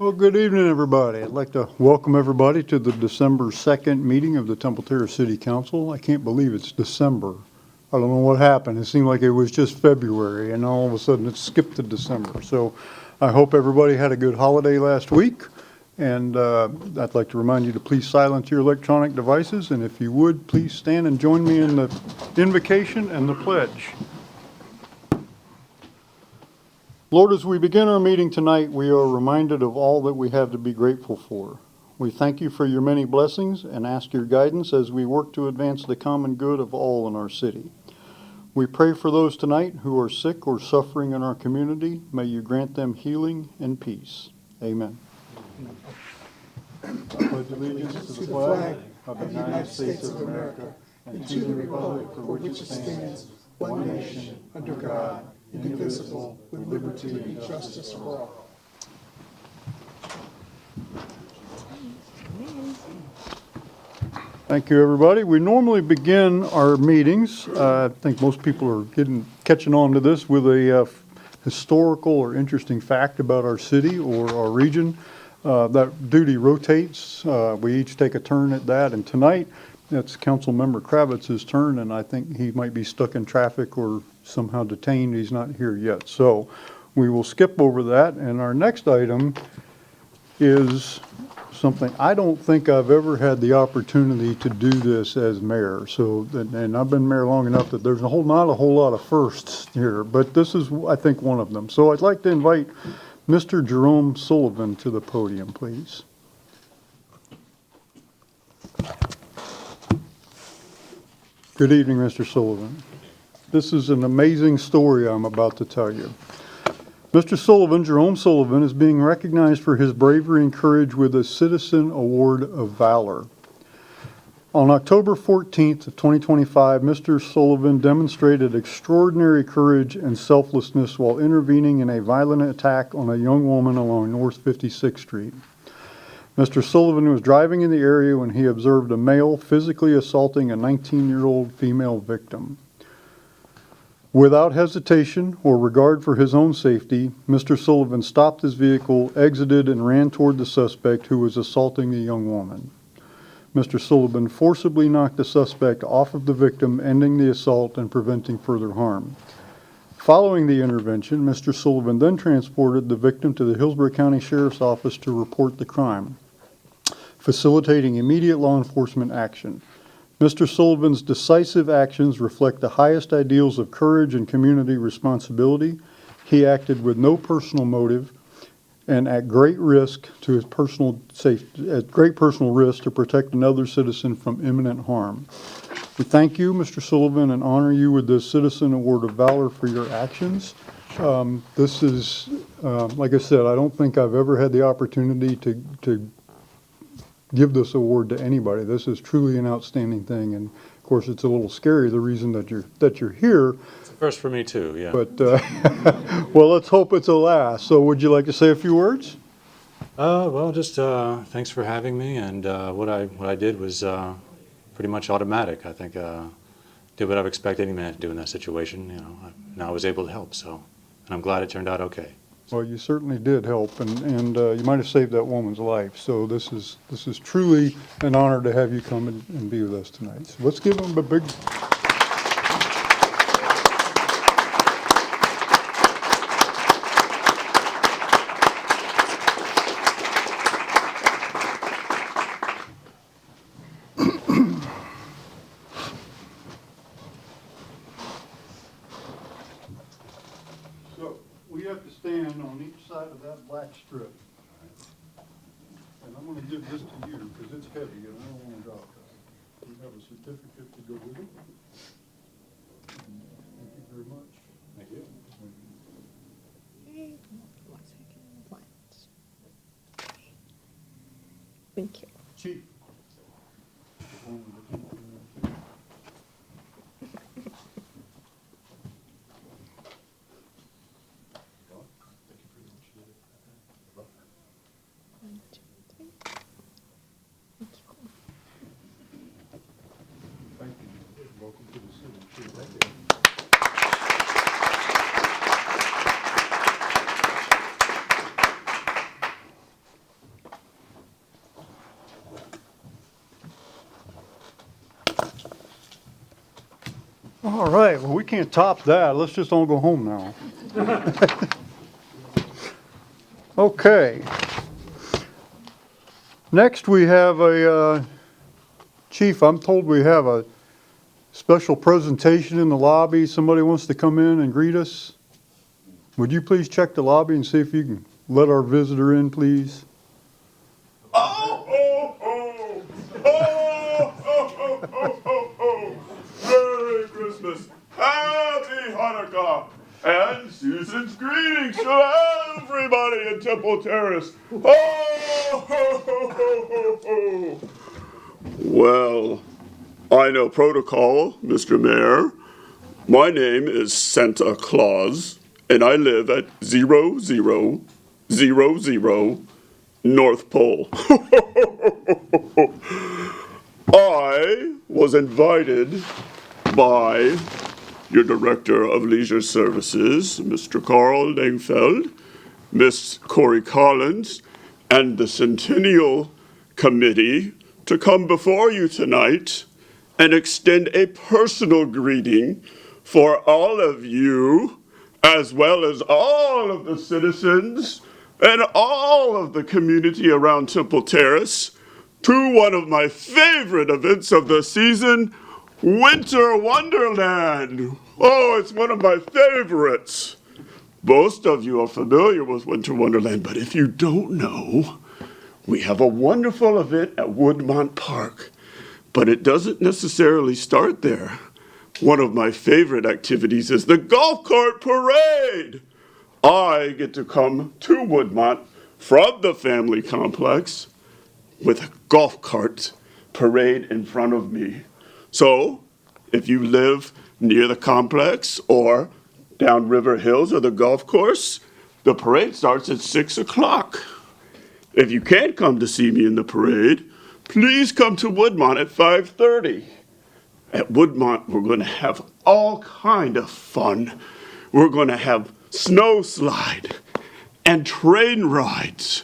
Well, good evening, everybody. I'd like to welcome everybody to the December 2nd meeting of the Temple Terrace City Council. I can't believe it's December. I don't know what happened. It seemed like it was just February, and all of a sudden it skipped to December. So I hope everybody had a good holiday last week. And I'd like to remind you to please silence your electronic devices. And if you would, please stand and join me in the invocation and the pledge. Lord, as we begin our meeting tonight, we are reminded of all that we have to be grateful for. We thank you for your many blessings and ask your guidance as we work to advance the common good of all in our city. We pray for those tonight who are sick or suffering in our community. May you grant them healing and peace. Amen. I pledge allegiance to the flag of the United States of America and to the republic for which it stands, one nation, under God, indivisible, with liberty and justice for all. Thank you, everybody. We normally begin our meetings, I think most people are catching on to this, with a historical or interesting fact about our city or our region. That duty rotates. We each take a turn at that, and tonight it's Council Member Kravitz's turn, and I think he might be stuck in traffic or somehow detained. He's not here yet. So we will skip over that, and our next item is something I don't think I've ever had the opportunity to do this as mayor. So, and I've been mayor long enough that there's not a whole lot of firsts here, but this is, I think, one of them. So I'd like to invite Mr. Jerome Sullivan to the podium, please. Good evening, Mr. Sullivan. This is an amazing story I'm about to tell you. Mr. Sullivan, Jerome Sullivan, is being recognized for his bravery and courage with a Citizen Award of Valor. On October 14th of 2025, Mr. Sullivan demonstrated extraordinary courage and selflessness while intervening in a violent attack on a young woman along North 56th Street. Mr. Sullivan was driving in the area when he observed a male physically assaulting a 19-year-old female victim. Without hesitation or regard for his own safety, Mr. Sullivan stopped his vehicle, exited, and ran toward the suspect who was assaulting the young woman. Mr. Sullivan forcibly knocked the suspect off of the victim, ending the assault and preventing further harm. Following the intervention, Mr. Sullivan then transported the victim to the Hillsborough County Sheriff's Office to report the crime, facilitating immediate law enforcement action. Mr. Sullivan's decisive actions reflect the highest ideals of courage and community responsibility. He acted with no personal motive and at great risk to his personal safety, at great personal risk to protect another citizen from imminent harm. We thank you, Mr. Sullivan, and honor you with this Citizen Award of Valor for your actions. This is, like I said, I don't think I've ever had the opportunity to give this award to anybody. This is truly an outstanding thing, and of course, it's a little scary the reason that you're here. It's a first for me too, yeah. But well, let's hope it's a last. So, would you like to say a few words? Well, just thanks for having me. And what I did was pretty much automatic. I think did what I would expect any man to do in that situation. You know, now I was able to help. So, and I'm glad it turned out okay. Well, you certainly did help, and you might have saved that woman's life. So this is truly an honor to have you come and be with us tonight. So let's give them a big. We have to stand on each side of that black strip. And I'm going to give this to you because it's heavy and I don't want to drop it. You have a certificate to go with it. Thank you very much. Thank you. Thank you. Chief. Welcome to the city. Thank you. All right, well, we can't top that. Let's just all go home now. Okay. Next, we have a, Chief, I'm told we have a special presentation in the lobby. Somebody wants to come in and greet us. Would you please check the lobby and see if you can let our visitor in, please? Oh, oh, oh, oh, oh, oh, oh, oh. Merry Christmas, Happy Hanukkah, and season's greetings to everybody in Temple Terrace. Oh, ho, ho, ho, ho, ho. Well, I know protocol, Mr. Mayor. My name is Santa Claus, and I live at 0000 North Pole. I was invited by your Director of Leisure Services, Mr. Carl Langfeld, Miss Corey Collins, and the Centennial Committee to come before you tonight and extend a personal greeting for all of you, as well as all of the citizens and all of the community around Temple Terrace, to one of my favorite events of the season, Winter Wonderland. Oh, it's one of my favorites. Most of you are familiar with Winter Wonderland, but if you don't know, we have a wonderful event at Woodmont Park, but it doesn't necessarily start there. One of my favorite activities is the golf cart parade. I get to come to Woodmont from the family complex with a golf cart parade in front of me. So, if you live near the complex or down River Hills or the golf course, the parade starts at 6 o'clock. If you can't come to see me in the parade, please come to Woodmont at 5:30. At Woodmont, we're going to have all kind of fun. We're going to have snow slide and train rides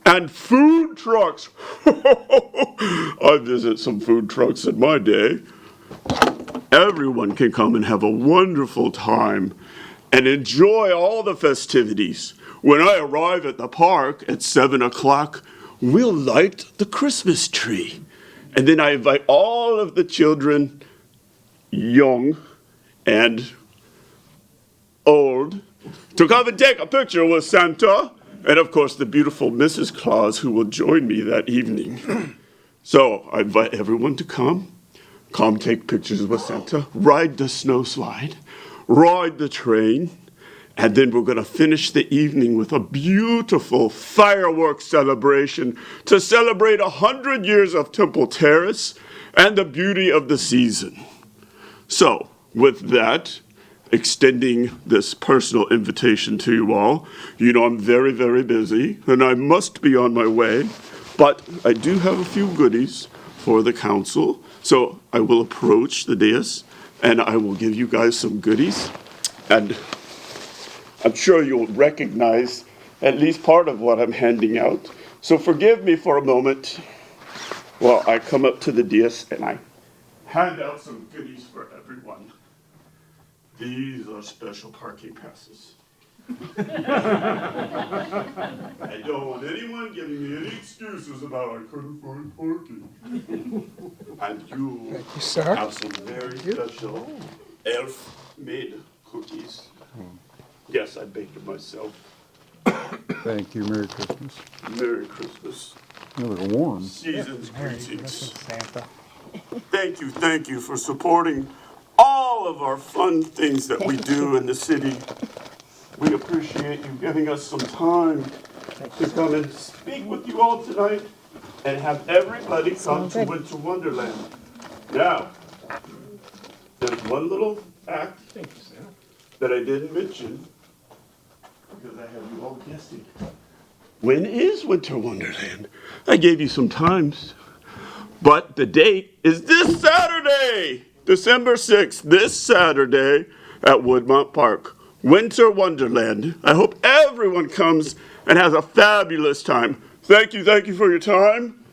and food trucks. I visit some food trucks in my day. Everyone can come and have a wonderful time and enjoy all the festivities. When I arrive at the park at 7 o'clock, we'll light the Christmas tree. And then I invite all of the children, young and old, to come and take a picture with Santa, and of course the beautiful Mrs. Claus, who will join me that evening. So I invite everyone to come take pictures with Santa, ride the snow slide, ride the train, and then we're going to finish the evening with a beautiful fireworks celebration to celebrate 100 years of Temple Terrace and the beauty of the season. So, with that, extending this personal invitation to you all. You know I'm very, very busy, and I must be on my way, but I do have a few goodies for the council, so I will approach the dais, and I will give you guys some goodies, and I'm sure you'll recognize at least part of what I'm handing out. So forgive me for a moment while I come up to the dais and I hand out some goodies for everyone. These are special parking passes. I don't want anyone giving me any excuses about I couldn't find parking. And you have some very special elf-made cookies. Yes, I baked them myself. Thank you. Merry Christmas. Merry Christmas. They're warm. Season's greetings. Thank you for supporting all of our fun things that we do in the city. We appreciate you giving us some time to come and speak with you all tonight and have everybody come to Winter Wonderland. Now, there's one little fact that I didn't mention because I have you all guessing. When is Winter Wonderland? I gave you some times, but the date is this Saturday, December 6th, this Saturday at Woodmont Park. Winter Wonderland. I hope everyone comes and has a fabulous time. Thank you for your time.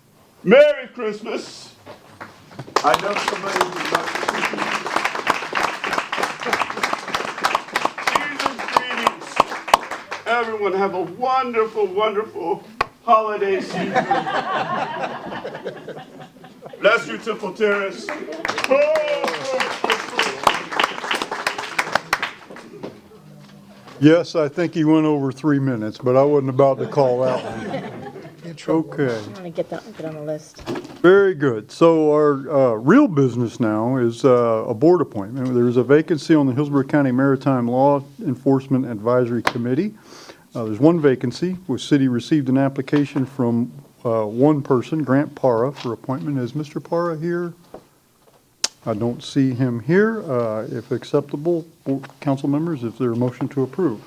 Merry Christmas. I know somebody who's not Everyone have a wonderful, wonderful holiday season. Bless you, Temple Terrace. Yes, I think he went over 3 minutes, but I wasn't about to call that one. Okay, I want to get on the list. very good. So our real business now is a board appointment. There's a vacancy on the Hillsborough County Maritime Law Enforcement Advisory Committee. There's one vacancy. The city received an application from one person, Grant Parra, for appointment. Is Mr. Parra here? I don't see him here. If acceptable, council members, is there a motion to approve?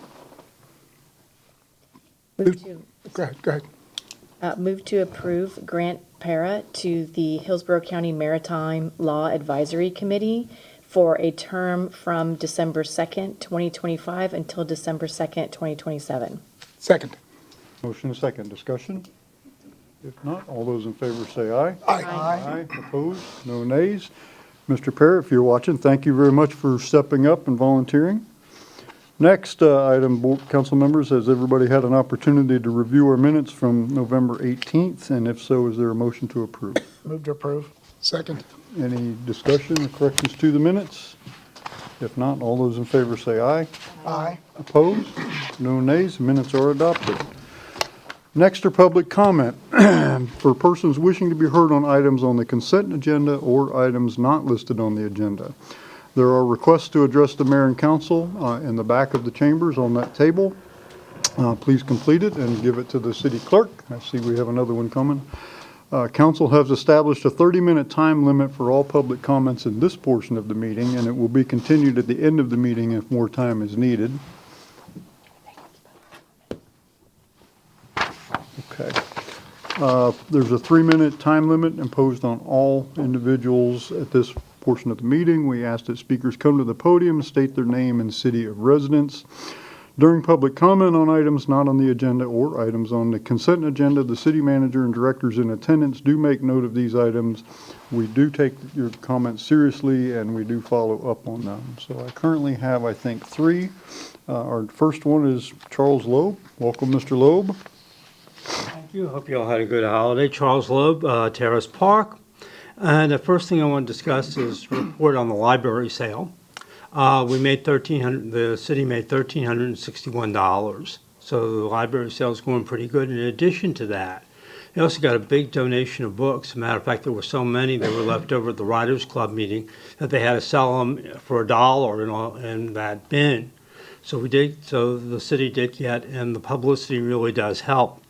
Go ahead. Move to approve Grant Parra to the Hillsborough County Maritime Law Advisory Committee for a term from December 2nd, 2025 until December 2nd, 2027. Second. Motion and second. Discussion? If not, all those in favor say aye. Aye. Opposed? No nays. Mr. Parra, if you're watching, thank you very much for stepping up and volunteering. Next item, council members, has everybody had an opportunity to review our minutes from November 18th? And if so, is there a motion to approve? Move to approve. Second. Any discussion or corrections to the minutes? If not, all those in favor say aye. Aye. Opposed? No nays. Minutes are adopted. Next are public comment for persons wishing to be heard on items on the consent agenda or items not listed on the agenda. There are requests to address the mayor and council in the back of the chambers on that table. Please complete it and give it to the city clerk. I see we have another one coming. Council has established a 30-minute time limit for all public comments in this portion of the meeting, and it will be continued at the end of the meeting if more time is needed. Okay. There's a 3-minute time limit imposed on all individuals at this portion of the meeting. We ask that speakers come to the podium, state their name and city of residence. During public comment on items not on the agenda or items on the consent agenda, the city manager and directors in attendance do make note of these items. We do take your comments seriously and we do follow up on them. So I currently have, I think, 3. Our first one is Charles Loeb. Welcome, Mr. Loeb. Thank you. Hope you all had a good holiday. Charles Loeb, Terrace Park. And the first thing I want to discuss is report on the library sale. The city made $1,361. So the library sale is going pretty good. In addition to that, they also got a big donation of books. As a matter of fact, there were so many that were left over at the Writers Club meeting that they had to sell them for $1 in that bin. So the city did get, and the publicity really does help.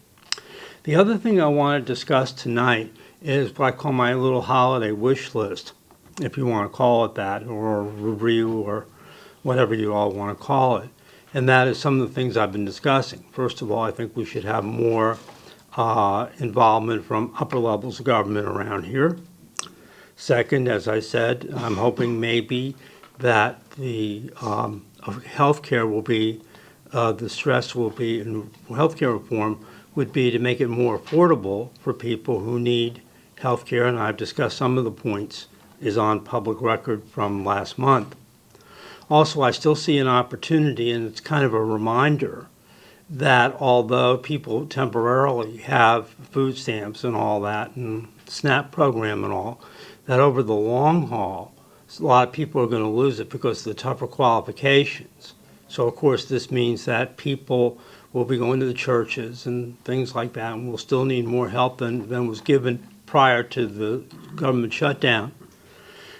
The other thing I want to discuss tonight is what I call my little holiday wish list, if you want to call it that, or a review, or whatever you all want to call it. And that is some of the things I've been discussing. First of all, I think we should have more involvement from upper levels of government around here. Second, as I said, I'm hoping maybe that the healthcare will be, the stress will be in healthcare reform would be to make it more affordable for people who need health care, and I've discussed some of the points is on public record from last month. Also, I still see an opportunity, and it's kind of a reminder that although people temporarily have food stamps and all that, and SNAP program and all, that over the long haul, a lot of people are going to lose it because of the tougher qualifications. So, of course, this means that people will be going to the churches and things like that, and we'll still need more help than was given prior to the government shutdown.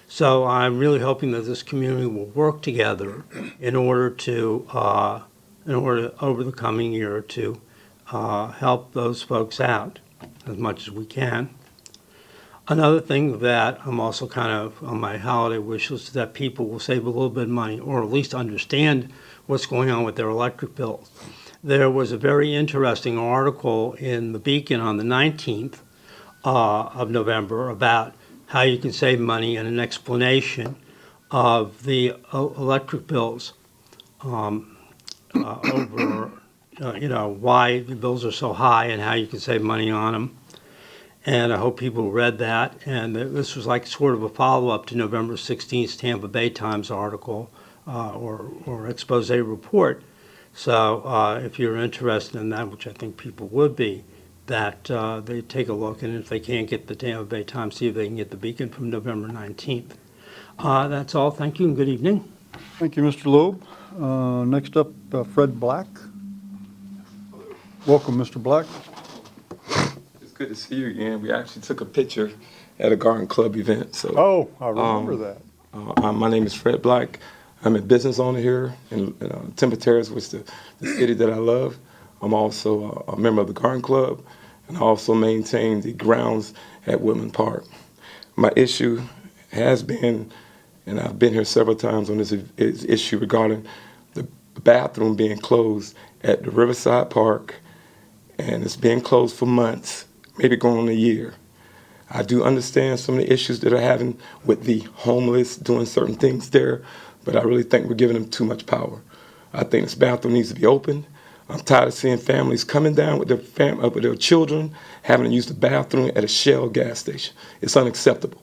So I'm really hoping that this community will work together in order over the coming year to help those folks out as much as we can. Another thing that I'm also kind of on my holiday wish list is that people will save a little bit of money, or at least understand what's going on with their electric bills. There was a very interesting article in the Beacon on the 19th of November about how you can save money, and an explanation of the electric bills over, why the bills are so high and how you can save money on them. And I hope people read that. And this was like sort of a follow-up to November 16th Tampa Bay Times article or expose report. So if you're interested in that, which I think people would be, that they take a look, and if they can't get the Tampa Bay Times, see if they can get the Beacon from November 19th. That's all. Thank you and good evening. Thank you, Mr. Loeb. Next up, Fred Black. Welcome, Mr. Black. It's good to see you again. We actually took a picture at a garden club event. So, Oh, I remember that. my name is Fred Black. I'm a business owner here in Terrace, which is the city that I love. I'm also a member of the garden club, and I also maintain the grounds at Woodland Park. My issue has been, and I've been here several times on this issue regarding the bathroom being closed at the Riverside Park, and it's been closed for months, maybe going on a year. I do understand some of the issues that are having with the homeless doing certain things there, but I really think we're giving them too much power. I think this bathroom needs to be opened. I'm tired of seeing families coming down with their children, having to use the bathroom at a Shell gas station. It's unacceptable.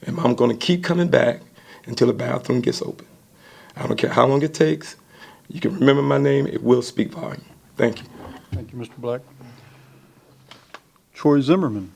And I'm going to keep coming back until the bathroom gets open. I don't care how long it takes. You can remember my name. It will speak volume. Thank you. Thank you, Mr. Black. Troy Zimmerman.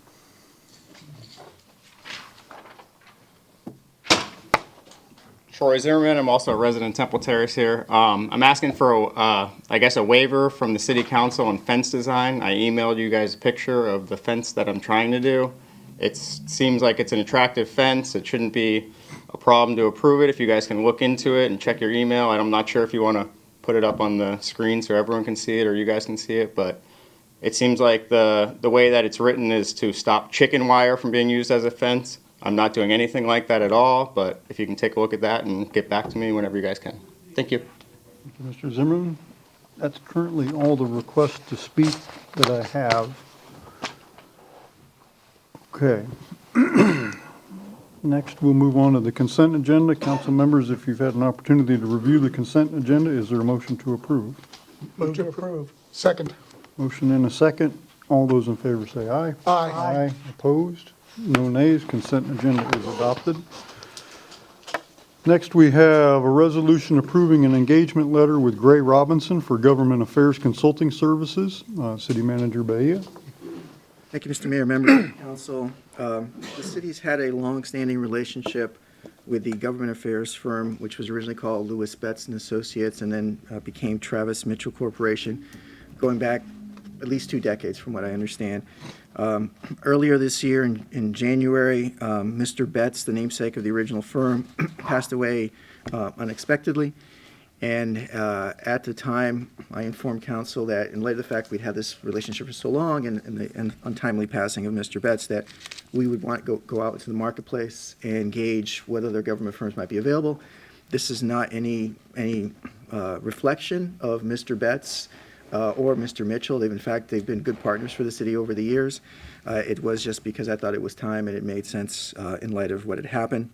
Troy Zimmerman. I'm also a resident of Temple Terrace here. I'm asking for, I guess, a waiver from the City Council on fence design. I emailed you guys a picture of the fence that I'm trying to do. It seems like it's an attractive fence. It shouldn't be a problem to approve it if you guys can look into it and check your email. I'm not sure if you want to put it up on the screen so everyone can see it or you guys can see it, but it seems like the way that it's written is to stop chicken wire from being used as a fence. I'm not doing anything like that at all, but if you can take a look at that and get back to me whenever you guys can. Thank you. Thank you, Mr. Zimmerman. That's currently all the requests to speak that I have. Okay. Next, we'll move on to the consent agenda. Council members, if you've had an opportunity to review the consent agenda, is there a motion to approve? Move to approve. Second. Motion and a second. All those in favor say aye. Aye. Aye. Opposed? No nays. Consent agenda is adopted. Next, we have a resolution approving an engagement letter with Gray Robinson for Government Affairs Consulting Services. City Manager Bahia. Thank you, Mr. Mayor, members of the council. The city's had a long-standing relationship with the government affairs firm, which was originally called Lewis Betts and Associates, and then became Travis Mitchell Corporation, going back at least 2 decades, from what I understand. Earlier this year, in January, Mr. Betts, the namesake of the original firm, passed away unexpectedly. And at the time, I informed council that in light of the fact we'd had this relationship for so long and the untimely passing of Mr. Betts, that we would want to go out into the marketplace and gauge whether their government firms might be available. This is not any reflection of Mr. Betts or Mr. Mitchell. They've been good partners for the city over the years. It was just because I thought it was time and it made sense in light of what had happened.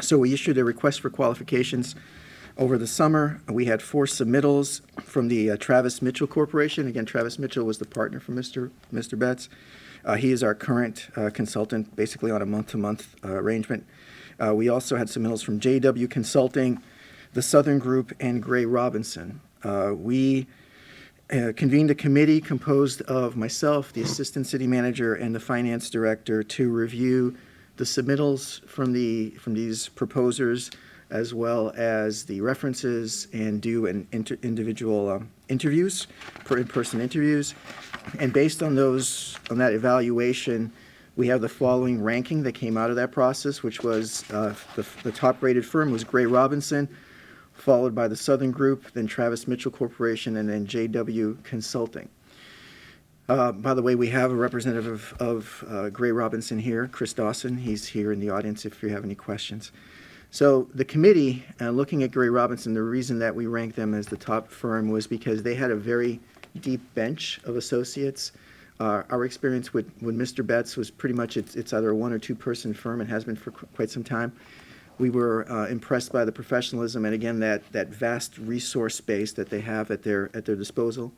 So we issued a request for qualifications. Over the summer, we had 4 submittals from the Travis Mitchell Corporation. Again, Travis Mitchell was the partner for Mr. Betts. He is our current consultant, basically on a month-to-month arrangement. We also had submittals from JW Consulting, the Southern Group, and Gray Robinson. We convened a committee composed of myself, the Assistant City Manager, and the Finance Director to review the submittals from these proposers, as well as the references, and do an individual interviews, in-person interviews. And based on that evaluation, we have the following ranking that came out of that process, which was the top-rated firm was Gray Robinson, followed by the Southern Group, then Travis Mitchell Corporation, and then JW Consulting. By the way, we have a representative of Gray Robinson here, Chris Dawson. He's here in the audience if you have any questions. So the committee, looking at Gray Robinson, the reason that we ranked them as the top firm was because they had a very deep bench of associates. Our experience with Mr. Betts was pretty much it's either a 1 or 2 person firm and has been for quite some time. We were impressed by the professionalism and, again, that vast resource base that they have at their disposal.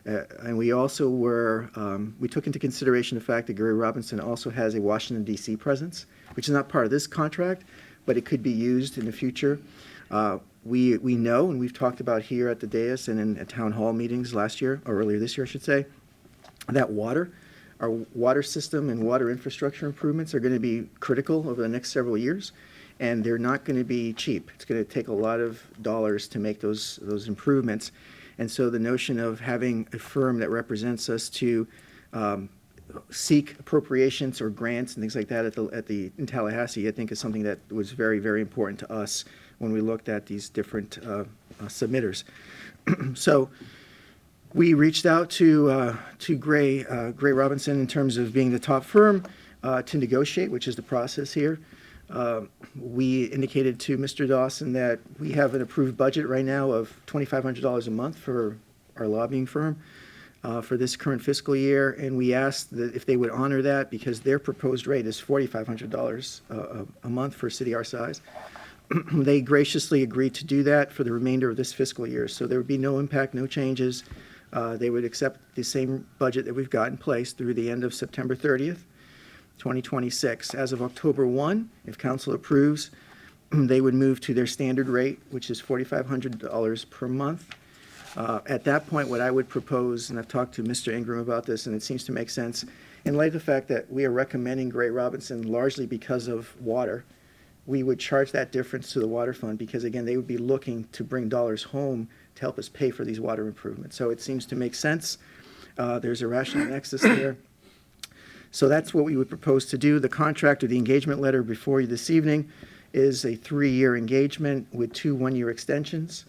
And we also we took into consideration the fact that Gray Robinson also has a Washington, D.C. presence, which is not part of this contract, but it could be used in the future. We know, and we've talked about here at the dais and in town hall meetings last year, or earlier this year, I should say, that our water system and water infrastructure improvements are going to be critical over the next several years, and they're not going to be cheap. It's going to take a lot of dollars to make those improvements. And so the notion of having a firm that represents us to seek appropriations or grants and things like that in Tallahassee, I think is something that was very, very important to us when we looked at these different submitters. So we reached out to Gray Robinson in terms of being the top firm to negotiate, which is the process here. We indicated to Mr. Dawson that we have an approved budget right now of $2,500 a month for our lobbying firm for this current fiscal year, and we asked that if they would honor that because their proposed rate is $4,500 a month for a city our size. They graciously agreed to do that for the remainder of this fiscal year, so there would be no impact, no changes. They would accept the same budget that we've got in place through the end of September 30th, 2026. As of October 1, if council approves, they would move to their standard rate, which is $4,500 per month. At that point, what I would propose, and I've talked to Mr. Ingram about this, and it seems to make sense, in light of the fact that we are recommending Gray Robinson largely because of water, we would charge that difference to the water fund because, again, they would be looking to bring dollars home to help us pay for these water improvements. So it seems to make sense. There's a rational nexus there. So that's what we would propose to do. The contract or the engagement letter before you this evening is a 3-year engagement with 2 one-year extensions.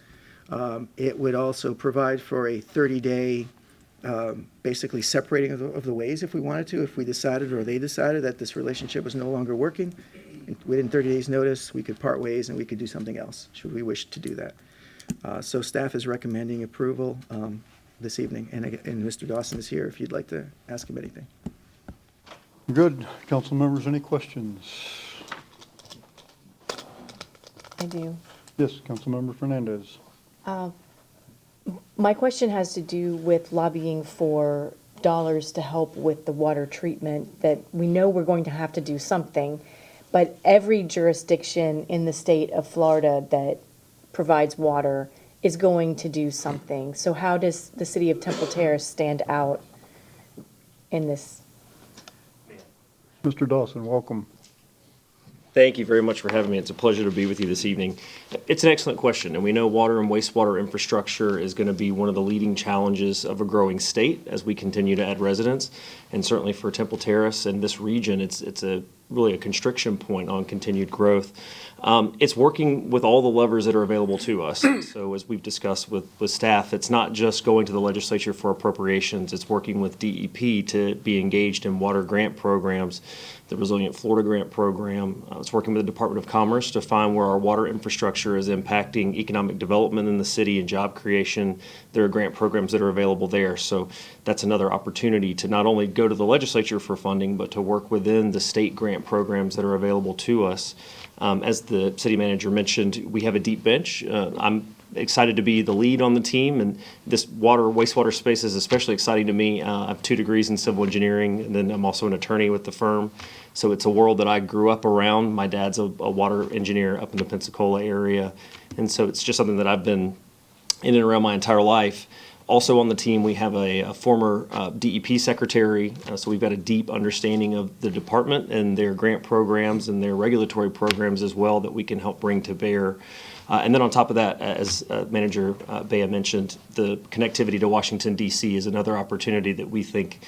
It would also provide for a 30-day basically separating of the ways if we wanted to, if we decided or they decided that this relationship was no longer working. Within 30 days' notice, we could part ways and we could do something else, should we wish to do that. So staff is recommending approval this evening, and Mr. Dawson is here if you'd like to ask him anything. Good. Council members, any questions? I do. Yes, Councilmember Fernandez. My question has to do with lobbying for dollars to help with the water treatment, that we know we're going to have to do something, but every jurisdiction in the state of Florida that provides water is going to do something. So how does the city of Temple Terrace stand out in this? Mr. Dawson, welcome. Thank you very much for having me. It's a pleasure to be with you this evening. It's an excellent question, and we know water and wastewater infrastructure is going to be one of the leading challenges of a growing state as we continue to add residents. And certainly for Temple Terrace and this region, it's really a constriction point on continued growth. It's working with all the levers that are available to us. So as we've discussed with staff, it's not just going to the legislature for appropriations. It's working with DEP to be engaged in water grant programs, the Resilient Florida Grant Program. It's working with the Department of Commerce to find where our water infrastructure is impacting economic development in the city and job creation. There are grant programs that are available there. So that's another opportunity to not only go to the legislature for funding, but to work within the state grant programs that are available to us. As the city manager mentioned, we have a deep bench. I'm excited to be the lead on the team, and this wastewater space is especially exciting to me. I have 2 degrees in civil engineering, and then I'm also an attorney with the firm. So it's a world that I grew up around. My dad's a water engineer up in the Pensacola area, and so it's just something that I've been in and around my entire life. Also on the team, we have a former DEP secretary, so we've got a deep understanding of the department and their grant programs and their regulatory programs as well that we can help bring to bear. And then on top of that, as Manager Bea mentioned, the connectivity to Washington, D.C. is another opportunity that we think,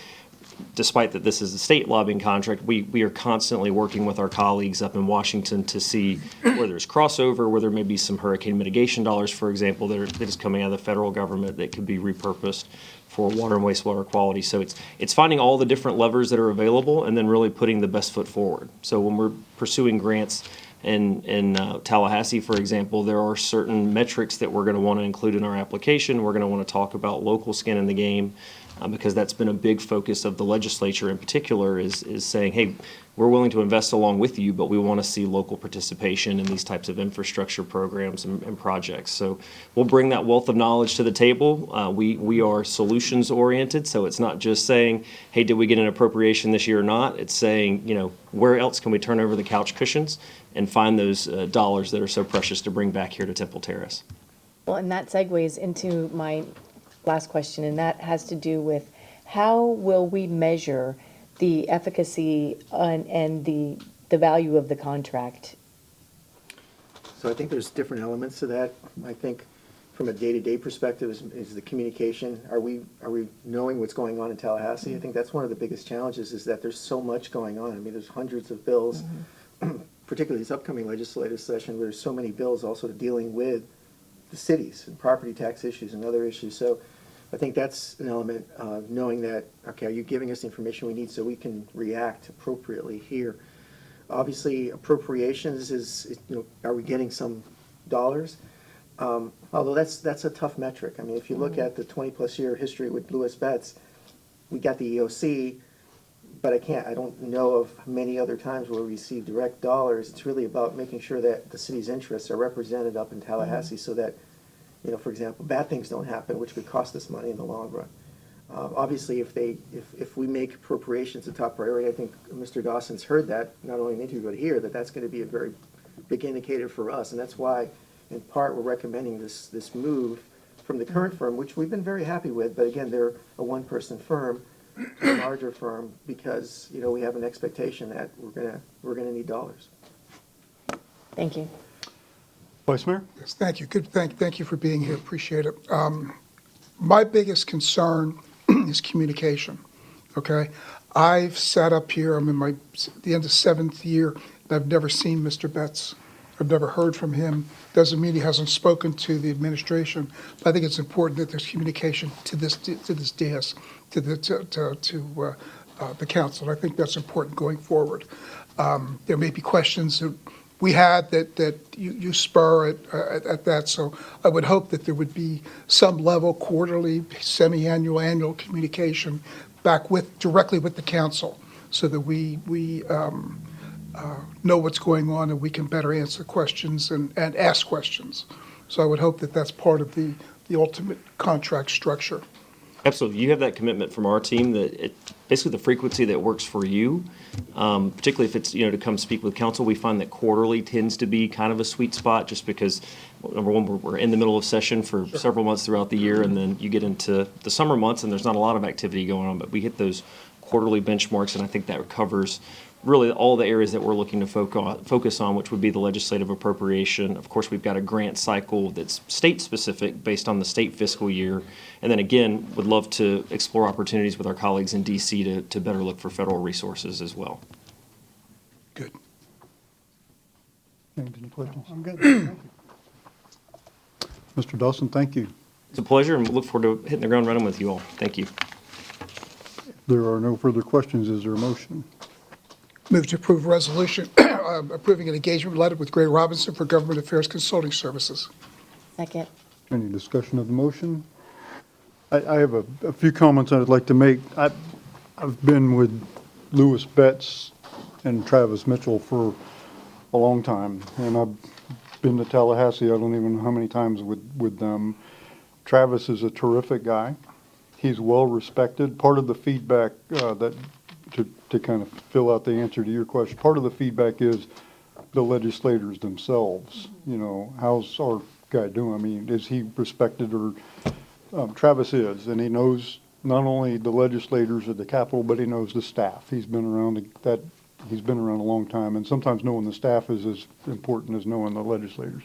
despite that this is a state lobbying contract, we are constantly working with our colleagues up in Washington to see where there's crossover, where there may be some hurricane mitigation dollars, for example, that is coming out of the federal government that could be repurposed for water and wastewater quality. So it's finding all the different levers that are available and then really putting the best foot forward. So when we're pursuing grants in Tallahassee, for example, there are certain metrics that we're going to want to include in our application. We're going to want to talk about local skin in the game. because that's been a big focus of the legislature in particular is saying, hey, we're willing to invest along with you, but we want to see local participation in these types of infrastructure programs and projects. So we'll bring that wealth of knowledge to the table. We are solutions oriented, so it's not just saying, hey, did we get an appropriation this year or not? It's saying, where else can we turn over the couch cushions and find those dollars that are so precious to bring back here to Temple Terrace. Well, and that segues into my last question, and that has to do with how will we measure the efficacy and the value of the contract? So I think there's different elements to that. I think from a day-to-day perspective is the communication. Are we knowing what's going on in Tallahassee? I think that's one of the biggest challenges is that there's so much going on. I mean, there's hundreds of bills, particularly this upcoming legislative session, where there's so many bills also dealing with the cities and property tax issues and other issues. So I think that's an element of knowing that, okay, are you giving us the information we need so we can react appropriately here? Obviously, appropriations is are we getting some dollars? Although that's a tough metric. I mean, if you look at the 20-plus year history with Lewis Betts, we got the EOC, but I don't know of many other times where we receive direct dollars. It's really about making sure that the city's interests are represented up in Tallahassee so that, for example, bad things don't happen, which could cost us money in the long run. Obviously, if we make appropriations a top priority, I think Mr. Dawson's heard that, not only in the interview but here, that's going to be a very big indicator for us. And that's why, in part, we're recommending this move from the current firm, which we've been very happy with, but again, they're a one-person firm, to a larger firm, because we have an expectation that we're gonna need dollars. Thank you. Vice Mayor? Yes, thank you. Good, thank you for being here. Appreciate it. My biggest concern is communication, okay? I've sat up here, I'm in the end of 7th year, and I've never seen Mr. Betts. I've never heard from him. Doesn't mean he hasn't spoken to the administration, but I think it's important that there's communication to this dais, to the council. I think that's important going forward. There may be questions that we had that you spur at that, so I would hope that there would be some level, quarterly, semi-annual, annual communication back directly with the council, so that we know what's going on and we can better answer questions and ask questions. So I would hope that that's part of the ultimate contract structure. Absolutely. You have that commitment from our team that basically the frequency that works for you, particularly if it's, to come speak with council, we find that quarterly tends to be kind of a sweet spot just because, number one, we're in the middle of session for several months throughout the year, and then you get into the summer months and there's not a lot of activity going on, but we hit those quarterly benchmarks, and I think that covers really all the areas that we're looking to focus on, which would be the legislative appropriation. Of course, we've got a grant cycle that's state-specific based on the state fiscal year. And then again, would love to explore opportunities with our colleagues in DC to better look for federal resources as well. Good. Any questions? I'm good. Thank you. Mr. Dawson, thank you. It's a pleasure, and we look forward to hitting the ground running with you all. Thank you. There are no further questions. Is there a motion? Move to approve resolution approving an engagement letter with Gray Robinson for Government Affairs Consulting Services. Second. Any discussion of the motion? I have a few comments I'd like to make. I've been with Lewis Betts and Travis Mitchell for a long time, and I've been to Tallahassee, I don't even know how many times with them. Travis is a terrific guy. He's well respected. Part of the feedback to kind of fill out the answer to your question, part of the feedback is the legislators themselves. How's our guy doing? I mean, is he respected? Or Travis is, and he knows not only the legislators at the Capitol, but he knows the staff. He's been around a long time, and sometimes knowing the staff is as important as knowing the legislators.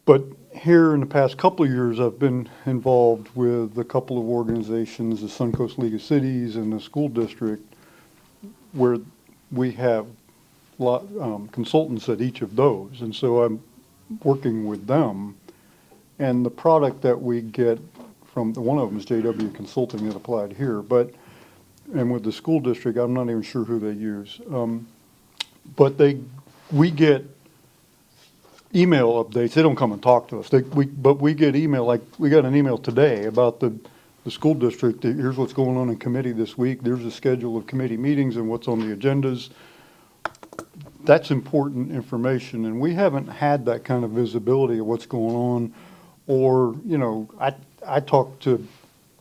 But here in the past couple of years, I've been involved with a couple of organizations, the Suncoast League of Cities and the school district, where we have consultants at each of those. And so I'm working with them. And the product that we get from, one of them is JW Consulting that applied here, and with the school district, I'm not even sure who they use. But we get email updates. They don't come and talk to us. But we get email, like we got an email today about the the school district, here's what's going on in committee this week, there's a schedule of committee meetings and what's on the agendas. That's important information, and we haven't had that kind of visibility of what's going on. Or, you know, I talk to,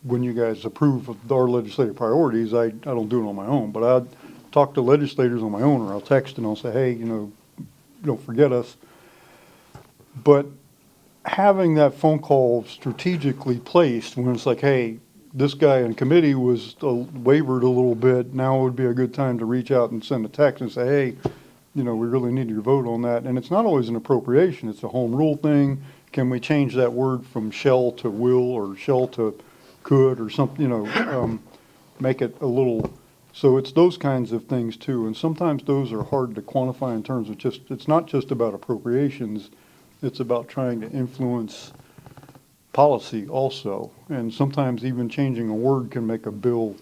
when you guys approve of our legislative priorities, I don't do it on my own, but I talk to legislators on my own, or I'll text and I'll say, hey, you know, don't forget us. But having that phone call strategically placed when it's like, hey, this guy in committee was wavered a little bit, now would be a good time to reach out and send a text and say, hey, you know, we really need your vote on that. And it's not always an appropriation, it's a home rule thing. Can we change that word from shall to will, or shall to could, or something, you know, make it a little, so it's those kinds of things too. And sometimes those are hard to quantify in terms of just, it's not just about appropriations, it's about trying to influence policy also. And sometimes even changing a word can make a bill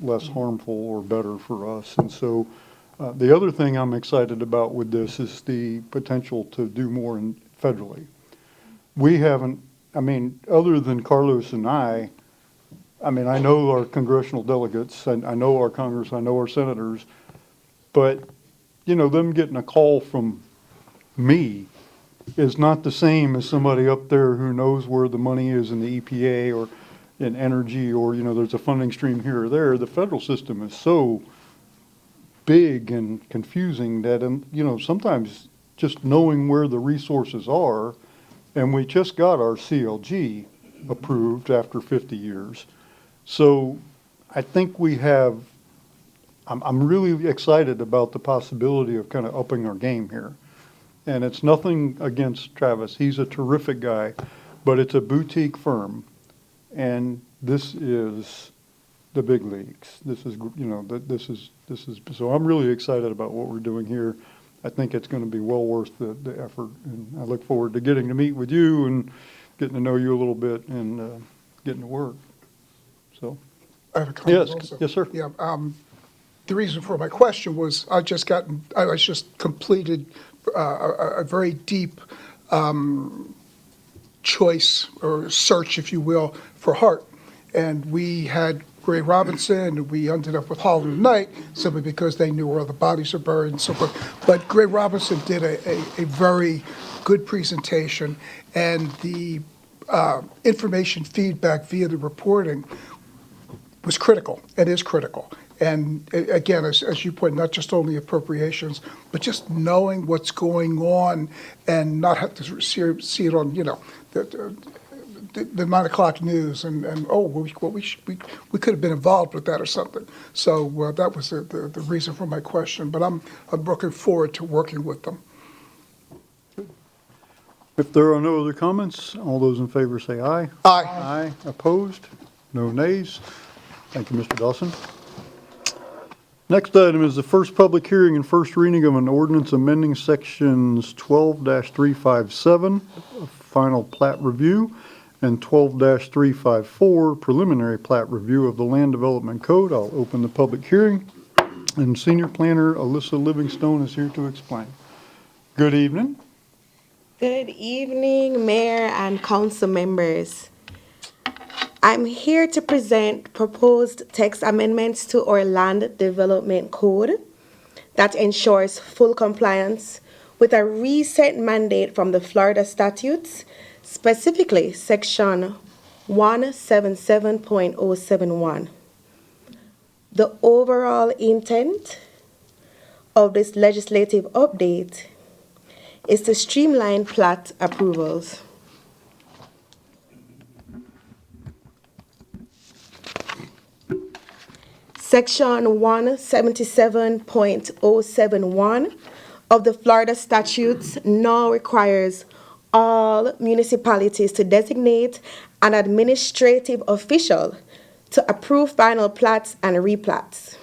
less harmful or better for us. And so the other thing I'm excited about with this is the potential to do more federally. We haven't, I mean, other than Carlos and I mean, I know our congressional delegates, and I know our Congress, I know our senators, but, you know, them getting a call from me is not the same as somebody up there who knows where the money is in the EPA or in energy, or, you know, there's a funding stream here or there. The federal system is so big and confusing that, you know, sometimes just knowing where the resources are, and we just got our CLG approved after 50 years. So I think we have, I'm really excited about the possibility of kind of upping our game here. And it's nothing against Travis. He's a terrific guy, but it's a boutique firm. And this is the big leagues. This is, you know, this is, so I'm really excited about what we're doing here. I think it's going to be well worth the effort. And I look forward to getting to meet with you and getting to know you a little bit and getting to work. So, I have a comment yes, also. yes, sir. Yeah, the reason for my question was I just completed a very deep choice or search, if you will, for Hart. And we had Gray Robinson, and we ended up with Holland Knight simply because they knew where the bodies are buried and so forth. But Gray Robinson did a very good presentation, and the information feedback via the reporting was critical and is critical. And again, as you point, not just only appropriations, but just knowing what's going on and not have to see it on, you know, the 9 o'clock news and we could have been involved with that or something. So that was the reason for my question. But I'm looking forward to working with them. If there are no other comments, all those in favor say aye. Aye. Aye. Opposed? No nays. Thank you, Mr. Dawson. Next item is the first public hearing and first reading of an ordinance amending sections 12-357, final plat review, and 12-354, preliminary plat review of the Land Development Code. I'll open the public hearing, and Senior Planner Alyssa Livingstone is here to explain. Good evening. Good evening, Mayor and Council members. I'm here to present proposed text amendments to our Land Development Code that ensures full compliance with a recent mandate from the Florida statutes, specifically Section 177.071. The overall intent of this legislative update is to streamline plat approvals. Section 177.071 of the Florida statutes now requires all municipalities to designate an administrative official to approve final plats and replats.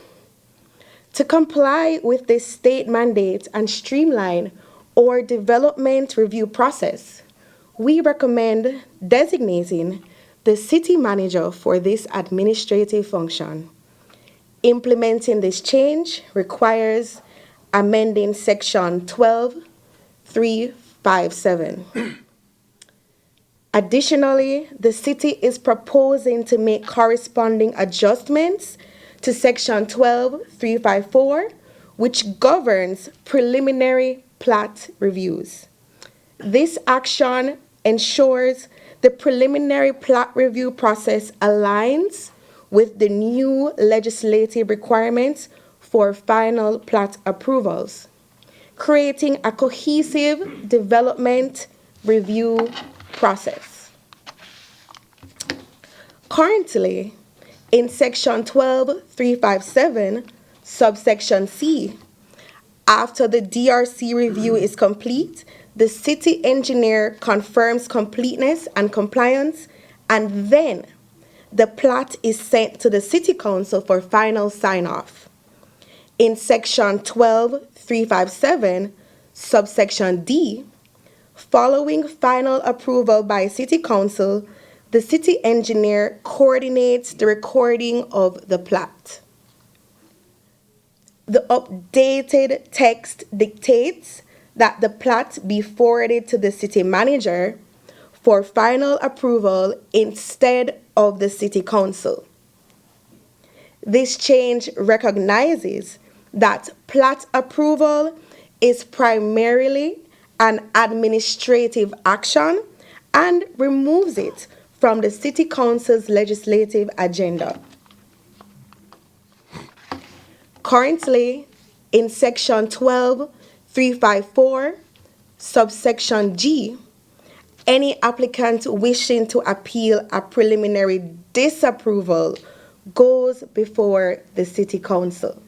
To comply with this state mandate and streamline our development review process, we recommend designating the city manager for this administrative function. Implementing this change requires amending Section 12-357. Additionally, the city is proposing to make corresponding adjustments to Section 12354, which governs preliminary plat reviews. This action ensures the preliminary plat review process aligns with the new legislative requirements for final plat approvals, creating a cohesive development review process. Currently, in Section 12357, subsection C, after the DRC review is complete, the city engineer confirms completeness and compliance, and then the plat is sent to the city council for final sign-off. In Section 12357, subsection D, following final approval by City Council, the city engineer coordinates the recording of the plat. The updated text dictates that the plat be forwarded to the city manager for final approval instead of the City Council. This change recognizes that plat approval is primarily an administrative action and removes it from the City Council's legislative agenda. Currently, in Section 12354, subsection G, any applicant wishing to appeal a preliminary disapproval goes before the City Council.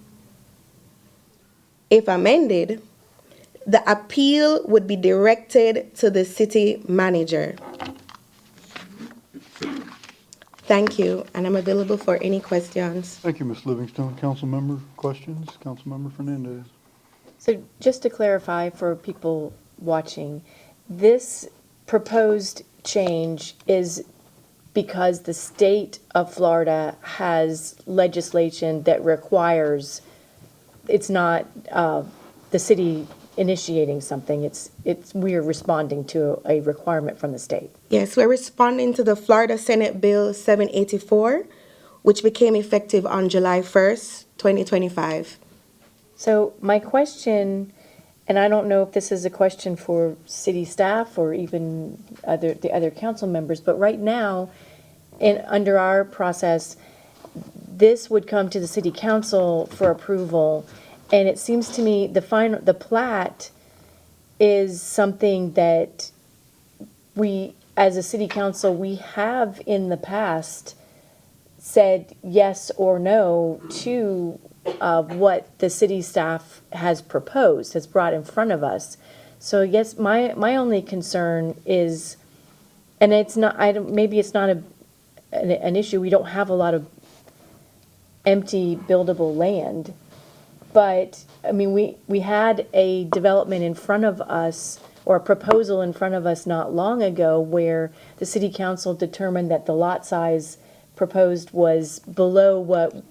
If amended, the appeal would be directed to the city manager. Thank you, and I'm available for any questions. Thank you, Ms. Livingstone. Council member questions? Councilmember Fernandez. So just to clarify for people watching, this proposed change is because the state of Florida has legislation that requires, it's not the city initiating something, we're responding to a requirement from the state. Yes, we're responding to the Florida Senate Bill 784, which became effective on July 1st, 2025. So my question, and I don't know if this is a question for city staff or even the other council members, but right now, under our process, this would come to the city council for approval, and it seems to me the plat is something that we, as a city council, we have in the past said yes or no to what the city staff has proposed, has brought in front of us. So yes, my only concern is, and it's not, maybe it's not an issue, we don't have a lot of empty buildable land, but I mean, we had a development in front of us, or a proposal in front of us not long ago, where the city council determined that the lot size proposed was below what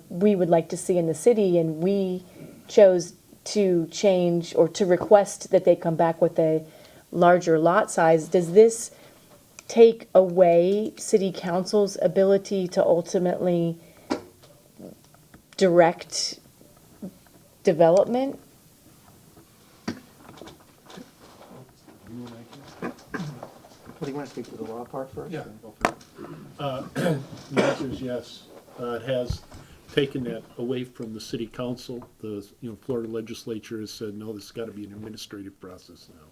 we would like to see in the city, and we chose to change or to request that they come back with a larger lot size. Does this take away city council's ability to ultimately direct development? Do you want to speak to the law part first? Yeah. The answer is yes. It has taken that away from the city council. The Florida legislature has said, no, this has got to be an administrative process now.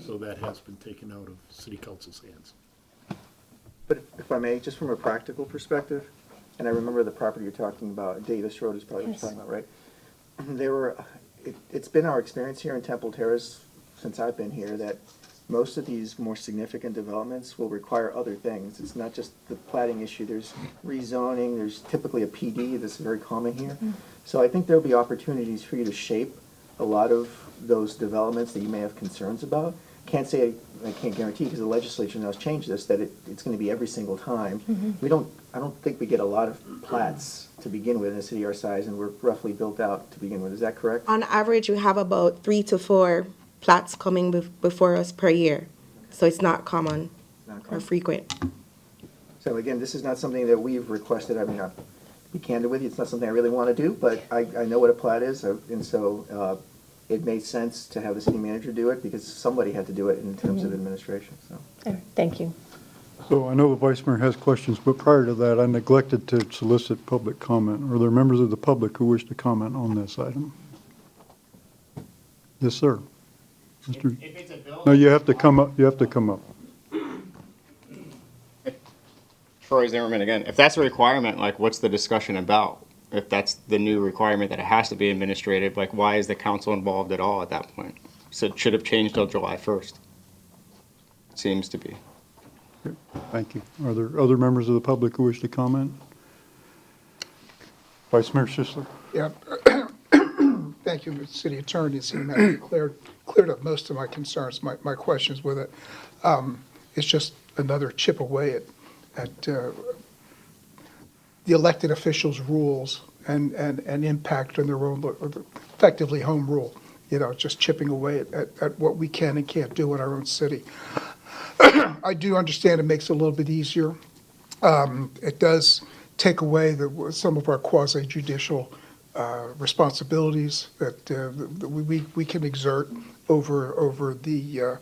So that has been taken out of city council's hands. But if I may, just from a practical perspective, and I remember the property you're talking about, Davis Road is probably what you're talking about, right? It's been our experience here in Temple Terrace since I've been here that most of these more significant developments will require other things. It's not just the platting issue. There's rezoning. There's typically a PD that's very common here. So I think there'll be opportunities for you to shape a lot of those developments that you may have concerns about. I can't guarantee, because the legislature now has changed this, that it's going to be every single time. I don't think we get a lot of plats to begin with in a city our size, and we're roughly built out to begin with. Is that correct? On average, we have about 3 to 4 plats coming before us per year, so it's not common. Not are frequent. So again, this is not something that we've requested. I mean, I'll be candid with you, it's not something I really want to do, but I know what a plat is, and so it made sense to have the city manager do it because somebody had to do it in terms of administration, so. All right, thank you. So I know the Vice Mayor has questions, but prior to that, I neglected to solicit public comment. Are there members of the public who wish to comment on this item? Yes, sir. Mr. If it's a bill. No, you have to come up, you have to come up. Troy Zimmerman again. If that's a requirement, like what's the discussion about? If that's the new requirement that it has to be administrative, like why is the council involved at all at that point? So it should have changed till July 1st. Seems to be. Thank you. Are there other members of the public who wish to comment? Vice Mayor Sisler. Yeah. Thank you, Mr. City Attorney. It seemed that you cleared up most of my concerns, my questions with it. It's just another chip away at the elected officials' rules and impact on their own, effectively home rule. You know, just chipping away at what we can and can't do in our own city. I do understand it makes it a little bit easier. It does take away some of our quasi-judicial responsibilities that we can exert over the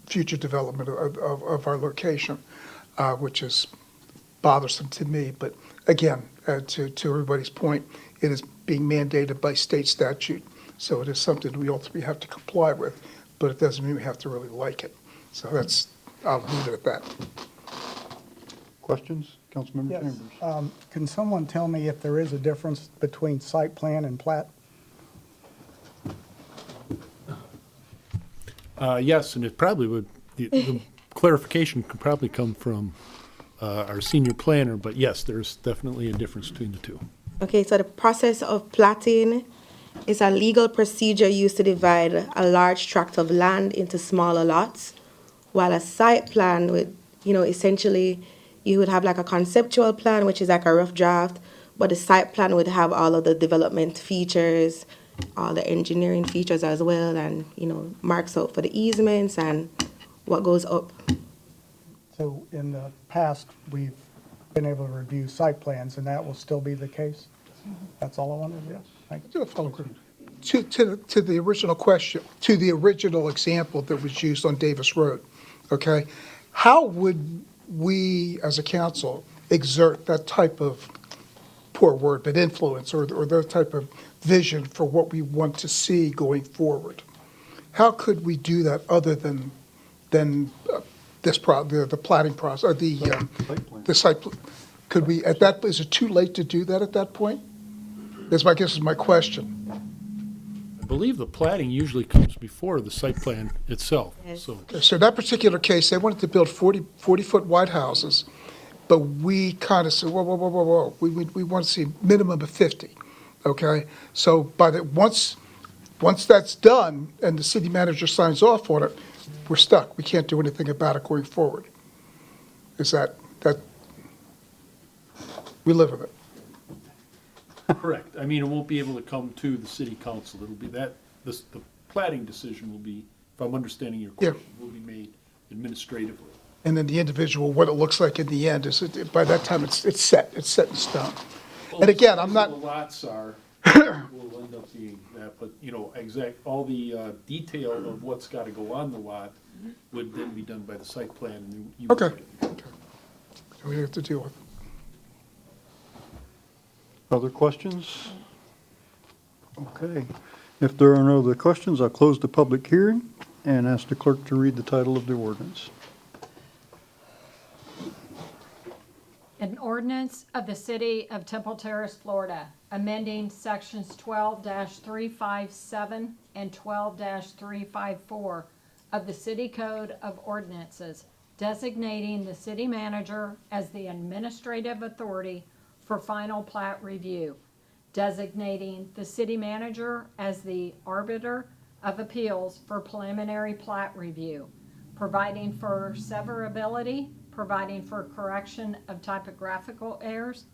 future development of our location, which is bothersome to me. But again, to everybody's point, it is being mandated by state statute, so it is something we ultimately have to comply with. But it doesn't mean we have to really like it. So I'll leave it at that. Questions? Councilmember Yes. Chambers. Can someone tell me if there is a difference between site plan and plat? Yes, and it probably would, the clarification could probably come from our senior planner, but yes, there's definitely a difference between the two. Okay, so the process of platting is a legal procedure used to divide a large tract of land into smaller lots, while a site plan would, essentially you would have like a conceptual plan, which is like a rough draft, but the site plan would have all of the development features, all the engineering features as well, and, marks out for the easements and what goes up. So in the past, we've been able to review site plans, and that will still be the case? That's all I wanted to ask. Thank you. Do a follow-up. To the original question, to the original example that was used on Davis Road, okay? How would we, as a council, exert that type of, poor word, but influence or that type of vision for what we want to see going forward? How could we do that other than the planning process, or the site? Could we, is it too late to do that at that point? I guess is my question. I believe the platting usually comes before the site plan itself, Yes. so. So in that particular case, they wanted to build 40-foot wide houses, but we kind of said, whoa. We want to see a minimum of 50, okay? So once that's done and the city manager signs off on it, we're stuck. We can't do anything about it going forward. Is that we live with it? Correct. I mean, it won't be able to come to the city council. It'll be the platting decision will be, if I'm understanding your question, will be made administratively. And then the individual, what it looks like in the end is, by that time, it's set in stone. And again, I'm not. The lots will end up being that, but, all the detail of what's got to go on the lot would then be done by the site plan. And you Okay. We have to deal with it. Other questions? Okay. If there are no other questions, I'll close the public hearing and ask the clerk to read the title of the ordinance. An ordinance of the City of Temple Terrace, Florida, amending sections 12-357 and 12-354 of the City Code of Ordinances, designating the city manager as the administrative authority for final plat review, designating the city manager as the arbiter of appeals for preliminary plat review, providing for severability, providing for correction of typographical errors,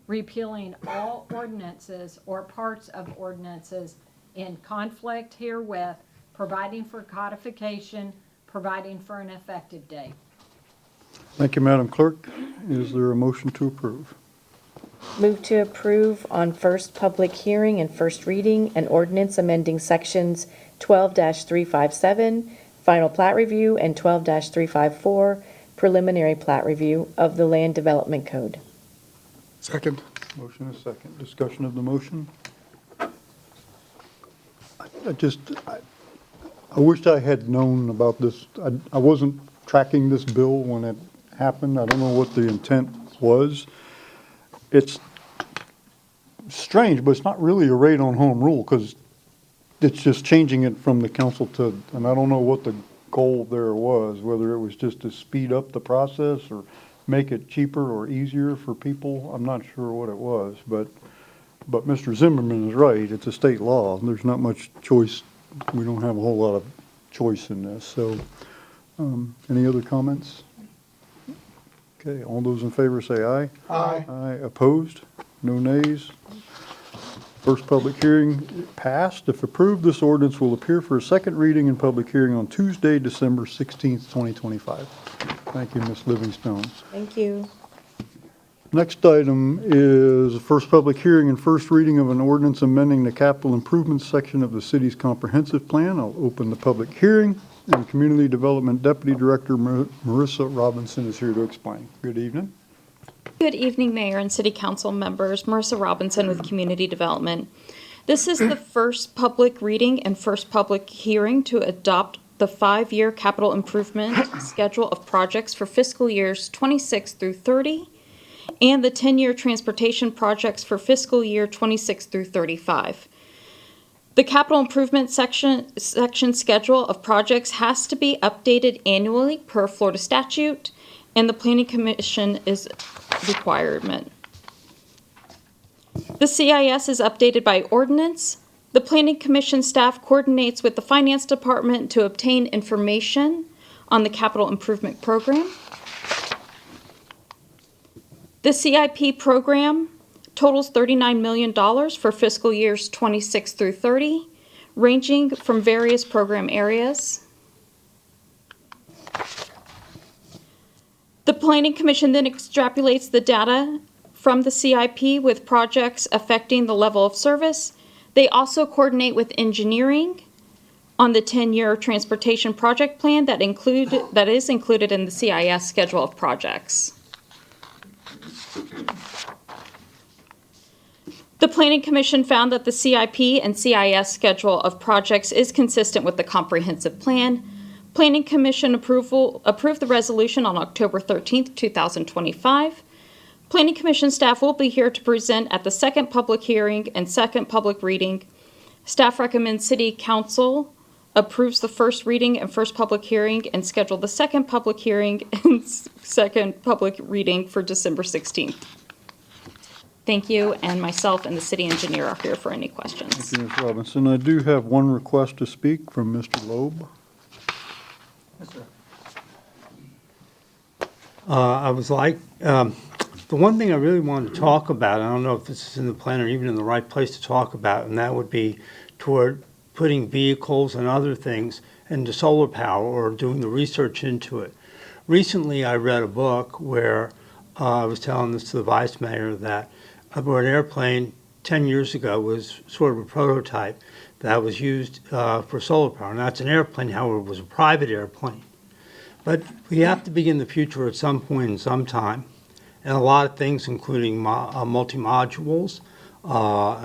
repealing all ordinances or parts of ordinances in conflict herewith, providing for codification, providing for an effective date. Thank you, Madam Clerk. Is there a motion to approve? Move to approve on first public hearing and first reading an ordinance amending sections 12-357, final plat review, and 12-354, preliminary plat review of the Land Development Code. Second. Motion is second. Discussion of the motion? I wished I had known about this. I wasn't tracking this bill when it happened. I don't know what the intent was. It's strange, but it's not really a rate on home rule because it's just changing it from the council to, and I don't know what the goal there was, whether it was just to speed up the process or make it cheaper or easier for people. I'm not sure what it was, but Mr. Zimmerman is right. It's a state law. There's not much choice. We don't have a whole lot of choice in this. So, any other comments? Okay, all those in favor say aye. Aye. Aye. Opposed? No nays. First public hearing passed. If approved, this ordinance will appear for a second reading and public hearing on Tuesday, December 16th, 2025. Thank you, Ms. Livingstone. Thank you. Next item is first public hearing and first reading of an ordinance amending the capital improvements section of the city's comprehensive plan. I'll open the public hearing, and Community Development Deputy Director Marissa Robinson is here to explain. Good evening. Good evening, Mayor and City Council members. Marissa Robinson with Community Development. This is the first public reading and first public hearing to adopt the 5-year capital improvement schedule of projects for fiscal years 26 through 30 and the 10-year transportation projects for fiscal year 26 through 35. The capital improvement section schedule of projects has to be updated annually per Florida statute, and the Planning Commission is a requirement. The CIS is updated by ordinance. The Planning Commission staff coordinates with the Finance Department to obtain information on the capital improvement program. The CIP program totals $39 million for fiscal years 26 through 30, ranging from various program areas. The Planning Commission then extrapolates the data from the CIP with projects affecting the level of service. They also coordinate with engineering on the 10-year transportation project plan that is included in the CIS schedule of projects. The Planning Commission found that the CIP and CIS schedule of projects is consistent with the comprehensive plan. Planning Commission approved the resolution on October 13th, 2025. Planning Commission staff will be here to present at the second public hearing and second public reading. Staff recommends City Council approves the first reading and first public hearing and schedule the second public hearing and second public reading for December 16th. Thank you, and myself and the city engineer are here for any questions. Thank you, Ms. Robinson. I do have one request to speak from Mr. Loeb. I was like, the one thing I really wanted to talk about, I don't know if this is in the plan or even in the right place to talk about, and that would be toward putting vehicles and other things into solar power or doing the research into it. Recently, I read a book where I was telling this to the vice mayor that an airplane 10 years ago was sort of a prototype that was used for solar power. And that's an airplane, however, it was a private airplane. But we have to begin the future at some point in some time. And a lot of things, including multi-modules, and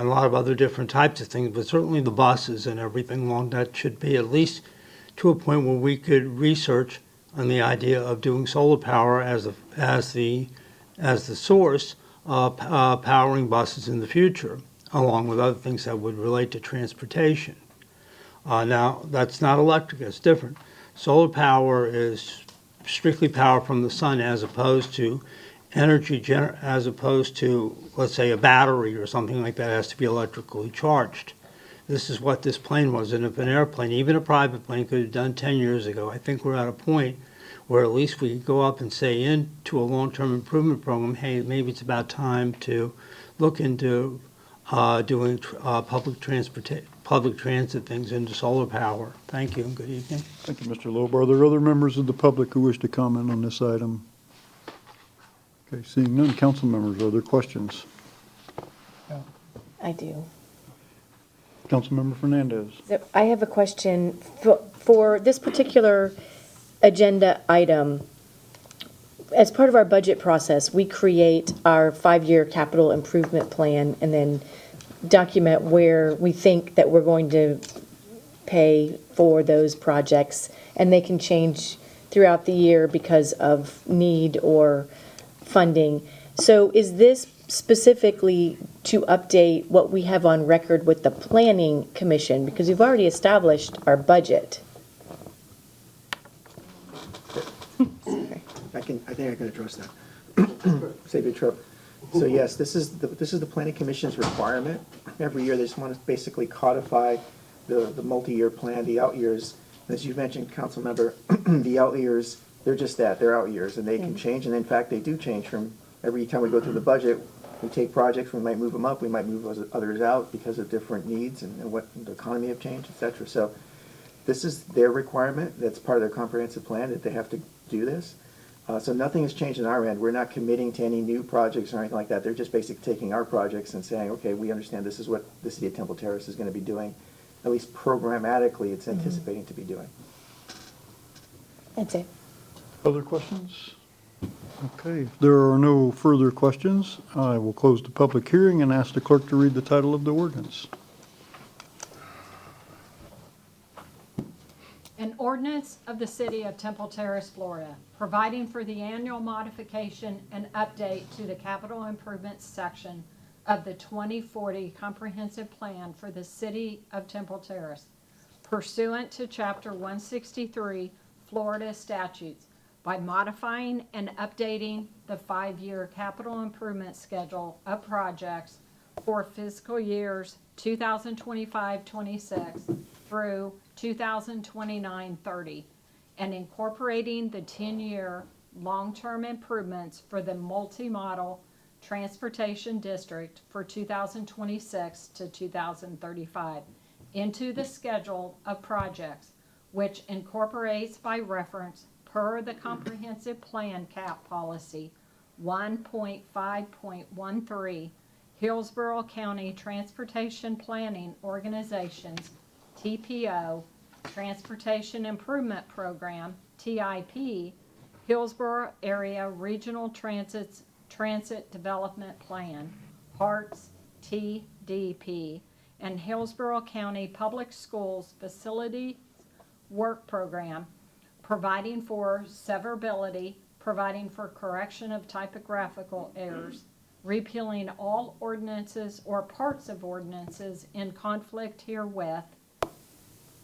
a lot of other different types of things, but certainly the buses and everything along that should be at least to a point where we could research on the idea of doing solar power as the source of powering buses in the future, along with other things that would relate to transportation. Now, that's not electric, it's different. Solar power is strictly power from the sun as opposed to as opposed to, let's say, a battery or something like that has to be electrically charged. This is what this plane was, and if an airplane, even a private plane, could have done 10 years ago, I think we're at a point where at least we could go up and say into a long-term improvement program, hey, maybe it's about time to look into doing public transit things into solar power. Thank you and good evening. Thank you, Mr. Loeb. Are there other members of the public who wish to comment on this item? Okay, seeing none, council members, are there questions? I do. Councilmember Fernandez. So I have a question for this particular agenda item. As part of our budget process, we create our 5-year capital improvement plan and then document where we think that we're going to pay for those projects. And they can change throughout the year because of need or funding. So is this specifically to update what we have on record with the Planning Commission? Because we've already established our budget. I think I can address that. Save your trip. So yes, this is the Planning Commission's requirement. Every year, they just want to basically codify the multi-year plan, the out years. As you mentioned, council member, the out years, they're just that, they're out years, and they can change, and in fact, they do change from every time we go through the budget. We take projects, we might move them up, we might move others out because of different needs and what the economy have changed, et cetera. So this is their requirement, that's part of their comprehensive plan, that they have to do this. So nothing has changed on our end. We're not committing to any new projects or anything like that. They're just basically taking our projects and saying, okay, we understand this is what the city of Temple Terrace is going to be doing. At least programmatically, it's anticipating to be doing. That's it. Other questions? Okay, if there are no further questions, I will close the public hearing and ask the clerk to read the title of the ordinance. An ordinance of the City of Temple Terrace, Florida, providing for the annual modification and update to the capital improvements section of the 2040 Comprehensive Plan for the City of Temple Terrace, pursuant to Chapter 163 Florida statutes, by modifying and updating the 5-year capital improvement schedule of projects for fiscal years 2025-26 through 2029-30, and incorporating the 10-year long-term improvements for the multi-model transportation district for 2026 to 2035 into the schedule of projects, which incorporates by reference per the comprehensive plan cap policy 1.5.13 Hillsborough County Transportation Planning Organization's TPO Transportation Improvement Program TIP Hillsborough Area Regional Transit Development Plan HARTS TDP and Hillsborough County Public Schools Facility Work Program, providing for severability, providing for correction of typographical errors, repealing all ordinances or parts of ordinances in conflict herewith,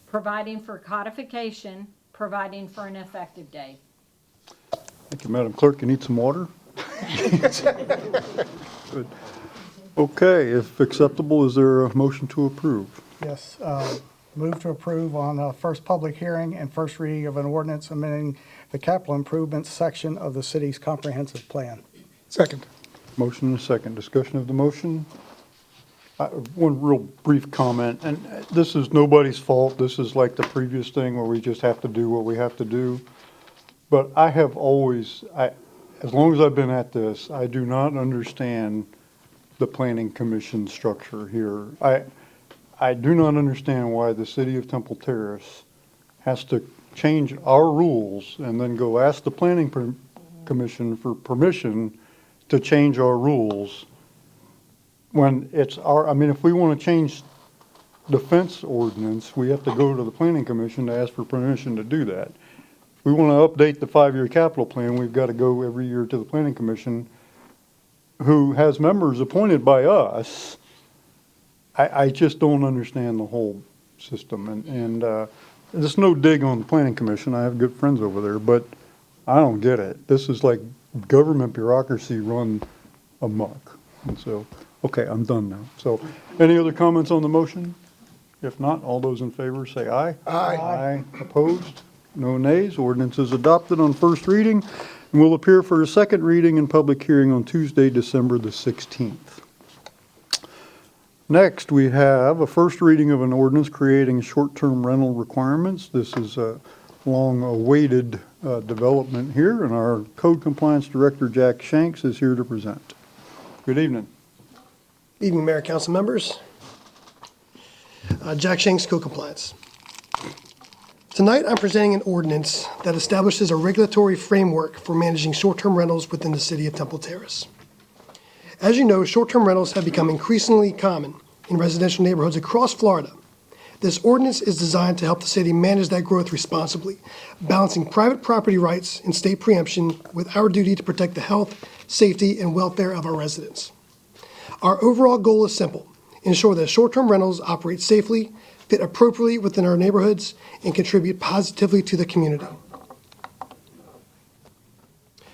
providing for codification, providing for an effective date. Thank you, Madam Clerk. You need some water? Good. Okay, if acceptable, is there a motion to approve? Yes, move to approve on first public hearing and first reading of an ordinance amending the capital improvements section of the city's comprehensive plan. Second. Motion and a second. Discussion of the motion. One real brief comment, and this is nobody's fault. This is like the previous thing where we just have to do what we have to do. But I have always, as long as I've been at this, I do not understand the planning commission structure here. I do not understand why the city of Temple Terrace has to change our rules and then go ask the planning commission for permission to change our rules when it's our, I mean, if we want to change the fence ordinance, we have to go to the planning commission to ask for permission to do that. If we want to update the 5-year capital plan, we've got to go every year to the planning commission, who has members appointed by us. I just don't understand the whole system. And there's no dig on the planning commission. I have good friends over there, but I don't get it. This is like government bureaucracy run amok. And so, okay, I'm done now. So any other comments on the motion? If not, all those in favor say aye. Aye. Aye. Opposed? No nays. Ordinance is adopted on first reading and will appear for a second reading and public hearing on Tuesday, December the 16th. Next, we have a first reading of an ordinance creating short-term rental requirements. This is long-awaited development here, and our Code Compliance Director, Jack Shanks, is here to present. Good evening. Evening, Mayor, Council members. Jack Shanks, Code Compliance. Tonight, I'm presenting an ordinance that establishes a regulatory framework for managing short-term rentals within the city of Temple Terrace. As you know, short-term rentals have become increasingly common in residential neighborhoods across Florida. This ordinance is designed to help the city manage that growth responsibly, balancing private property rights and state preemption with our duty to protect the health, safety, and welfare of our residents. Our overall goal is simple: ensure that short-term rentals operate safely, fit appropriately within our neighborhoods, and contribute positively to the community.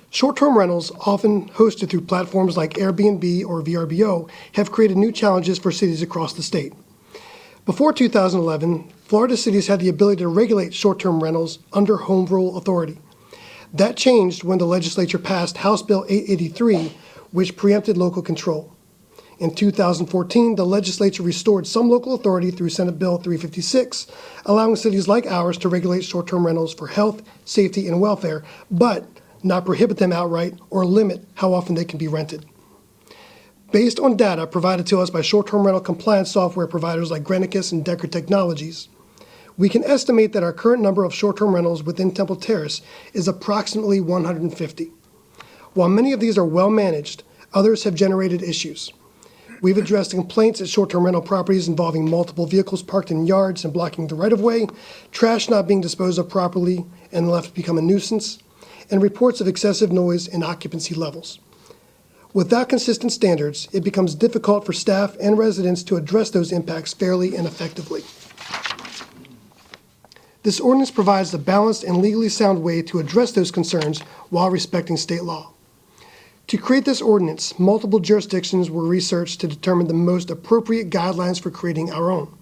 Short-term rentals, often hosted through platforms like Airbnb or VRBO, have created new challenges for cities across the state. Before 2011, Florida cities had the ability to regulate short-term rentals under home rule authority. That changed when the legislature passed House Bill 883, which preempted local control. In 2014, the legislature restored some local authority through Senate Bill 356, allowing cities like ours to regulate short-term rentals for health, safety, and welfare, but not prohibit them outright or limit how often they can be rented. Based on data provided to us by short-term rental compliance software providers like Granicus and Decker Technologies, we can estimate that our current number of short-term rentals within Temple Terrace is approximately 150. While many of these are well-managed, others have generated issues. We've addressed complaints at short-term rental properties involving multiple vehicles parked in yards and blocking the right-of-way, trash not being disposed of properly and left to become a nuisance, and reports of excessive noise and occupancy levels. Without consistent standards, it becomes difficult for staff and residents to address those impacts fairly and effectively. This ordinance provides a balanced and legally sound way to address those concerns while respecting state law. To create this ordinance, multiple jurisdictions were researched to determine the most appropriate guidelines for creating our own.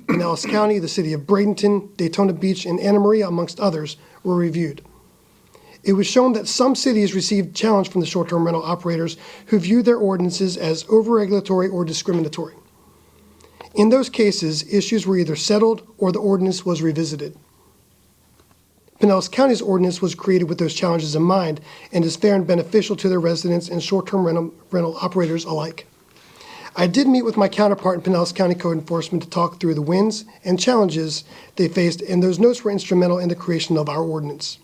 Pinellas County, the city of Bradenton, Daytona Beach, and Anna Maria, amongst others, were reviewed. It was shown that some cities received challenge from the short-term rental operators who viewed their ordinances as over-regulatory or discriminatory. In those cases, issues were either settled or the ordinance was revisited. Pinellas County's ordinance was created with those challenges in mind and is fair and beneficial to their residents and short-term rental operators alike. I did meet with my counterpart in Pinellas County Code Enforcement to talk through the wins and challenges they faced, and those notes were instrumental in the creation of our ordinance.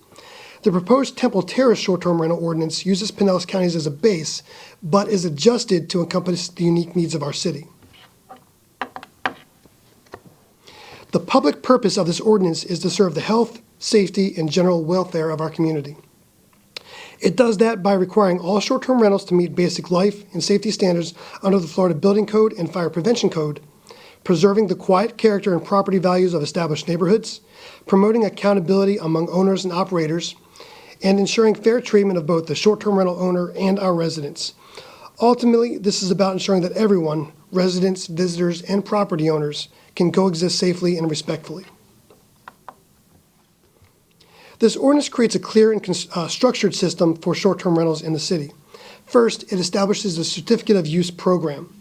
The proposed Temple Terrace short-term rental ordinance uses Pinellas County as a base, but is adjusted to encompass the unique needs of our city. The public purpose of this ordinance is to serve the health, safety, and general welfare of our community. It does that by requiring all short-term rentals to meet basic life and safety standards under the Florida Building Code and Fire Prevention Code, preserving the quiet character and property values of established neighborhoods, promoting accountability among owners and operators, and ensuring fair treatment of both the short-term rental owner and our residents. Ultimately, this is about ensuring that everyone, residents, visitors, and property owners, can coexist safely and respectfully. This ordinance creates a clear and structured system for short-term rentals in the city. First, it establishes a certificate of use program.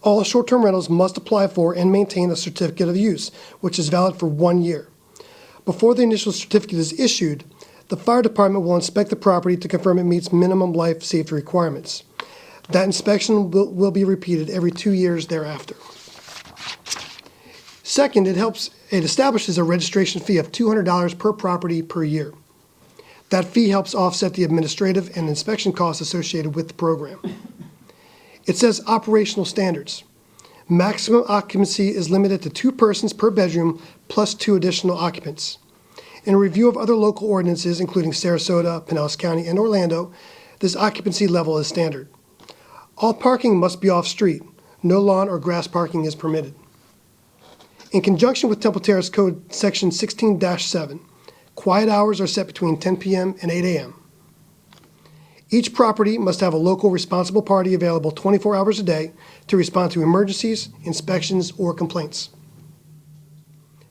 All short-term rentals must apply for and maintain a certificate of use, which is valid for 1 year. Before the initial certificate is issued, the fire department will inspect the property to confirm it meets minimum life safety requirements. That inspection will be repeated every 2 years thereafter. Second, it establishes a registration fee of $200 per property per year. That fee helps offset the administrative and inspection costs associated with the program. It says operational standards. Maximum occupancy is limited to 2 persons per bedroom plus 2 additional occupants. In a review of other local ordinances, including Sarasota, Pinellas County, and Orlando, this occupancy level is standard. All parking must be off-street. No lawn or grass parking is permitted. In conjunction with Temple Terrace Code Section 16-7, quiet hours are set between 10 p.m. and 8 a.m. Each property must have a local responsible party available 24 hours a day to respond to emergencies, inspections, or complaints.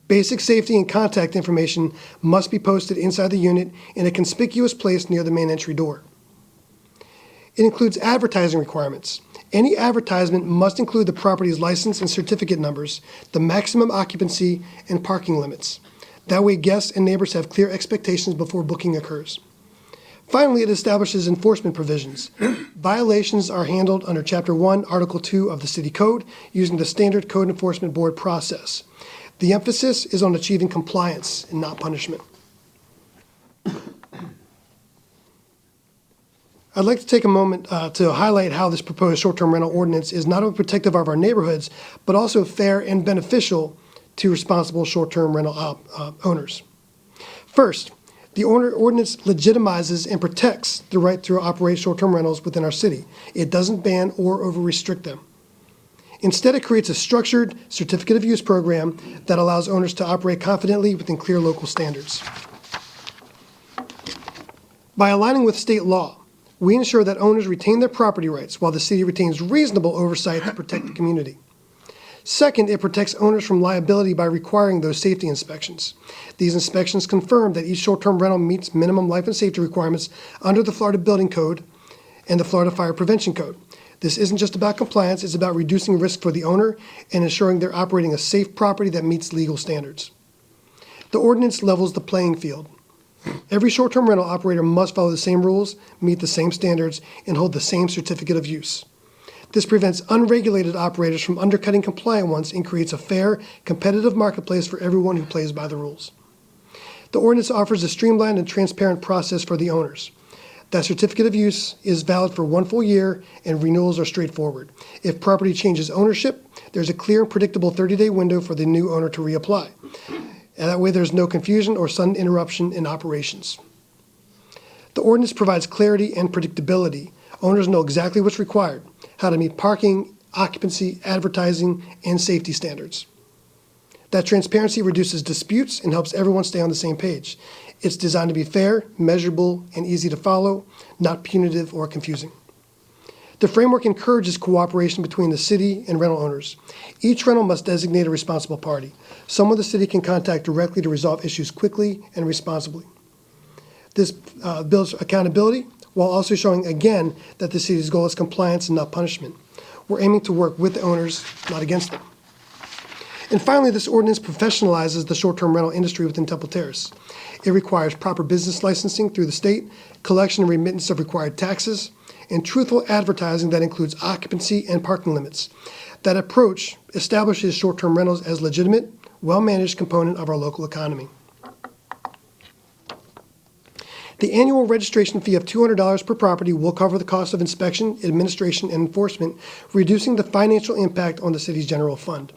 Basic safety and contact information must be posted inside the unit in a conspicuous place near the main entry door. It includes advertising requirements. Any advertisement must include the property's license and certificate numbers, the maximum occupancy, and parking limits. That way, guests and neighbors have clear expectations before booking occurs. Finally, it establishes enforcement provisions. Violations are handled under Chapter 1, Article 2 of the City Code using the standard Code Enforcement Board process. The emphasis is on achieving compliance and not punishment. I'd like to take a moment to highlight how this proposed short-term rental ordinance is not only protective of our neighborhoods, but also fair and beneficial to responsible short-term rental owners. First, the ordinance legitimizes and protects the right to operate short-term rentals within our city. It doesn't ban or over-restrict them. Instead, it creates a structured certificate of use program that allows owners to operate confidently within clear local standards. By aligning with state law, we ensure that owners retain their property rights while the city retains reasonable oversight to protect the community. Second, it protects owners from liability by requiring those safety inspections. These inspections confirm that each short-term rental meets minimum life and safety requirements under the Florida Building Code and the Florida Fire Prevention Code. This isn't just about compliance, it's about reducing risk for the owner and ensuring they're operating a safe property that meets legal standards. The ordinance levels the playing field. Every short-term rental operator must follow the same rules, meet the same standards, and hold the same certificate of use. This prevents unregulated operators from undercutting compliant ones and creates a fair, competitive marketplace for everyone who plays by the rules. The ordinance offers a streamlined and transparent process for the owners. That certificate of use is valid for 1 full year and renewals are straightforward. If property changes ownership, there's a clear and predictable 30-day window for the new owner to reapply. And that way there's no confusion or sudden interruption in operations. The ordinance provides clarity and predictability. Owners know exactly what's required, how to meet parking, occupancy, advertising, and safety standards. That transparency reduces disputes and helps everyone stay on the same page. It's designed to be fair, measurable, and easy to follow, not punitive or confusing. The framework encourages cooperation between the city and rental owners. Each rental must designate a responsible party, someone the city can contact directly to resolve issues quickly and responsibly. This builds accountability while also showing again that the city's goal is compliance and not punishment. We're aiming to work with the owners, not against them. And finally, this ordinance professionalizes the short-term rental industry within Temple Terrace. It requires proper business licensing through the state, collection and remittance of required taxes, and truthful advertising that includes occupancy and parking limits. That approach establishes short-term rentals as legitimate, well-managed component of our local economy. The annual registration fee of $200 per property will cover the cost of inspection, administration, and enforcement, reducing the financial impact on the city's general fund.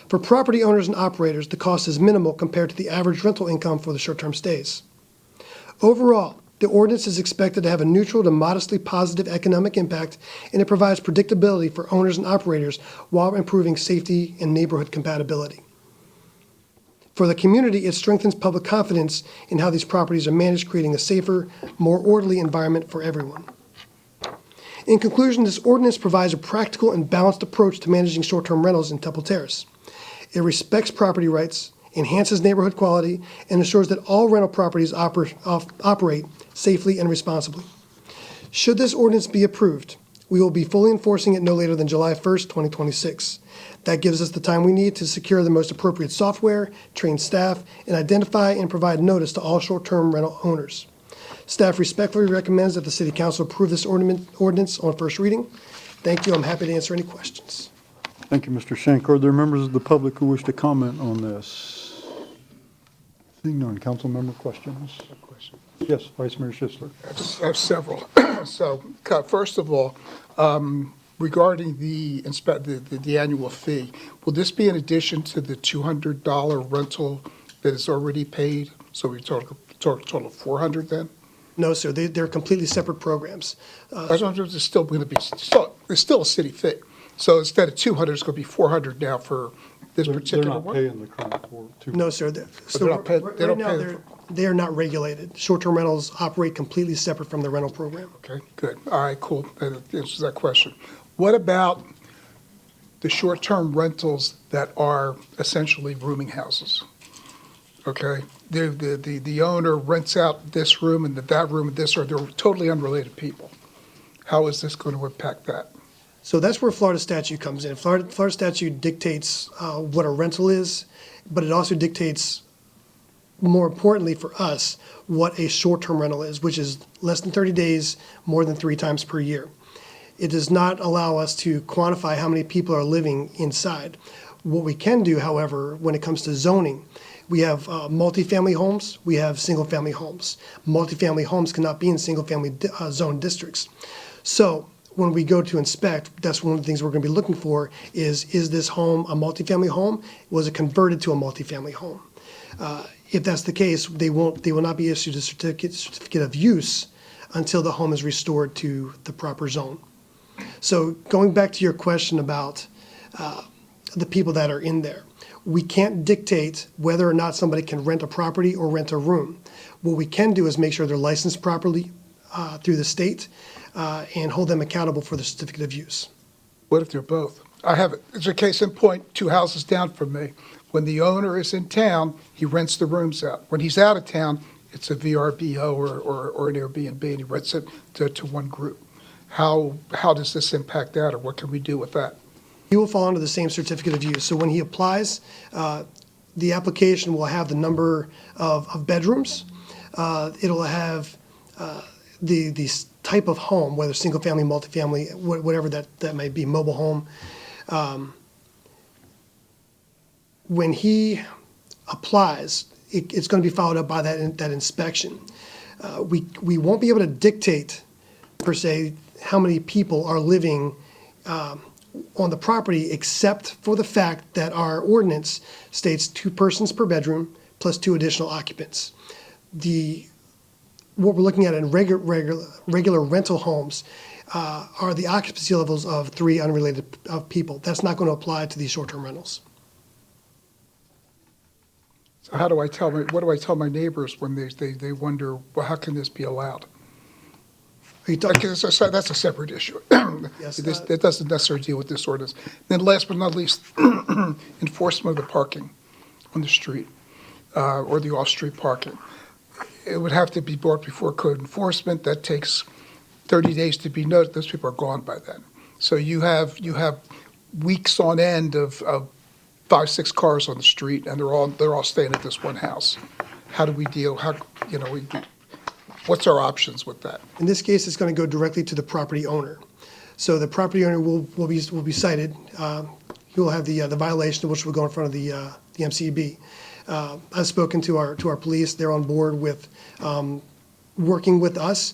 For property owners and operators, the cost is minimal compared to the average rental income for the short-term stays. Overall, the ordinance is expected to have a neutral to modestly positive economic impact, and it provides predictability for owners and operators while improving safety and neighborhood compatibility. For the community, it strengthens public confidence in how these properties are managed, creating a safer, more orderly environment for everyone. In conclusion, this ordinance provides a practical and balanced approach to managing short-term rentals in Temple Terrace. It respects property rights, enhances neighborhood quality, and ensures that all rental properties operate safely and responsibly. Should this ordinance be approved, we will be fully enforcing it no later than July 1st, 2026. That gives us the time we need to secure the most appropriate software, train staff, and identify and provide notice to all short-term rental owners. Staff respectfully recommends that the City Council approve this ordinance on first reading. Thank you. I'm happy to answer any questions. Thank you, Mr. Shank. Are there members of the public who wish to comment on this? Seeing none, council member questions? Yes, Vice Mayor Schisler. I have several. So, first of all, regarding the annual fee, will this be in addition to the $200 rental that is already paid? So we total of $400 then? No, sir. They're completely separate programs. It's still going to be it's still a city fee. So instead of $200, it's going to be $400 now for this particular one? They're not paying the current $200. No, sir. Right now, they are not regulated. Short-term rentals operate completely separate from the rental program. Okay, good. All right, cool. That answers that question. What about the short-term rentals that are essentially rooming houses? Okay, the owner rents out this room and that room and this, or they're totally unrelated people. How is this going to impact that? So that's where Florida statute comes in. Florida statute dictates what a rental is, but it also dictates more importantly for us, what a short-term rental is, which is less than 30 days, more than 3 times per year. It does not allow us to quantify how many people are living inside. What we can do, however, when it comes to zoning, we have multifamily homes, we have single-family homes. Multifamily homes cannot be in single-family zone districts. So when we go to inspect, that's one of the things we're going to be looking for is this home a multifamily home? Was it converted to a multifamily home? If that's the case, they will not be issued a certificate of use until the home is restored to the proper zone. So going back to your question about the people that are in there, we can't dictate whether or not somebody can rent a property or rent a room. What we can do is make sure they're licensed properly through the state and hold them accountable for the certificate of use. What if they're both? I have it. It's a case in point, 2 houses down from me. When the owner is in town, he rents the rooms out. When he's out of town, it's a VRBO or an Airbnb, and he rents it to one group. How does this impact that, or what can we do with that? He will fall under the same certificate of use. So when he applies, the application will have the number of bedrooms. It'll have the type of home, whether single-family, multifamily, whatever that may be, mobile home. When he applies, it's going to be followed up by that inspection. We won't be able to dictate, per se, how many people are living on the property, except for the fact that our ordinance states 2 persons per bedroom plus 2 additional occupants. What we're looking at in regular rental homes are the occupancy levels of 3 unrelated people. That's not going to apply to these short-term rentals. So what do I tell my neighbors when they wonder, well, how can this be allowed? That's a separate issue. Yes, It doesn't necessarily deal with this ordinance. Then last but not least, enforcement of the parking on the street or the off-street parking. It would have to be brought before code enforcement. That takes 30 days to be noted. Those people are gone by then. So you have weeks on end of 5, 6 cars on the street, and they're all staying at this one house. How do we deal? What's our options with that? In this case, it's going to go directly to the property owner. So the property owner will be cited. He will have the violation, which will go in front of the MCB. I've spoken to our police. They're on board with working with us.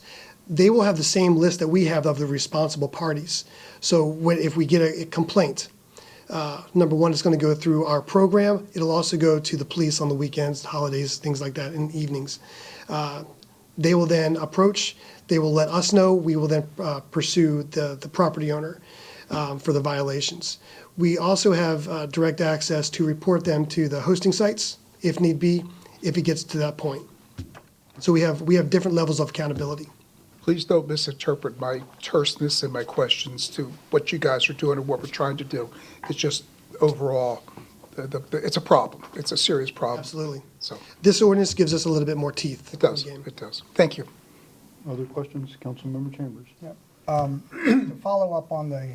They will have the same list that we have of the responsible parties. So if we get a complaint, number one, it's going to go through our program. It'll also go to the police on the weekends, holidays, things like that, and evenings. They will then approach. They will let us know. We will then pursue the property owner for the violations. We also have direct access to report them to the hosting sites, if need be, if it gets to that point. So we have different levels of accountability. Please don't misinterpret my terseness and my questions to what you guys are doing and what we're trying to do. It's just overall, it's a problem. It's a serious problem. Absolutely. So this ordinance gives us a little bit more teeth. It does. It does. Thank you. Other questions, Councilmember Chambers? To follow up on the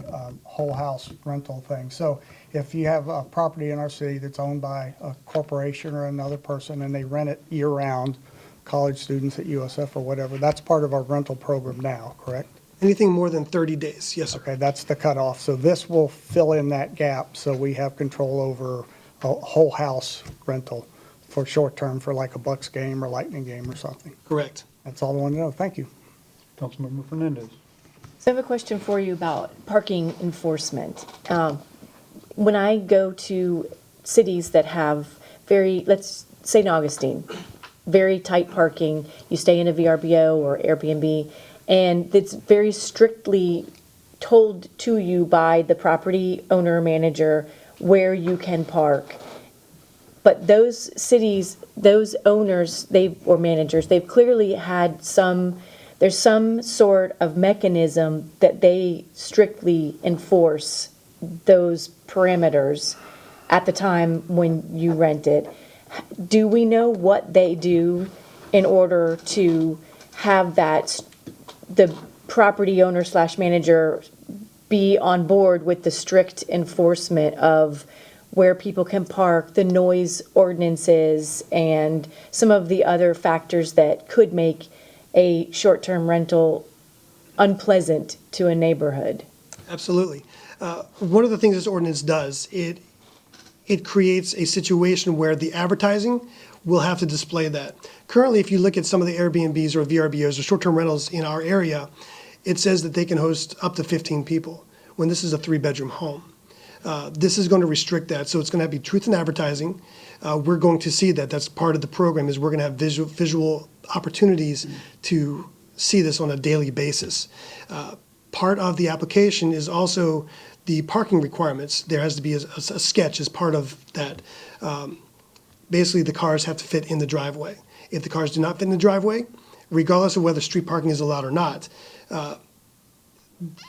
whole house rental thing. So if you have a property in our city that's owned by a corporation or another person and they rent it year-round, college students at USF or whatever, that's part of our rental program now, correct? Anything more than 30 days, yes, sir. Okay, that's the cutoff. So this will fill in that gap so we have control over a whole house rental for short-term for like a Bucks game or Lightning game or something. Correct. That's all I want to know. Thank you. Councilmember Fernandez. So I have a question for you about parking enforcement. When I go to cities that have let's St. Augustine, very tight parking, you stay in a VRBO or Airbnb, and it's very strictly told to you by the property owner manager where you can park. But those cities, those owners, or managers, they've clearly had there's some sort of mechanism that they strictly enforce those parameters at the time when you rent it. Do we know what they do in order to have the property owner / manager be on board with the strict enforcement of where people can park, the noise ordinances, and some of the other factors that could make a short-term rental unpleasant to a neighborhood. Absolutely. One of the things this ordinance does, it creates a situation where the advertising will have to display that. Currently, if you look at some of the Airbnbs or VRBOs or short-term rentals in our area, it says that they can host up to 15 people when this is a 3-bedroom home. This is going to restrict that, so it's going to be truth in advertising. We're going to see that. That's part of the program, is we're going to have visual opportunities to see this on a daily basis. Part of the application is also the parking requirements. There has to be a sketch as part of that. Basically, the cars have to fit in the driveway. If the cars do not fit in the driveway, regardless of whether street parking is allowed or not,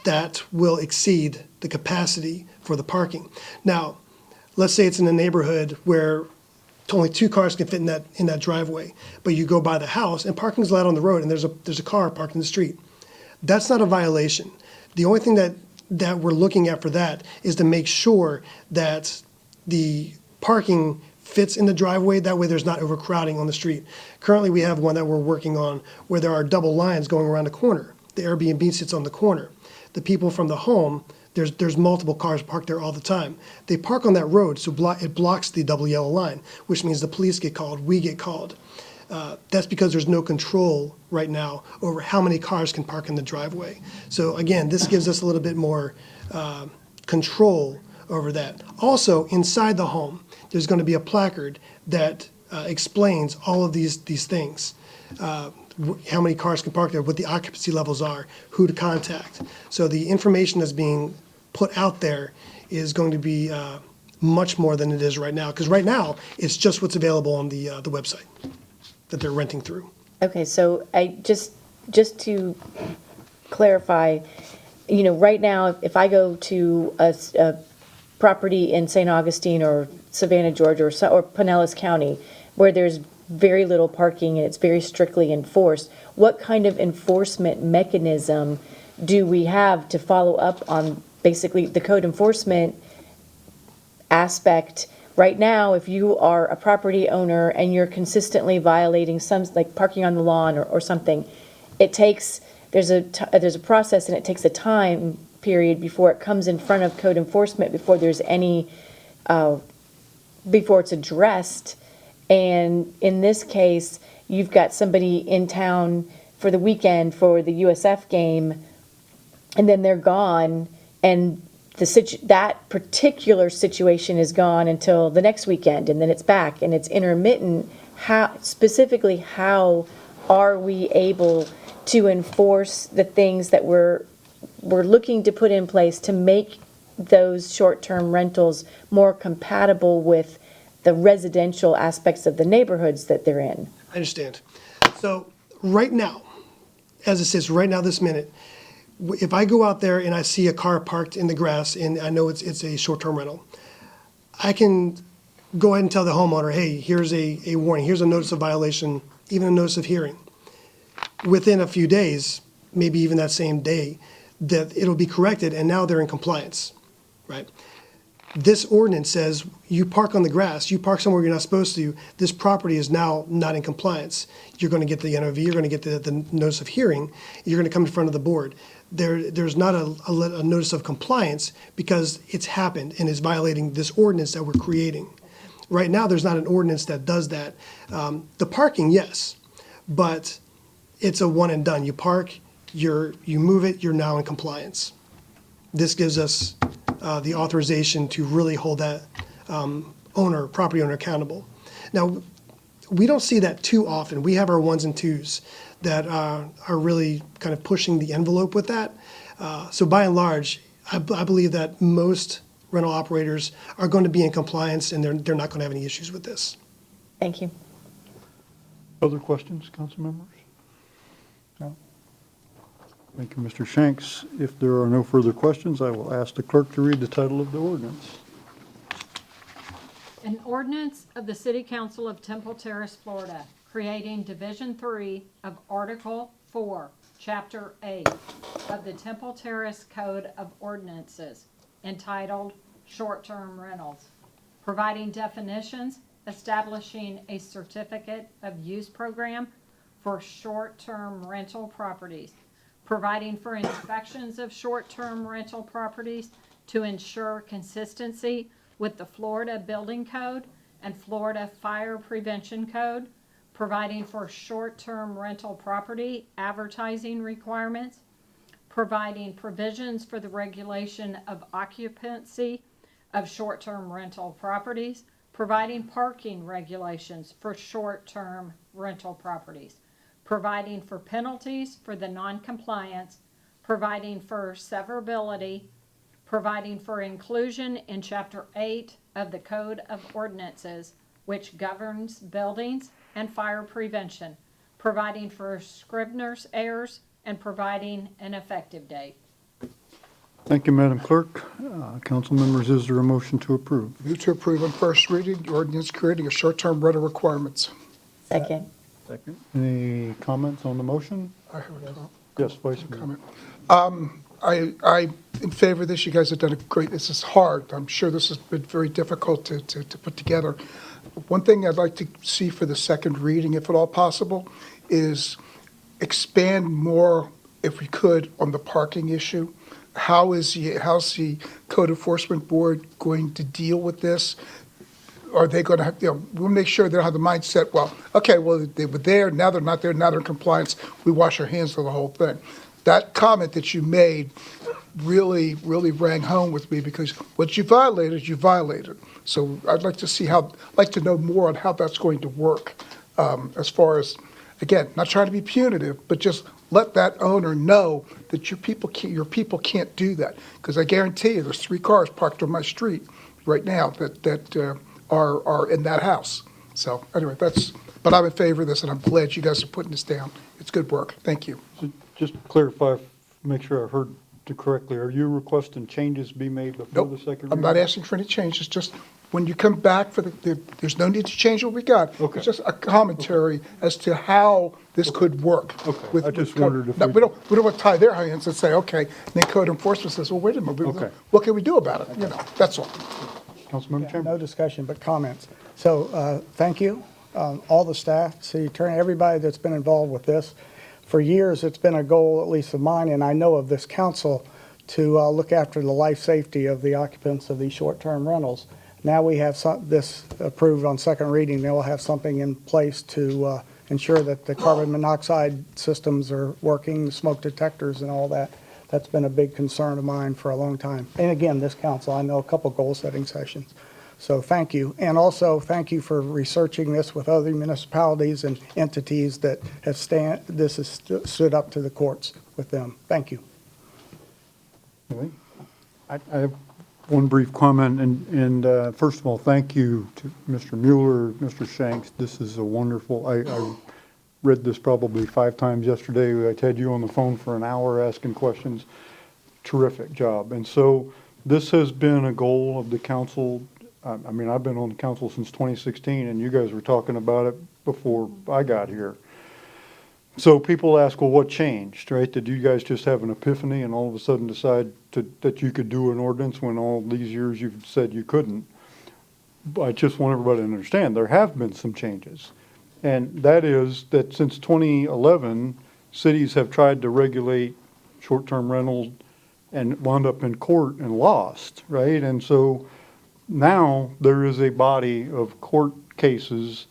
that will exceed the capacity for the parking. Now, let's say it's in a neighborhood where only 2 cars can fit in that driveway, but you go by the house and parking is allowed on the road and there's a car parked in the street. That's not a violation. The only thing that we're looking at for that is to make sure that the parking fits in the driveway. That way there's not overcrowding on the street. Currently, we have one that we're working on where there are double lines going around the corner. The Airbnb sits on the corner. The people from the home, there's multiple cars parked there all the time. They park on that road, so it blocks the double yellow line, which means the police get called, we get called. That's because there's no control right now over how many cars can park in the driveway. So again, this gives us a little bit more control over that. Also, inside the home, there's going to be a placard that explains all of these things. How many cars can park there, what the occupancy levels are, who to contact. So the information that's being put out there is going to be much more than it is right now. Because right now, it's just what's available on the website that they're renting through. Okay, so I just to clarify, right now, if I go to a property in St. Augustine or Savannah, Georgia, or Pinellas County, where there's very little parking and it's very strictly enforced, what kind of enforcement mechanism do we have to follow up on basically the code enforcement aspect? Right now, if you are a property owner and you're consistently violating like parking on the lawn or something, there's a process and it takes a time period before it comes in front of code enforcement, before there's any, before it's addressed. And in this case, you've got somebody in town for the weekend for the USF game, and then they're gone, and that particular situation is gone until the next weekend, and then it's back, and it's intermittent. Specifically, how are we able to enforce the things that we're looking to put in place to make those short-term rentals more compatible with the residential aspects of the neighborhoods that they're in? I understand. So right now, as it says right now this minute, if I go out there and I see a car parked in the grass and I know it's a short-term rental, I can go ahead and tell the homeowner, hey, here's a warning, here's a notice of violation, even a notice of hearing. Within a few days, maybe even that same day, that it'll be corrected and now they're in compliance, right? This ordinance says you park on the grass, you park somewhere you're not supposed to, this property is now not in compliance. You're going to get the NOV, you're going to get the notice of hearing, you're going to come in front of the board. There's not a notice of compliance because it's happened and is violating this ordinance that we're creating. Right now, there's not an ordinance that does that. The parking, yes, but it's a one and done. You park, you move it, you're now in compliance. This gives us the authorization to really hold that property owner accountable. Now, we don't see that too often. We have our ones and twos that are really kind of pushing the envelope with that. So by and large, I believe that most rental operators are going to be in compliance and they're not going to have any issues with this. Thank you. Other questions, council members? No? Thank you, Mr. Shanks. If there are no further questions, I will ask the clerk to read the title of the ordinance. An ordinance of the City Council of Temple Terrace, Florida, creating Division 3 of Article 4, Chapter 8 of the Temple Terrace Code of Ordinances, entitled Short-Term Rentals, providing definitions, establishing a certificate of use program for short-term rental properties, providing for inspections of short-term rental properties to ensure consistency with the Florida Building Code and Florida Fire Prevention Code, providing for short-term rental property advertising requirements, providing provisions for the regulation of occupancy of short-term rental properties, providing parking regulations for short-term rental properties, providing for penalties for the non-compliance, providing for severability, providing for inclusion in Chapter 8 of the Code of Ordinances, which governs buildings and fire prevention, providing for scrivener's errors, and providing an effective date. Thank you, Madam Clerk. Council members, is there a motion to approve? Move to approve on first reading, the ordinance creating a short-term rental requirements. Second. Second. Any comments on the motion? I have a comment. Yes, Vice Mayor. comment. I'm in favor of this. You guys have done a great, this is hard. I'm sure this has been very difficult to put together. One thing I'd like to see for the second reading, if at all possible, is expand more, if we could, on the parking issue. How's the Code Enforcement Board going to deal with this? Are they going to have, we'll make sure they don't have the mindset, well, okay, well, they were there, now they're not there, now they're in compliance, we wash our hands of the whole thing. That comment that you made really, really rang home with me, because what you violated, you violated. So I'd like to see like to know more on how that's going to work, as far as, again, not trying to be punitive, but just let that owner know that your people can't do that. Because I guarantee you, there's 3 cars parked on my street right now that are in that house. So anyway, but I'm in favor of this, and I'm glad you guys are putting this down. It's good work. Thank you. So just to clarify, make sure I heard it correctly, are you requesting changes be made before the second reading? I'm not asking for any changes, just when you come back for there's no need to change what we got. Okay. It's just a commentary as to how this could work. Okay, I just wondered if No, we don't want to tie their hands and say, okay, and then code enforcement says, well, wait a minute, Okay. what can we do about it? That's all. Councilmember Chamberlain? No discussion, but comments. So, thank you, all the staff, city attorney, everybody that's been involved with this. For years, it's been a goal, at least of mine, and I know of this council, to look after the life safety of the occupants of these short-term rentals. Now we have this approved on second reading, they will have something in place to ensure that the carbon monoxide systems are working, the smoke detectors and all that. That's been a big concern of mine for a long time. And again, this council, I know a couple goal-setting sessions. So thank you. And also, thank you for researching this with other municipalities and entities that have stood up to the courts with them. Thank you. Okay. I have one brief comment, and first of all, thank you to Mr. Mueller, Mr. Shanks. This is a wonderful, I read this probably 5 times yesterday. I had you on the phone for an hour asking questions. Terrific job. And so this has been a goal of the council. I mean, I've been on the council since 2016, and you guys were talking about it before I got here. So people ask, well, what changed, right? Did you guys just have an epiphany and all of a sudden decide that you could do an ordinance when all these years you've said you couldn't? I just want everybody to understand there have been some changes. And that is that since 2011, cities have tried to regulate short-term rentals and wound up in court and lost, right? And so now there is a body of court cases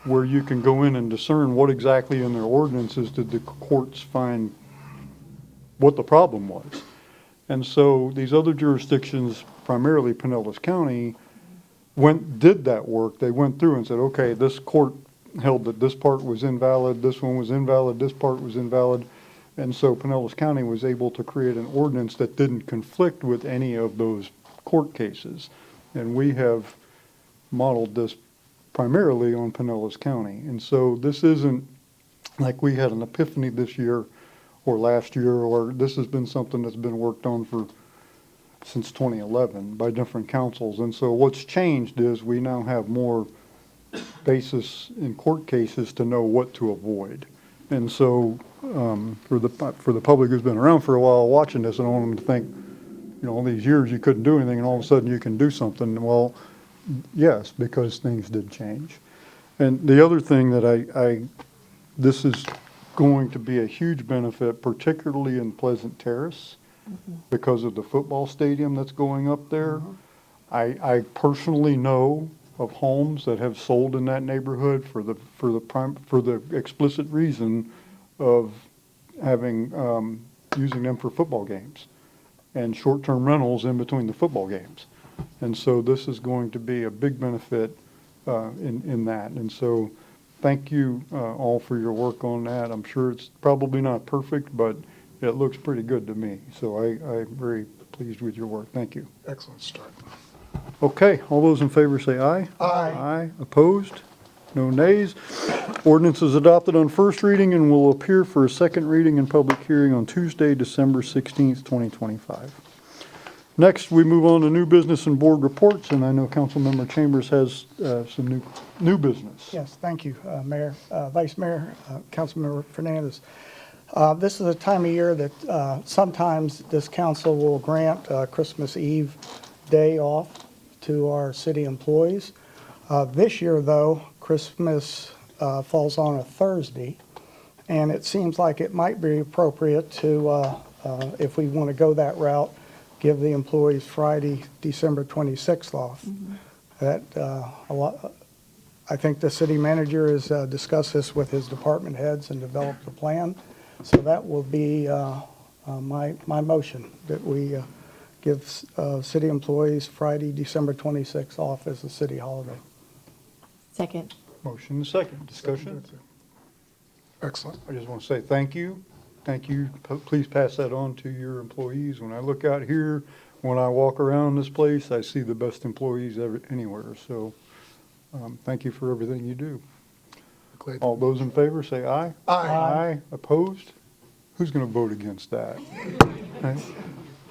where you can go in and discern what exactly in their ordinances did the courts find what the problem was. And so these other jurisdictions, primarily Pinellas County, did that work. They went through and said, okay, this court held that this part was invalid, this one was invalid, this part was invalid. And so Pinellas County was able to create an ordinance that didn't conflict with any of those court cases. And we have modeled this primarily on Pinellas County. And so this isn't like we had an epiphany this year or last year, or this has been something that's been worked on since 2011 by different councils. And so what's changed is we now have more basis in court cases to know what to avoid. And so for the public who's been around for a while watching this, I don't want them to think, all these years you couldn't do anything and all of a sudden you can do something. Well, yes, because things did change. And the other thing that this is going to be a huge benefit, particularly in Pleasant Terrace, because of the football stadium that's going up there. I personally know of homes that have sold in that neighborhood for the explicit reason of having, using them for football games and short-term rentals in between the football games. And so this is going to be a big benefit in that. And so thank you all for your work on that. I'm sure it's probably not perfect, but it looks pretty good to me. So I'm very pleased with your work. Thank you. Excellent start. Okay, all those in favor say aye. Aye. Aye. Opposed? No nays. Ordinance is adopted on first reading and will appear for a second reading and public hearing on Tuesday, December 16th, 2025. Next, we move on to new business and board reports, and I know Councilmember Chambers has some new business. Yes, thank you, Mayor, Vice Mayor, Councilmember Fernandez. This is a time of year that sometimes this council will grant Christmas Eve day off to our city employees. This year, though, Christmas falls on a Thursday, and it seems like it might be appropriate to, if we want to go that route, give the employees Friday, December 26th off. That I think the city manager has discussed this with his department heads and developed a plan. So that will be my motion, that we give city employees Friday, December 26th off as a city holiday. Second. Motion and second. Discussion? Excellent. I just want to say thank you. Thank you. Please pass that on to your employees. When I look out here, when I walk around this place, I see the best employees anywhere. So thank you for everything you do. Glad. All those in favor say aye. Aye. Aye. Opposed? Who's going to vote against that? Okay.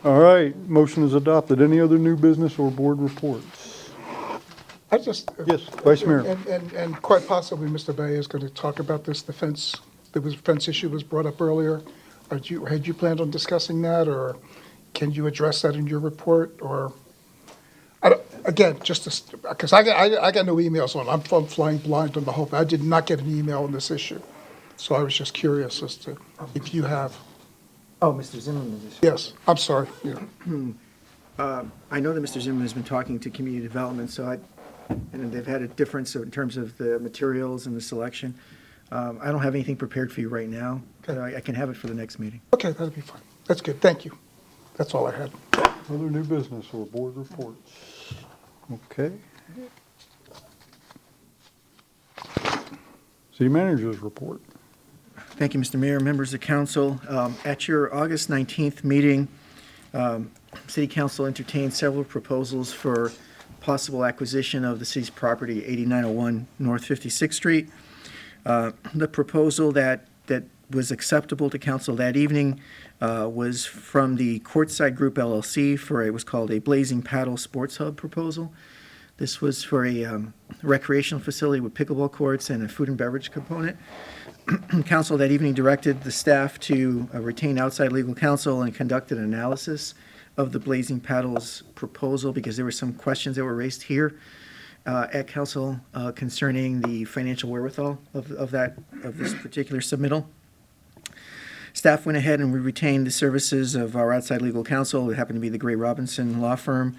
All right. Motion is adopted. Any other new business or board reports? I just. Yes, Vice Mayor. And quite possibly Mr. Bay is going to talk about this defense. There was a fence issue was brought up earlier. Had you planned on discussing that, or can you address that in your report? Or again, just because I got no emails on it. I'm flying blind on the whole thing. I did not get an email on this issue, so I was just curious as to if you have. Oh, Mr. Zimmerman. Yes, I'm sorry. Yeah. I know that Mr. Zimmerman has been talking to community development, and they've had a difference in terms of the materials and the selection. I don't have anything prepared for you right now, but I can have it for the next meeting. Okay, that'll be fine. That's good. Thank you. That's all I had. Other new business or board reports? Okay. City Manager's report. Thank you, Mr. Mayor, members of council. At your August 19th meeting, City Council entertained several proposals for possible acquisition of the city's property, 8901 North 56th Street. The proposal that was acceptable to council that evening was from the Courtside Group LLC for it was called a Blazin Paddles Sports Hub proposal. This was for a recreational facility with pickleball courts and a food and beverage component. Council that evening directed the staff to retain outside legal counsel and conduct an analysis of the Blazin Paddles proposal because there were some questions that were raised here at council concerning the financial wherewithal of this particular submittal. Staff went ahead and we retained the services of our outside legal counsel. It happened to be the Gray Robinson law firm.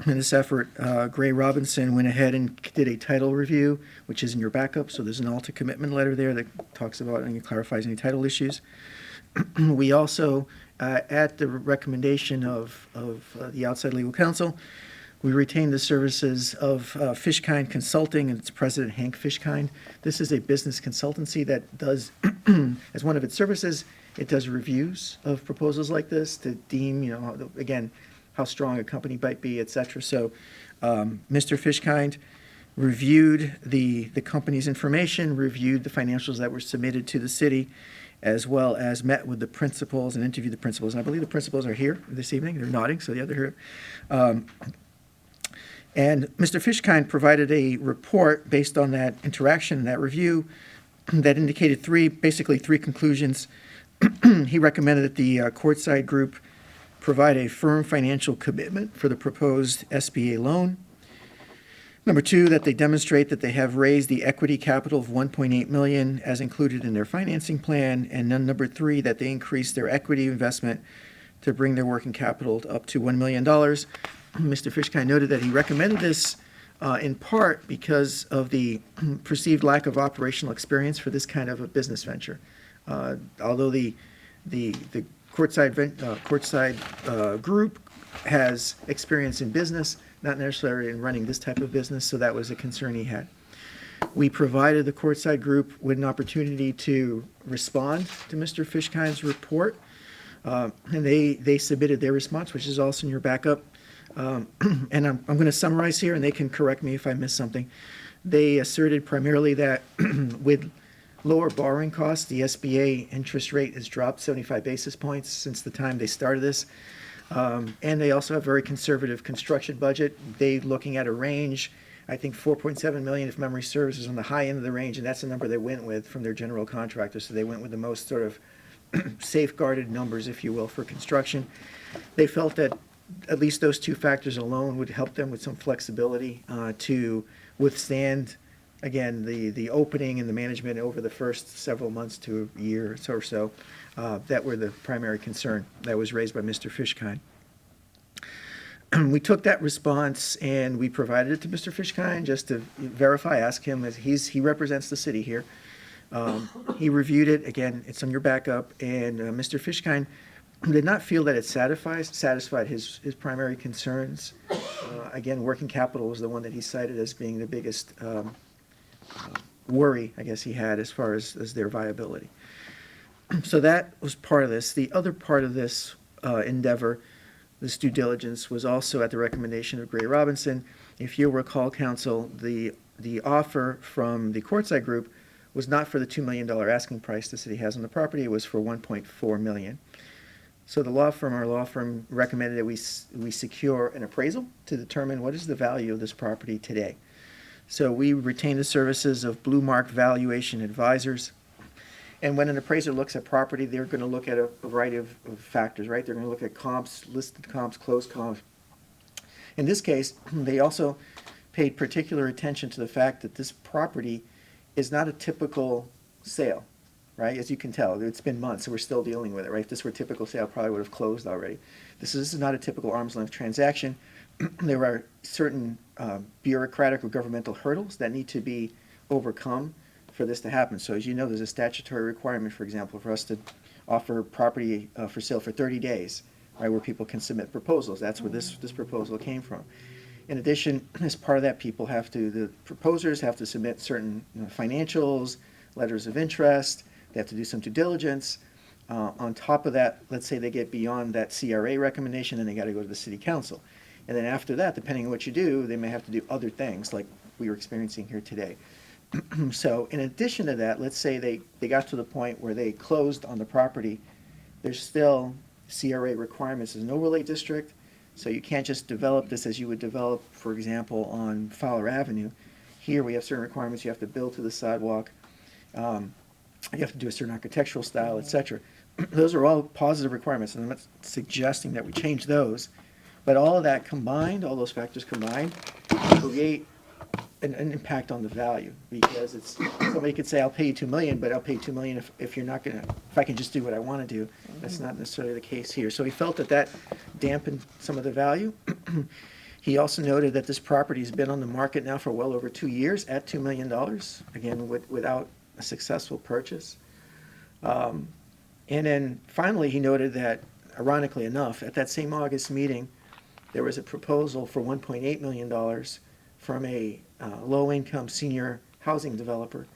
In this effort, Gray Robinson went ahead and did a title review, which is in your backup. So there's an alter commitment letter there that talks about and clarifies any title issues. We also, at the recommendation of the outside legal counsel, we retained the services of Fishkind Consulting and its president, Hank Fishkind. This is a business consultancy that does, as one of its services, it does reviews of proposals like this to deem, again, how strong a company might be, et cetera. So Mr. Fishkind reviewed the company's information, reviewed the financials that were submitted to the city, as well as met with the principals and interviewed the principals. And I believe the principals are here this evening. They're nodding, so yeah, they're here. And Mr. Fishkind provided a report based on that interaction and that review that indicated basically three conclusions. He recommended that the Courtside Group provide a firm financial commitment for the proposed SBA loan. Number two, that they demonstrate that they have raised the equity capital of $1.8 million as included in their financing plan. And then number three, that they increase their equity investment to bring their working capital up to $1 million. Mr. Fishkind noted that he recommended this in part because of the perceived lack of operational experience for this kind of a business venture. Although the courtside group has experience in business, not necessarily in running this type of business, so that was a concern he had. We provided the courtside group with an opportunity to respond to Mr. Fishkind's report, and they submitted their response, which is also in your backup. And I'm going to summarize here, and they can correct me if I miss something. They asserted primarily that with lower borrowing costs, the SBA interest rate has dropped 75 basis points since the time they started this. And they also have a very conservative construction budget. They're looking at a range, I think 4.7 million, if memory serves, is on the high end of the range, and that's the number they went with from their general contractor. So they went with the most sort of safeguarded numbers, if you will, for construction. They felt that at least those two factors alone would help them with some flexibility to withstand, again, the opening and the management over the first several months to a year or so. That were the primary concern that was raised by Mr. Fishkind. We took that response and we provided it to Mr. Fishkind just to verify, ask him, as he represents the city here. He reviewed it, again, it's on your backup, and Mr. Fishkind did not feel that it satisfied his primary concerns. Again, working capital was the one that he cited as being the biggest worry, I guess, he had as far as their viability. So that was part of this. The other part of this endeavor, this due diligence, was also at the recommendation of Gray Robinson. If you'll recall, counsel, the offer from the courtside group was not for the $2 million asking price the city has on the property. It was for $1.4 million. So our law firm recommended that we secure an appraisal to determine what is the value of this property today. So we retained the services of Blue Mark Valuation Advisors. And when an appraiser looks at property, they're going to look at a variety of factors, right? They're going to look at comps, listed comps, closed comps. In this case, they also paid particular attention to the fact that this property is not a typical sale, right? As you can tell, it's been months, so we're still dealing with it, right? If this were a typical sale, probably would have closed already. This is not a typical arm's length transaction. There are certain bureaucratic or governmental hurdles that need to be overcome for this to happen. So as you know, there's a statutory requirement, for example, for us to offer property for sale for 30 days, right, where people can submit proposals. That's where this proposal came from. In addition, as part of that, the proposers have to submit certain financials, letters of interest. They have to do some due diligence. On top of that, let's say they get beyond that CRA recommendation, and they got to go to the city council. And then after that, depending on what you do, they may have to do other things like we were experiencing here today. So in addition to that, let's say they got to the point where they closed on the property, there's still CRA requirements. There's no overlay district, so you can't just develop this as you would develop, for example, on Fowler Avenue. Here we have certain requirements. You have to build to the sidewalk. You have to do a certain architectural style, etc. Those are all positive requirements, and I'm not suggesting that we change those. But all of that combined, all those factors combined, create an impact on the value, because it's somebody could say, I'll pay you $2 million, but I'll pay you $2 million if you're not going to, if I can just do what I want to do. That's not necessarily the case here. So he felt that dampened some of the value. He also noted that this property has been on the market now for well over 2 years at $2 million, again, without a successful purchase. And then finally, he noted that, ironically enough, at that same August meeting, there was a proposal for $1.8 million from a low-income senior housing developer.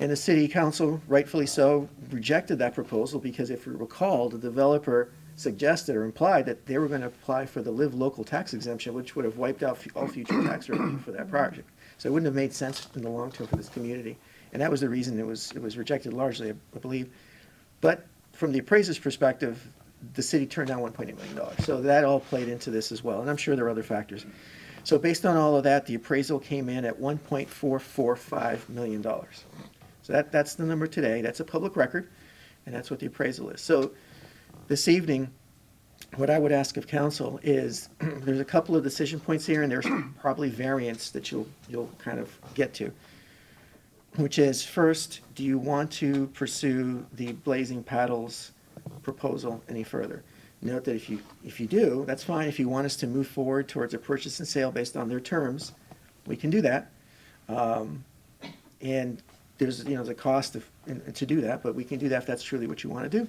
And the city council, rightfully so, rejected that proposal because, if you recall, the developer suggested or implied that they were going to apply for the live local tax exemption, which would have wiped out all future tax revenue for that project. So it wouldn't have made sense in the long term for this community. And that was the reason it was rejected largely, I believe. But from the appraiser's perspective, the city turned down $1.8 million. So that all played into this as well. And I'm sure there are other factors. So based on all of that, the appraisal came in at $1.445 million. So that's the number today. That's a public record, and that's what the appraisal is. So this evening, what I would ask of council is, there's a couple of decision points here, and there's probably variants that you'll kind of get to, which is, first, do you want to pursue the Blazin Paddles proposal any further? Note that if you do, that's fine. If you want us to move forward towards a purchase and sale based on their terms, we can do that. And there's, the cost to do that, but we can do that if that's truly what you want to do.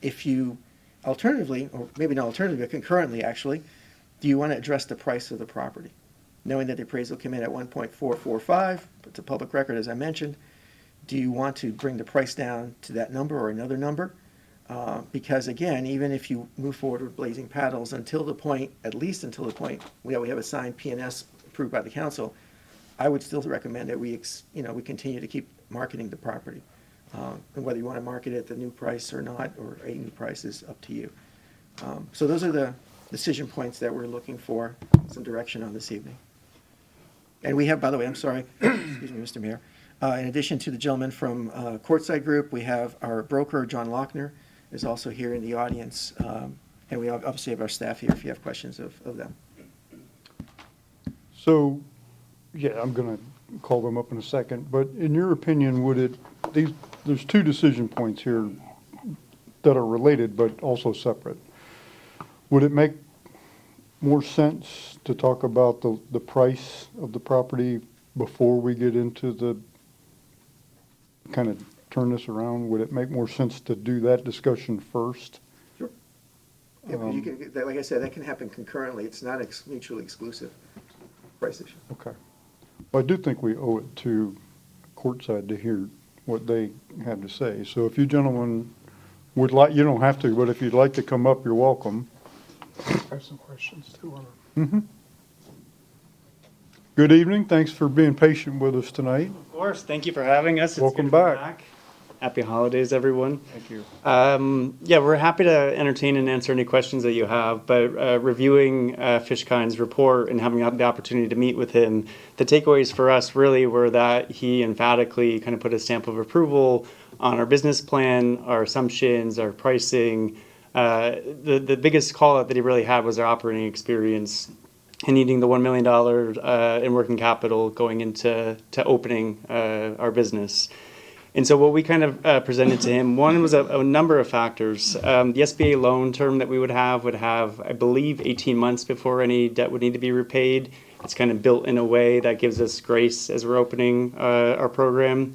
If you alternatively, or maybe not alternatively, but concurrently actually, do you want to address the price of the property? Knowing that the appraisal came in at 1.445, it's a public record as I mentioned, do you want to bring the price down to that number or another number? Because again, even if you move forward with Blazin Paddles at least until the point we have a signed P&S approved by the council, I would still recommend that we continue to keep marketing the property. And whether you want to market it at the new price or not, or a new price, is up to you. So those are the decision points that we're looking for some direction on this evening. And we have, by the way, I'm sorry, excuse me, Mr. Mayor, in addition to the gentleman from Courtside Group, we have our broker, John Lochner, is also here in the audience. And we obviously have our staff here if you have questions of them. So, yeah, I'm going to call them up in a second, but in your opinion, there's two decision points here that are related but also separate. Would it make more sense to talk about the price of the property before we get into the kind of turn this around? Would it make more sense to do that discussion first? Sure. Yeah, but you can, like I said, that can happen concurrently. It's not mutually exclusive price issue. Okay. Well, I do think we owe it to Courtside to hear what they have to say. So if you gentlemen would like, you don't have to, but if you'd like to come up, you're welcome. I have some questions too. Good evening. Thanks for being patient with us tonight. Of course. Thank you for having us. It's Welcome good to be back. Happy holidays, everyone. Thank you. Yeah, we're happy to entertain and answer any questions that you have, but reviewing Fishkind's report and having the opportunity to meet with him, the takeaways for us really were that he emphatically kind of put a stamp of approval on our business plan, our assumptions, our pricing. The biggest call out that he really had was our operating experience and needing the $1 million in working capital going into opening our business. And so what we kind of presented to him, one was a number of factors. The SBA loan term that we would have, I believe, 18 months before any debt would need to be repaid. It's kind of built in a way that gives us grace as we're opening our program.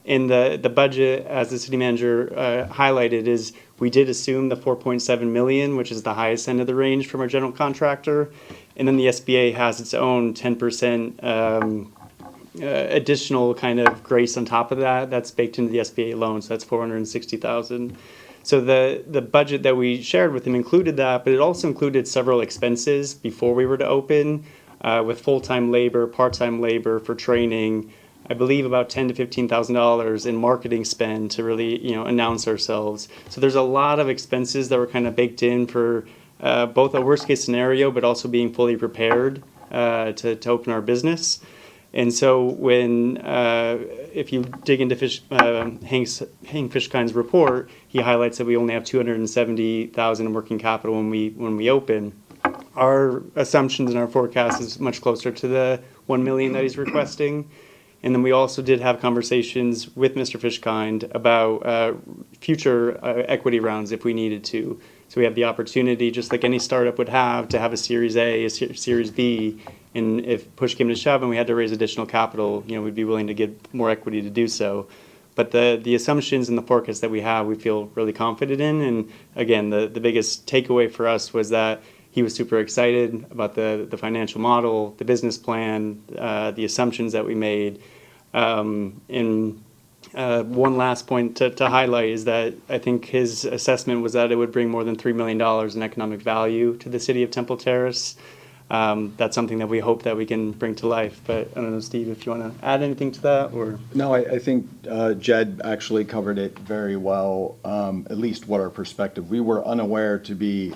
And the budget, as the city manager highlighted, is we did assume the $4.7 million, which is the highest end of the range from our general contractor. And then the SBA has its own 10% additional kind of grace on top of that. That's baked into the SBA loan, so that's $460,000. So the budget that we shared with him included that, but it also included several expenses before we were to open, with full-time labor, part-time labor for training. I believe about $10,000 to $15,000 in marketing spend to really, announce ourselves. So there's a lot of expenses that were kind of baked in for both a worst-case scenario, but also being fully prepared to open our business. And so when, if you dig into Hank Fishkind's report, he highlights that we only have $270,000 in working capital when we open. Our assumptions and our forecast is much closer to the $1 million that he's requesting. And then we also did have conversations with Mr. Fishkind about future equity rounds if we needed to. So we have the opportunity, just like any startup would have, to have a Series A, a Series B, and if push came to shove and we had to raise additional capital, we'd be willing to give more equity to do so. But the assumptions and the forecast that we have, we feel really confident in. And again, the biggest takeaway for us was that he was super excited about the financial model, the business plan, the assumptions that we made. And one last point to highlight is that I think his assessment was that it would bring more than $3 million in economic value to the city of Temple Terrace. That's something that we hope that we can bring to life. But I don't know, Steve, if you want to add anything to that, or no, I think Jed actually covered it very well. At least what our perspective. We were unaware, to be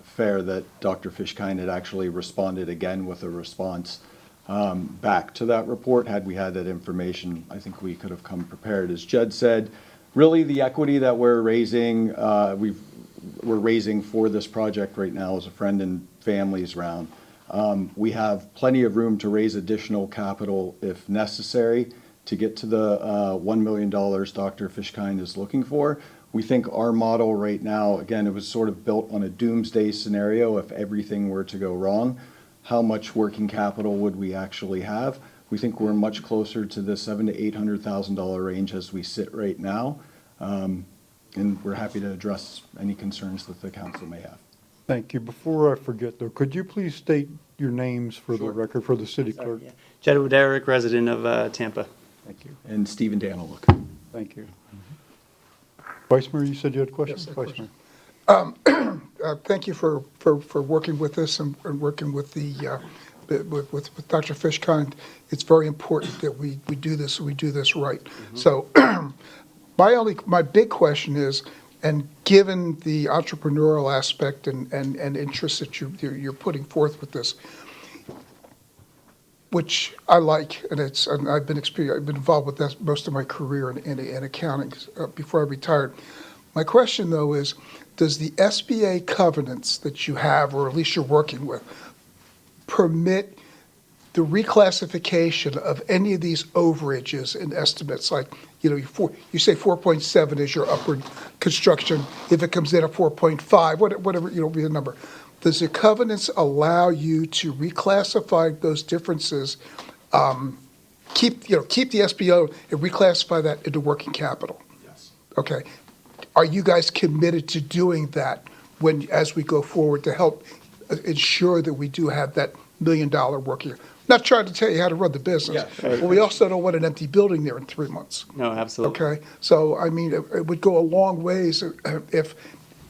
fair, that Dr. Fishkind had actually responded again with a response back to that report. Had we had that information, I think we could have come prepared. As Jed said, really the equity that we're raising, we're raising for this project right now is a friend and family's round. We have plenty of room to raise additional capital if necessary to get to the $1 million Dr. Fishkind is looking for. We think our model right now, again, it was sort of built on a doomsday scenario. If everything were to go wrong, how much working capital would we actually have? We think we're much closer to the $700,000 to $800,000 range as we sit right now. And we're happy to address any concerns that the council may have. Thank you. Before I forget, though, could you please state your names for the record for the city clerk? Jed Derrick, resident of Tampa. Thank you. And Stephen Daniluk. Thank you. Vice Mayor, you said you had a question? Yes, I have a Vice Mayor. Thank you for working with us and working with with Dr. Fishkind. It's very important that we do this right. So my big question is, and given the entrepreneurial aspect and interest that you're putting forth with this, which I like, and I've been involved with that most of my career in accounting before I retired. My question, though, is, does the SBA covenants that you have, or at least you're working with, permit the reclassification of any of these overages and estimates? Like, you say 4.7 is your upward construction. If it comes in at 4.5, whatever, be the number. Does the covenants allow you to reclassify those differences, keep the SBO and reclassify that into working capital? Yes. Okay. Are you guys committed to doing that as we go forward to help ensure that we do have that $1 million working? Not trying to tell you how to run the business, but we also don't want an empty building there in 3 months. No, absolutely. Okay. So, I mean, it would go a long ways if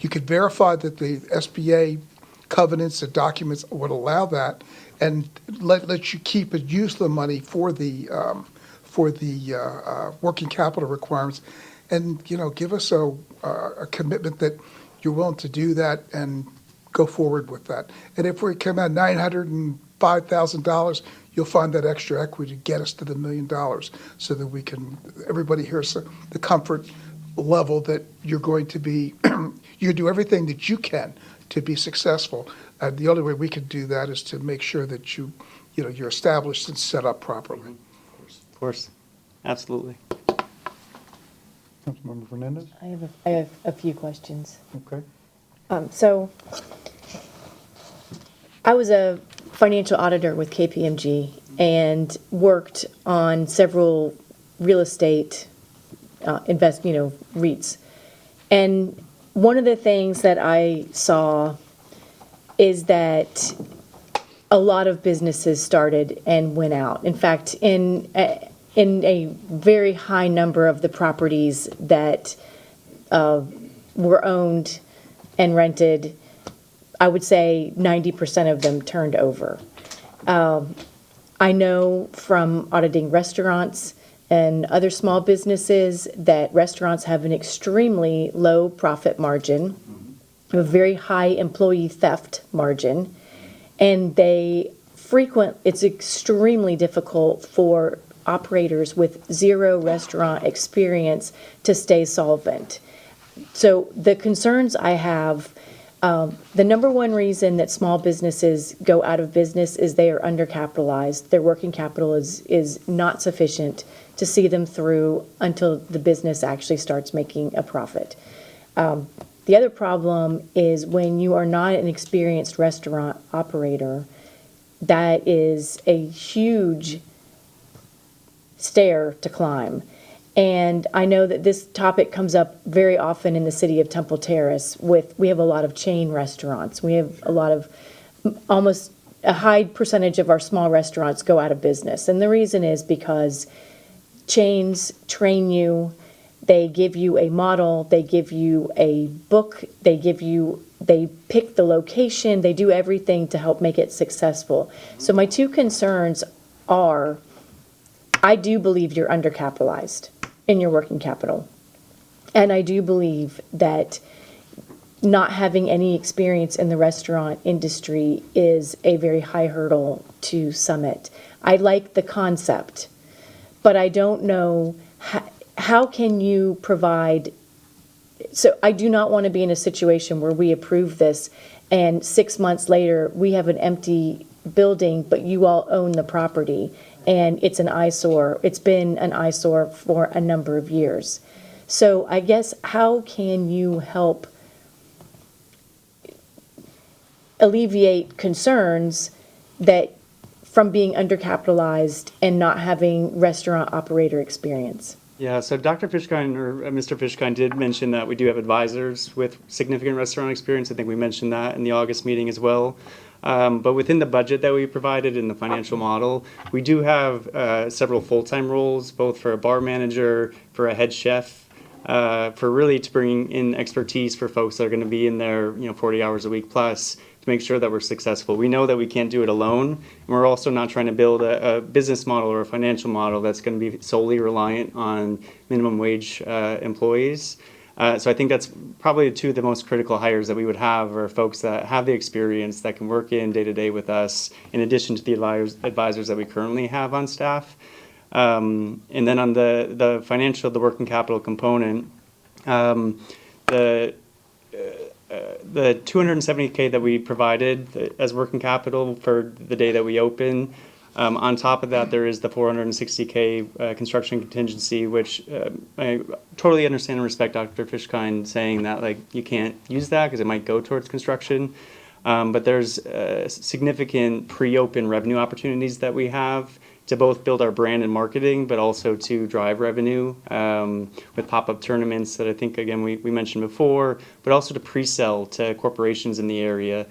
you could verify that the SBA covenants and documents would allow that, and let you keep and use the money for the working capital requirements, and give us a commitment that you're willing to do that and go forward with that. And if we come at $905,000, you'll find that extra equity to get us to the $1 million, so that everybody hears the comfort level that you're going to be, you do everything that you can to be successful. And the only way we can do that is to make sure that you're established and set up properly. Of course. Absolutely. Councilmember Fernandez? I have a few questions. Okay. So I was a financial auditor with KPMG and worked on several real estate REITs. And one of the things that I saw is that a lot of businesses started and went out. In fact, in a very high number of the properties that were owned and rented, I would say 90% of them turned over. I know from auditing restaurants and other small businesses that restaurants have an extremely low profit margin, a very high employee theft margin, and it's extremely difficult for operators with zero restaurant experience to stay solvent. So the concerns I have, the number one reason that small businesses go out of business is they are undercapitalized. Their working capital is not sufficient to see them through until the business actually starts making a profit. The other problem is when you are not an experienced restaurant operator, that is a huge stair to climb. And I know that this topic comes up very often in the city of Temple Terrace. We have a lot of chain restaurants. We have a lot of, almost a high percentage of our small restaurants go out of business. And the reason is because chains train you, they give you a model, they give you a book, they pick the location, they do everything to help make it successful. So my two concerns are, I do believe you're undercapitalized in your working capital. And I do believe that not having any experience in the restaurant industry is a very high hurdle to summit. I like the concept, but I don't know how can you provide so I do not want to be in a situation where we approve this and 6 months later, we have an empty building, but you all own the property and it's an eyesore. It's been an eyesore for a number of years. So I guess how can you help alleviate concerns that from being undercapitalized and not having restaurant operator experience? Yeah, so Dr. Fishkind, or Mr. Fishkind, did mention that we do have advisors with significant restaurant experience. I think we mentioned that in the August meeting as well. But within the budget that we provided in the financial model, we do have several full-time roles, both for a bar manager, for a head chef, for really to bring in expertise for folks that are going to be in there, 40 hours a week plus, to make sure that we're successful. We know that we can't do it alone, and we're also not trying to build a business model or a financial model that's going to be solely reliant on minimum wage employees. So I think that's probably two of the most critical hires that we would have are folks that have the experience that can work in day to day with us, in addition to the advisors that we currently have on staff. And then on the financial, the working capital component, the $270K that we provided as working capital for the day that we open. On top of that, there is the $460K construction contingency, which I totally understand and respect Dr. Fishkind saying that you can't use that because it might go towards construction. But there's significant pre-open revenue opportunities that we have to both build our brand and marketing, but also to drive revenue with pop-up tournaments that I think, again, we mentioned before, but also to pre-sell to corporations in the area.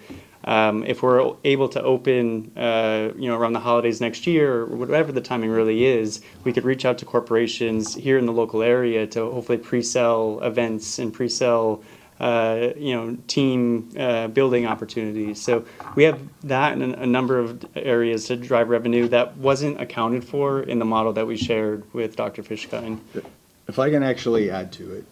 If we're able to open, around the holidays next year, or whatever the timing really is, we could reach out to corporations here in the local area to hopefully pre-sell events and pre-sell team building opportunities. So we have that in a number of areas to drive revenue that wasn't accounted for in the model that we shared with Dr. Fishkind. If I can actually add to it,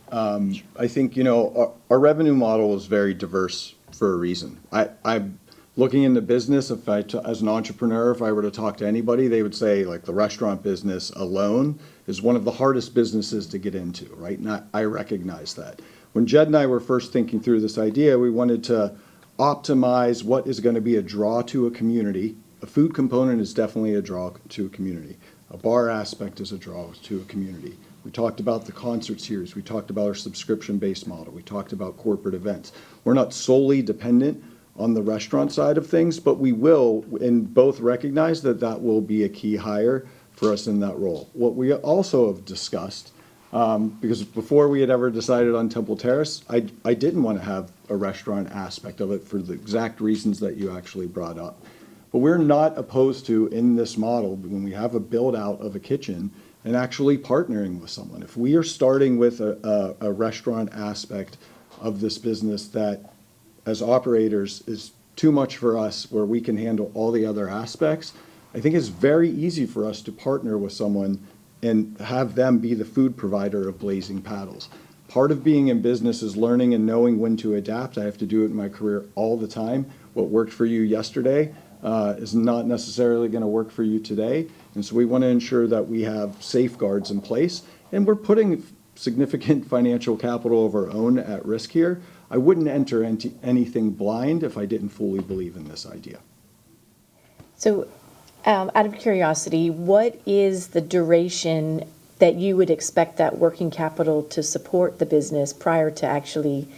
I think, our revenue model is very diverse for a reason. I'm looking in the business, as an entrepreneur, if I were to talk to anybody, they would say the restaurant business alone is one of the hardest businesses to get into, right? And I recognize that. When Jed and I were first thinking through this idea, we wanted to optimize what is going to be a draw to a community. A food component is definitely a draw to a community. A bar aspect is a draw to a community. We talked about the concert series. We talked about our subscription-based model. We talked about corporate events. We're not solely dependent on the restaurant side of things, but we will, and both recognize that that will be a key hire for us in that role. What we also have discussed, because before we had ever decided on Temple Terrace, I didn't want to have a restaurant aspect of it for the exact reasons that you actually brought up. But we're not opposed to, in this model, when we have a build out of a kitchen, and actually partnering with someone. If we are starting with a restaurant aspect of this business that, as operators, is too much for us, where we can handle all the other aspects, I think it's very easy for us to partner with someone and have them be the food provider of Blazin Paddles. Part of being in business is learning and knowing when to adapt. I have to do it in my career all the time. What worked for you yesterday is not necessarily going to work for you today. And so we want to ensure that we have safeguards in place. And we're putting significant financial capital of our own at risk here. I wouldn't enter into anything blind if I didn't fully believe in this idea. So out of curiosity, what is the duration that you would expect that working capital to support the business prior to actually,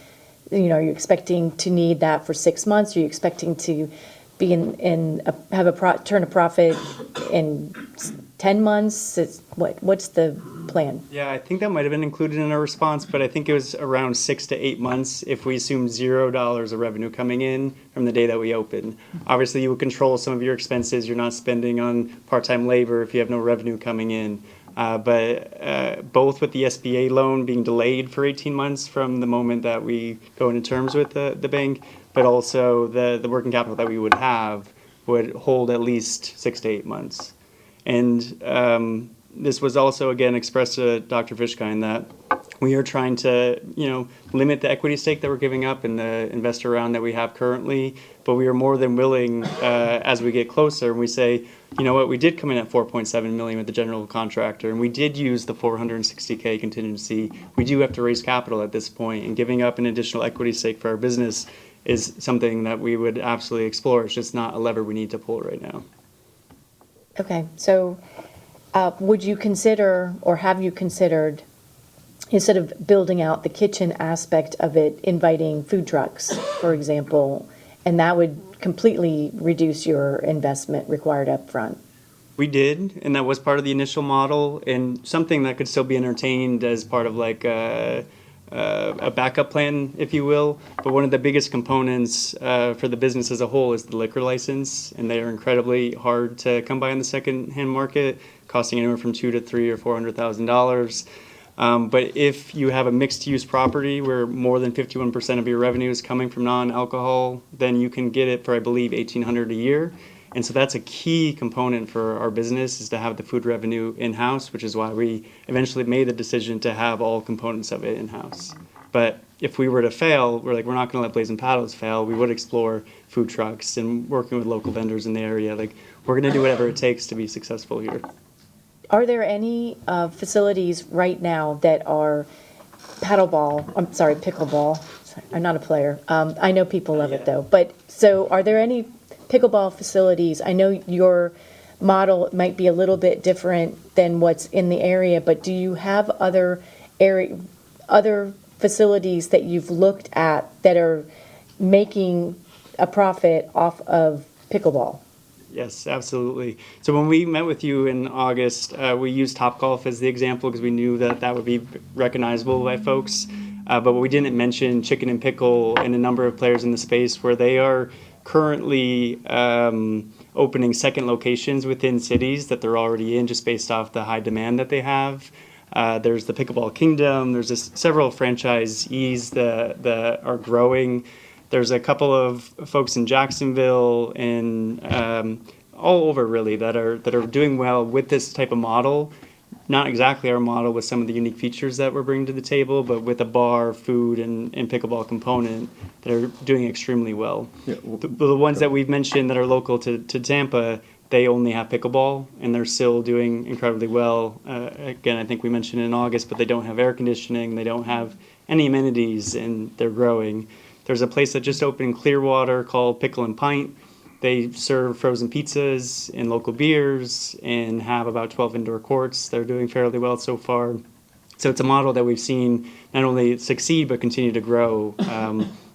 are you expecting to need that for 6 months? Are you expecting to be turn a profit in 10 months? What's the plan? Yeah, I think that might have been included in our response, but I think it was around 6 to 8 months if we assume $0 of revenue coming in from the day that we open. Obviously, you would control some of your expenses. You're not spending on part-time labor if you have no revenue coming in. But both with the SBA loan being delayed for 18 months from the moment that we go into terms with the bank, but also the working capital that we would have would hold at least 6 to 8 months. And this was also, again, expressed to Dr. Fishkind that We are trying to, limit the equity stake that we're giving up in the investor round that we have currently, but we are more than willing, as we get closer, and we say, you know what, we did come in at 4.7 million with the general contractor, and we did use the 460K contingency. We do have to raise capital at this point, and giving up an additional equity stake for our business is something that we would absolutely explore. It's just not a lever we need to pull right now. Okay, so would you consider, or have you considered, instead of building out the kitchen aspect of it, inviting food trucks, for example, and that would completely reduce your investment required up front? We did, and that was part of the initial model, and something that could still be entertained as part of like a backup plan, if you will. But one of the biggest components for the business as a whole is the liquor license, and they are incredibly hard to come by in the second-hand market, costing anywhere from $200,000 to $300,000 or $400,000. But if you have a mixed-use property where more than 51% of your revenue is coming from non-alcohol, then you can get it for, I believe, $1,800 a year. And so that's a key component for our business, is to have the food revenue in-house, which is why we eventually made the decision to have all components of it in-house. But if we were to fail, we're not going to let Blazin Paddles fail. We would explore food trucks and working with local vendors in the area. We're going to do whatever it takes to be successful here. Are there any facilities right now that are pickleball? Sorry, I'm not a player. I know people love it though. But so are there any pickleball facilities? I know your model might be a little bit different than what's in the area, but do you have other facilities that you've looked at that are making a profit off of pickleball? Yes, absolutely. So when we met with you in August, we used Topgolf as the example because we knew that that would be recognizable by folks. But we didn't mention Chicken and Pickle and a number of players in the space where they are currently opening second locations within cities that they're already in, just based off the high demand that they have. There's the Pickleball Kingdom. There's several franchisees that are growing. There's a couple of folks in Jacksonville and all over really that are doing well with this type of model. Not exactly our model with some of the unique features that we're bringing to the table, but with a bar, food, and pickleball component that are doing extremely well. Yeah, the ones that we've mentioned that are local to Tampa, they only have pickleball, and they're still doing incredibly well. Again, I think we mentioned in August, but they don't have air conditioning, they don't have any amenities, and they're growing. There's a place that just opened in Clearwater called Pickle and Pint. They serve frozen pizzas and local beers and have about 12 indoor courts. They're doing fairly well so far. So it's a model that we've seen not only succeed but continue to grow.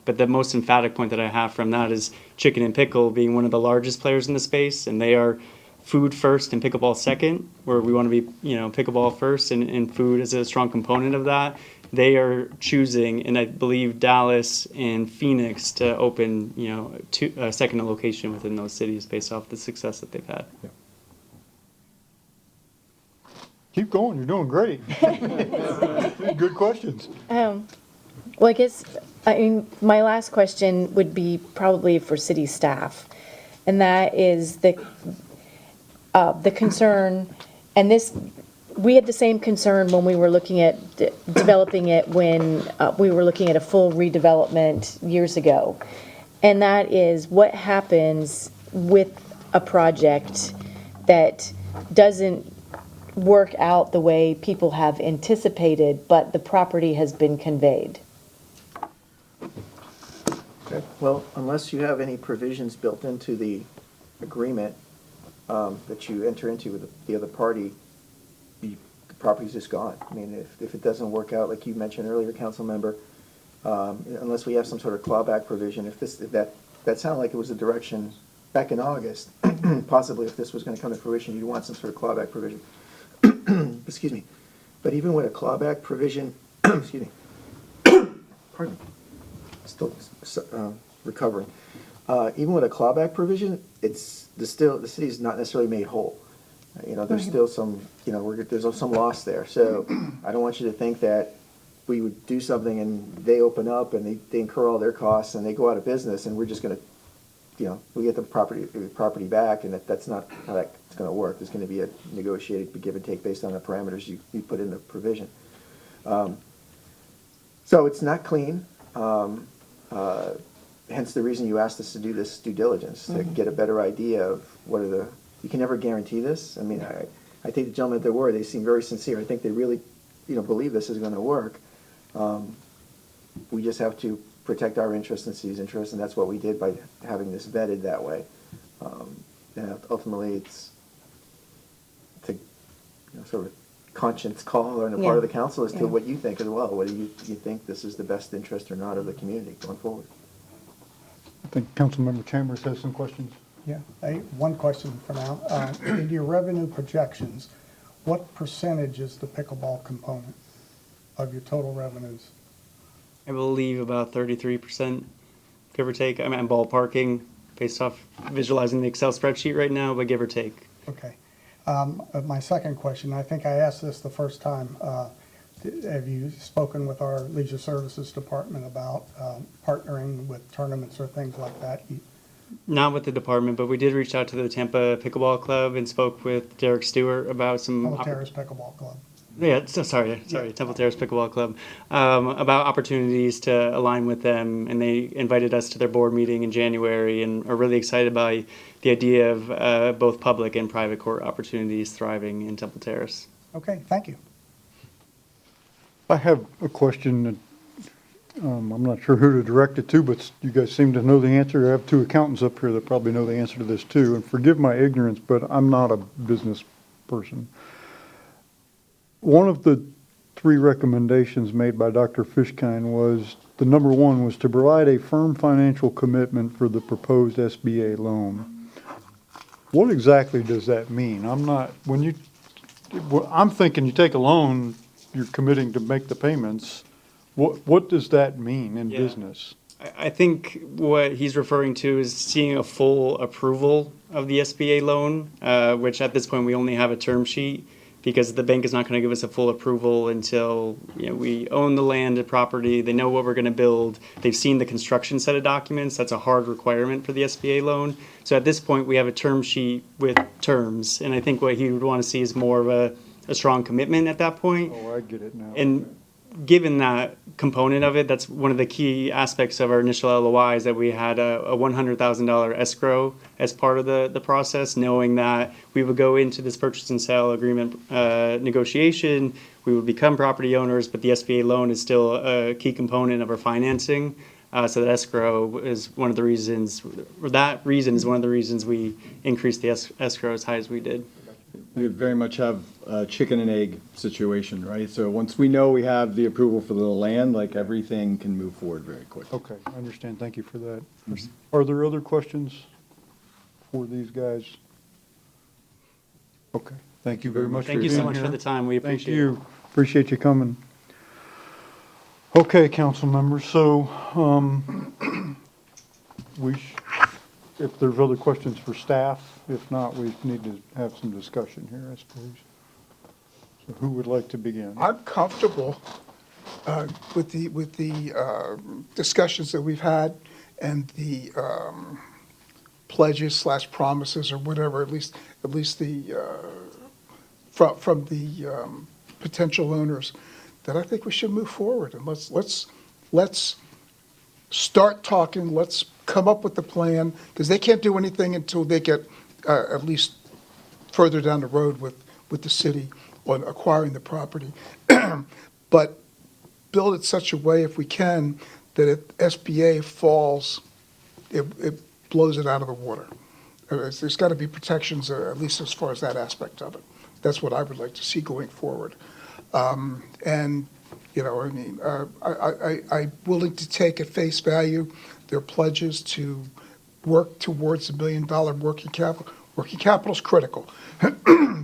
But the most emphatic point that I have from that is Chicken and Pickle being one of the largest players in the space, and they are food first and pickleball second, where we want to be, pickleball first and food is a strong component of that. They are choosing, and I believe Dallas and Phoenix, to open, a second location within those cities based off the success that they've had. Yeah. Keep going. You're doing great. Good questions. Well, my last question would be probably for city staff, and that is the concern, and this. We had the same concern when we were looking at developing it when we were looking at a full redevelopment years ago. And that is what happens with a project that doesn't work out the way people have anticipated, but the property has been conveyed. Okay. Well, unless you have any provisions built into the agreement that you enter into with the other party, the property's just gone. I mean, if it doesn't work out, like you mentioned earlier, council member, unless we have some sort of clawback provision, if that sounded like it was a direction back in August, possibly if this was going to come to fruition, you'd want some sort of clawback provision. Excuse me. But even with a clawback provision, excuse me, pardon me, still recovering. Even with a clawback provision, the city's not necessarily made whole. There's still some, there's some loss there. So I don't want you to think that we would do something and they open up and they incur all their costs and they go out of business and we're just going to, we get the property back, and that's not how that's going to work. There's going to be a negotiated give and take based on the parameters you put in the provision. So it's not clean. Hence the reason you asked us to do this due diligence, to get a better idea of what are the, you can never guarantee this. I mean, I take the gentlemen at their word. They seem very sincere. I think they really, believe this is going to work. We just have to protect our interests and city's interests, and that's what we did by having this vetted that way. And ultimately, it's a sort of conscience call on the part of the council as to what you think as well. Whether you think this is the best interest or not of the community going forward. I think Councilmember Chambers has some questions. Yeah, one question for now. In your revenue projections, what percentage is the pickleball component of your total revenues? I believe about 33%, give or take. I'm ballparking based off visualizing the Excel spreadsheet right now, but give or take. Okay. My second question, I think I asked this the first time. Have you spoken with our Leisure Services Department about partnering with tournaments or things like that? Not with the department, but we did reach out to the Tampa Pickleball Club and spoke with Derek Stewart about some... Terrace Pickleball Club. Yeah, sorry, Temple Terrace Pickleball Club, about opportunities to align with them, and they invited us to their board meeting in January and are really excited by the idea of both public and private court opportunities thriving in Temple Terrace. Okay, thank you. I have a question that I'm not sure who to direct it to, but you guys seem to know the answer. I have two accountants up here that probably know the answer to this too, and forgive my ignorance, but I'm not a business person. One of the three recommendations made by Dr. Fishkind was, the number one was to provide a firm financial commitment for the proposed SBA loan. What exactly does that mean? I'm thinking you take a loan, you're committing to make the payments. What does that mean in business? I think what he's referring to is seeing a full approval of the SBA loan, which at this point we only have a term sheet, because the bank is not going to give us a full approval until we own the land and property, they know what we're going to build, they've seen the construction set of documents. That's a hard requirement for the SBA loan. So at this point we have a term sheet with terms, and I think what he would want to see is more of a strong commitment at that point. Oh, I get it now. And given that component of it, that's one of the key aspects of our initial LOI, is that we had a $100,000 escrow as part of the process, knowing that we would go into this purchase and sale agreement negotiation, we would become property owners, but the SBA loan is still a key component of our financing. So that escrow is one of the reasons, or that reason is one of the reasons we increased the escrow as high as we did. We very much have a chicken and egg situation, right? So once we know we have the approval for the land, like everything can move forward very quickly. Okay, I understand. Thank you for that. Are there other questions for these guys? Okay, thank you very much for Thank you being so much here. for the time. We appreciate it. Thank you. Appreciate you coming. Okay, council members, so if there's other questions for staff, if not, we need to have some discussion here, I suppose. So who would like to begin? I'm comfortable with the discussions that we've had and the pledges / promises or whatever, at least the from the potential owners, that I think we should move forward and let's start talking. Let's come up with the plan, because they can't do anything until they get at least further down the road with the city on acquiring the property. But build it such a way, if we can, that if SBA falls, it blows it out of the water. There's got to be protections, at least as far as that aspect of it. That's what I would like to see going forward. And, I'm willing to take at face value their pledges to work towards $1 million working capital. Working capital is critical.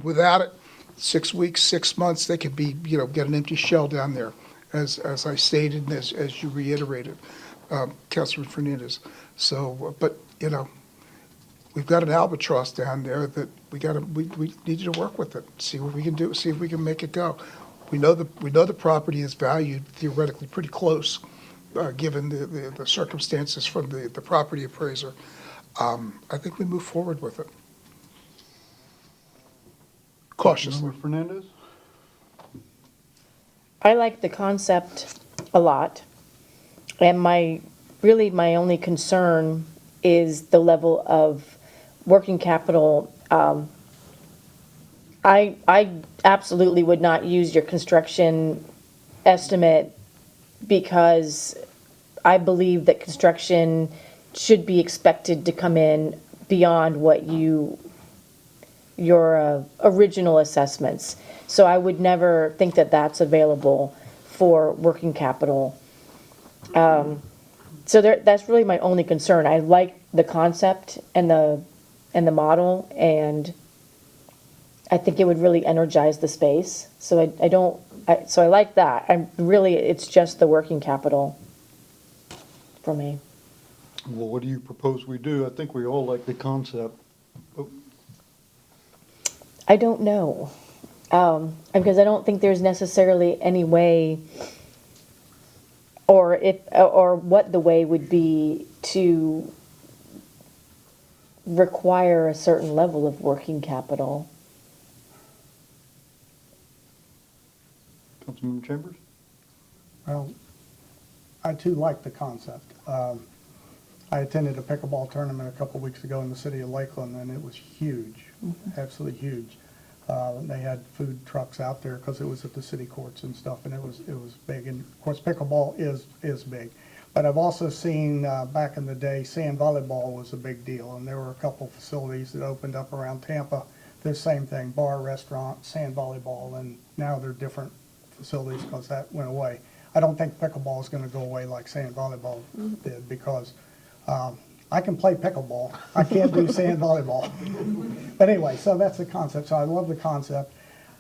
Without it, 6 weeks, 6 months, they could be, get an empty shell down there, as I stated and as you reiterated, Councilman Fernandez. So, but, we've got an albatross down there that we need you to work with it, see what we can do, see if we can make it go. We know the property is valued theoretically pretty close, given the circumstances from the property appraiser. I think we move forward with it cautiously. Fernandez? I like the concept a lot. And my only concern is the level of working capital. I absolutely would not use your construction estimate because I believe that construction should be expected to come in beyond what your original assessments. So I would never think that that's available for working capital. So that's really my only concern. I like the concept and the model, and I think it would really energize the space. So I like that. It's just the working capital for me. Well, what do you propose we do? I think we all like the concept. I don't know. Because I don't think there's necessarily any way or what the way would be to require a certain level of working capital. Councilmember Chambers? Well, I too like the concept. I attended a pickleball tournament a couple weeks ago in the city of Lakeland, and it was huge, absolutely huge. They had food trucks out there because it was at the city courts and stuff, and it was big. And of course, pickleball is big. But I've also seen back in the day, sand volleyball was a big deal, and there were a couple facilities that opened up around Tampa. The same thing, bar, restaurant, sand volleyball, and now they're different facilities because that went away. I don't think pickleball is going to go away like sand volleyball did because I can play pickleball. I can't do sand volleyball. But anyway, so that's the concept. So I love the concept.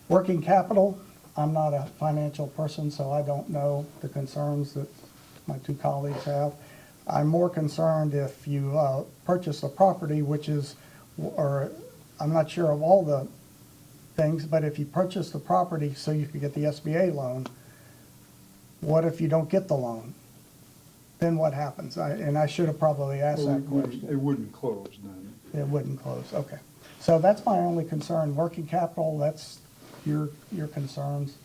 Working capital, I'm not a financial person, so I don't know the concerns that my two colleagues have. I'm more concerned if you purchase a property, which is, or I'm not sure of all the things, but if you purchase the property so you could get the SBA loan, what if you don't get the loan? Then what happens? And I should have probably asked that question. It wouldn't close then. It wouldn't close, okay. So that's my only concern. Working capital, that's your concerns.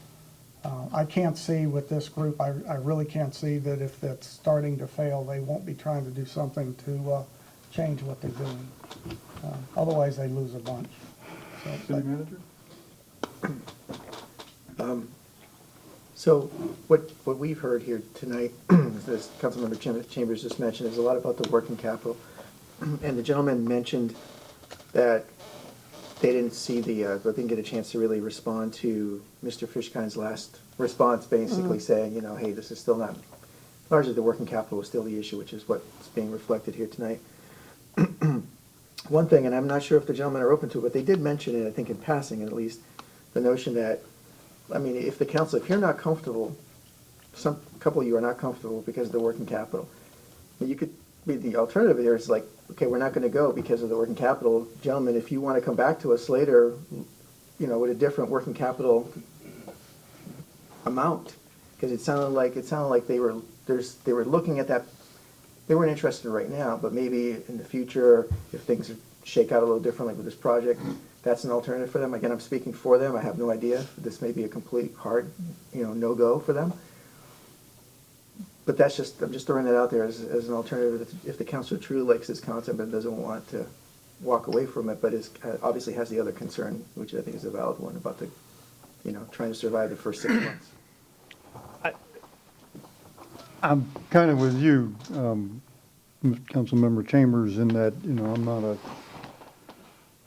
I can't see with this group, I really can't see that if that's starting to fail, they won't be trying to do something to change what they're doing. Otherwise, they lose a bunch. City manager? So what we've heard here tonight, as Councilmember Chambers just mentioned, is a lot about the working capital. And the gentleman mentioned that they didn't see they didn't get a chance to really respond to Mr. Fishkine's last response, basically saying, you know, hey, this is still not, largely the working capital was still the issue, which is what's being reflected here tonight. One thing, and I'm not sure if the gentlemen are open to it, but they did mention it, I think in passing at least, the notion that, I mean, if the council, if you're not comfortable, a couple of you are not comfortable because of the working capital, you could be, the alternative there is like, okay, we're not going to go because of the working capital. Gentlemen, if you want to come back to us later, you know, with a different working capital amount, because it sounded like they were looking at that. They weren't interested right now, but maybe in the future, if things shake out a little differently with this project, that's an alternative for them. Again, I'm speaking for them. I have no idea. This may be a complete hard, no-go for them. But that's just, I'm just throwing that out there as an alternative if the council truly likes this concept and doesn't want to walk away from it, but obviously has the other concern, which I think is a valid one, about the, trying to survive the first 6 months. I'm kind of with you, Councilmember Chambers, in that, I'm not a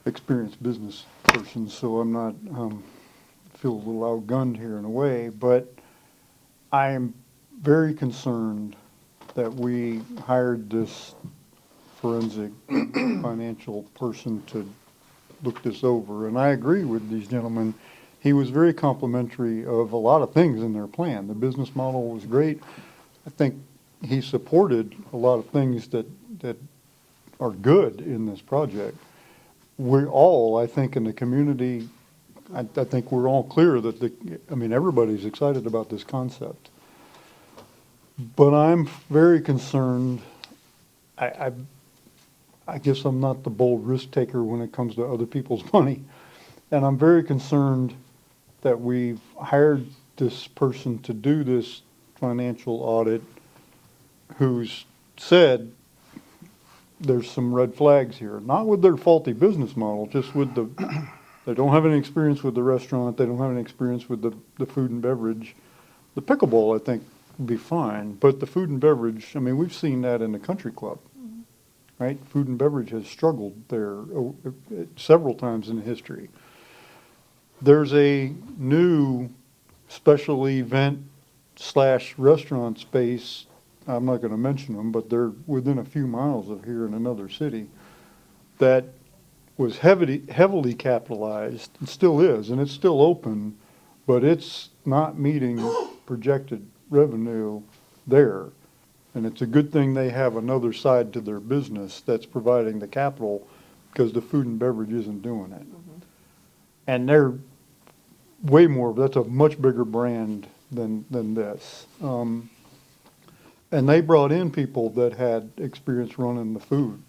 experienced business person, so I'm not, feel a little outgunned here in a way, but I am very concerned that we hired this forensic financial person to look this over. And I agree with these gentlemen. He was very complimentary of a lot of things in their plan. The business model was great. I think he supported a lot of things that are good in this project. We're all, I think, in the community, I think we're all clear that everybody's excited about this concept. But I'm very concerned. I guess I'm not the bold risk taker when it comes to other people's money. And I'm very concerned that we've hired this person to do this financial audit who's said there's some red flags here, not with their faulty business model, just with they don't have any experience with the restaurant, they don't have any experience with the food and beverage. The pickleball, I think, would be fine, but the food and beverage, I mean, we've seen that in the country club, right? Food and beverage has struggled there several times in history. There's a new special event / restaurant space, I'm not going to mention them, but they're within a few miles of here in another city, that was heavily capitalized, and still is, and it's still open, but it's not meeting projected revenue there. And it's a good thing they have another side to their business that's providing the capital, because the food and beverage isn't doing it. And they're way more, that's a much bigger brand than this. And they brought in people that had experience running the food,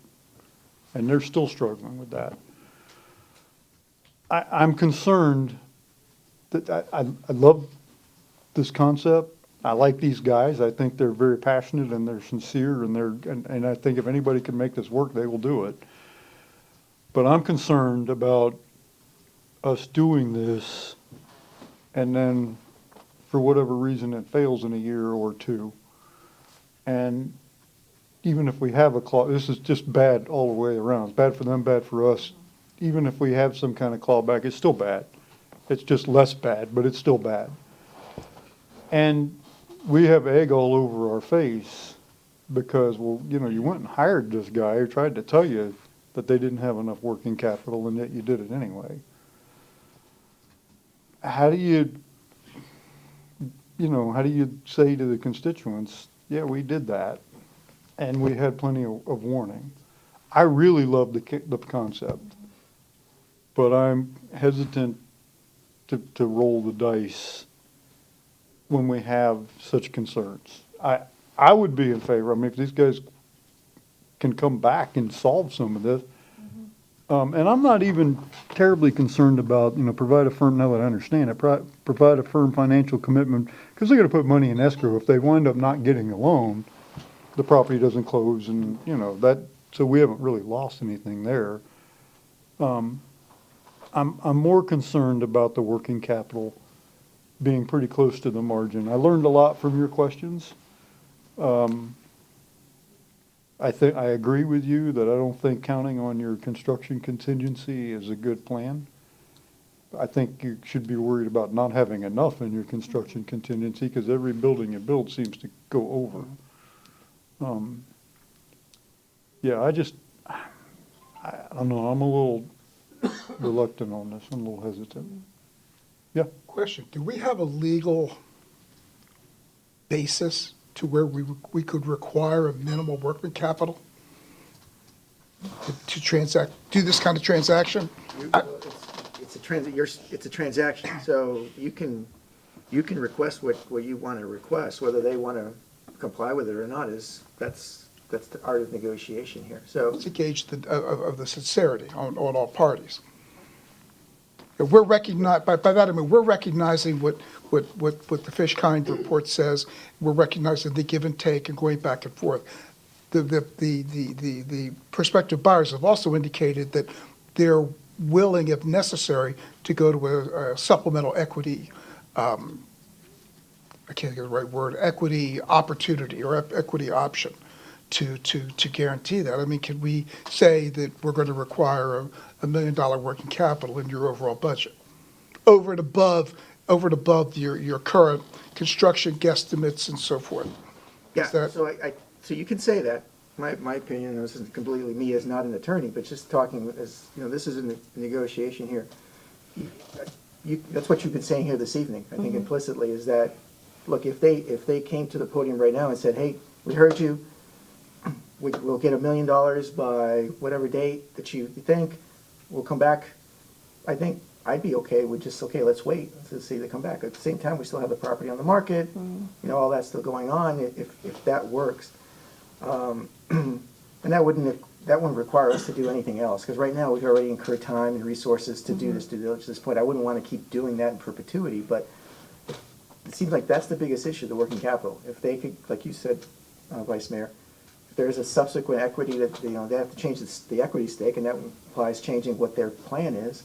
and they're still struggling with that. I'm concerned that I love this concept. I like these guys. I think they're very passionate and they're sincere, and I think if anybody can make this work, they will do it. But I'm concerned about us doing this, and then for whatever reason it fails in a year or two. And even if we have a claw, this is just bad all the way around. It's bad for them, bad for us. Even if we have some kind of clawback, it's still bad. It's just less bad, but it's still bad. And we have egg all over our face because, well, you know, you went and hired this guy who tried to tell you that they didn't have enough working capital, and yet you did it anyway. How do you say to the constituents, yeah, we did that, and we had plenty of warning. I really love the concept, but I'm hesitant to roll the dice when we have such concerns. I would be in favor. I mean, if these guys can come back and solve some of this, and I'm not even terribly concerned about, provide a firm, now that I understand it, provide a firm financial commitment, because they're going to put money in escrow. If they wind up not getting a loan, the property doesn't close, and, so we haven't really lost anything there. I'm more concerned about the working capital being pretty close to the margin. I learned a lot from your questions. I agree with you that I don't think counting on your construction contingency is a good plan. I think you should be worried about not having enough in your construction contingency, because every building you build seems to go over. Yeah, I don't know, I'm a little reluctant on this, I'm a little hesitant. Yeah. Question, do we have a legal basis to where we could require a minimal working capital to do this kind of transaction? It's a transaction, so you can request what you want to request. Whether they want to comply with it or not that's the art of negotiation here. So it's a gauge of the sincerity on all parties. We're by that I mean we're recognizing what the fish kind report says. We're recognizing the give and take and going back and forth. The prospective buyers have also indicated that they're willing, if necessary, to go to a supplemental equity. I can't get the right word. Equity opportunity or equity option to guarantee that. I mean, can we say that we're going to require $1 million working capital in your overall budget, over and above your current construction guesstimates and so forth? Yeah, so you can say that. My opinion, and this is completely me as not an attorney, but just talking as, this is a negotiation here. That's what you've been saying here this evening, I think implicitly, is that, look, if they came to the podium right now and said, hey, we heard you, we'll get $1 million by whatever date that you think, we'll come back, I think I'd be okay with just, okay, let's wait to see they come back. At the same time, we still have the property on the market, all that's still going on, if that works. And that wouldn't require us to do anything else, because right now we've already incurred time and resources to do this due diligence at this point. I wouldn't want to keep doing that in perpetuity, but it seems like that's the biggest issue, the working capital. If they could, like you said, Vice Mayor, if there is a subsequent equity that, they have to change the equity stake, and that implies changing what their plan is.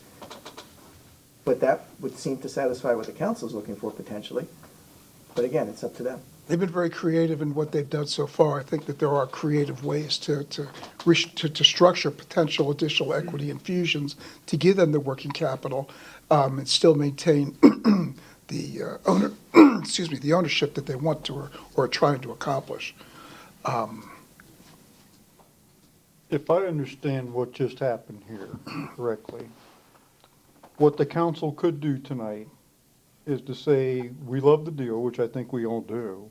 But that would seem to satisfy what the council's looking for potentially. But again, it's up to them. They've been very creative in what they've done so far. I think that there are creative ways to structure potential additional equity infusions to give them the working capital and still maintain the the ownership that they want to or are trying to accomplish. If I understand what just happened here correctly, what the council could do tonight is to say, we love the deal, which I think we all do,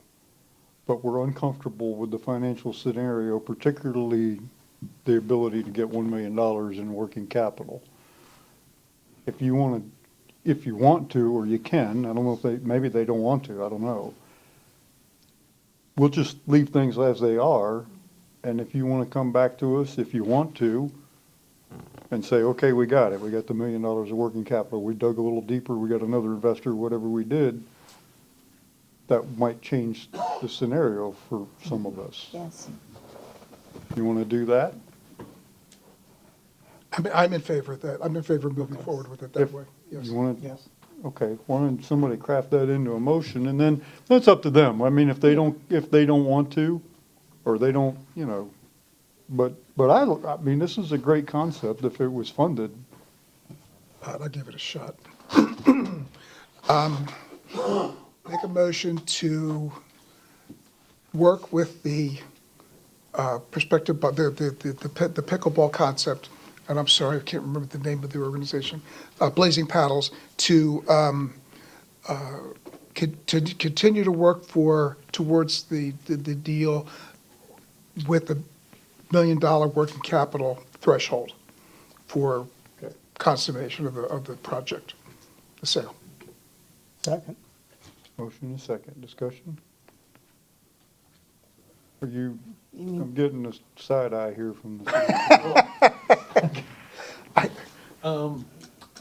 but we're uncomfortable with the financial scenario, particularly the ability to get $1 million in working capital. If you want to, or you can, I don't know if maybe they don't want to, I don't know. We'll just leave things as they are, and if you want to come back to us, if you want to, and say, okay, we got it. We got the $1 million of working capital. We dug a little deeper. We got another investor, whatever we did. That might change the scenario for some of us. Yes. You want to do that? I'm in favor of that. I'm in favor of moving forward with it that way. Yes. You want to? Yes. Okay. Why don't somebody craft that into a motion, and then that's up to them. I mean, if they don't want to, or they don't, but I mean, this is a great concept if it was funded. I'll give it a shot. Make a motion to work with the perspective, the pickleball concept, and I'm sorry, I can't remember the name of the organization, Blazin Paddles, to continue to work towards the deal with the $1 million working capital threshold for consummation of the project, the sale. Second. Motion and second. Discussion? I'm getting a side eye here from the. I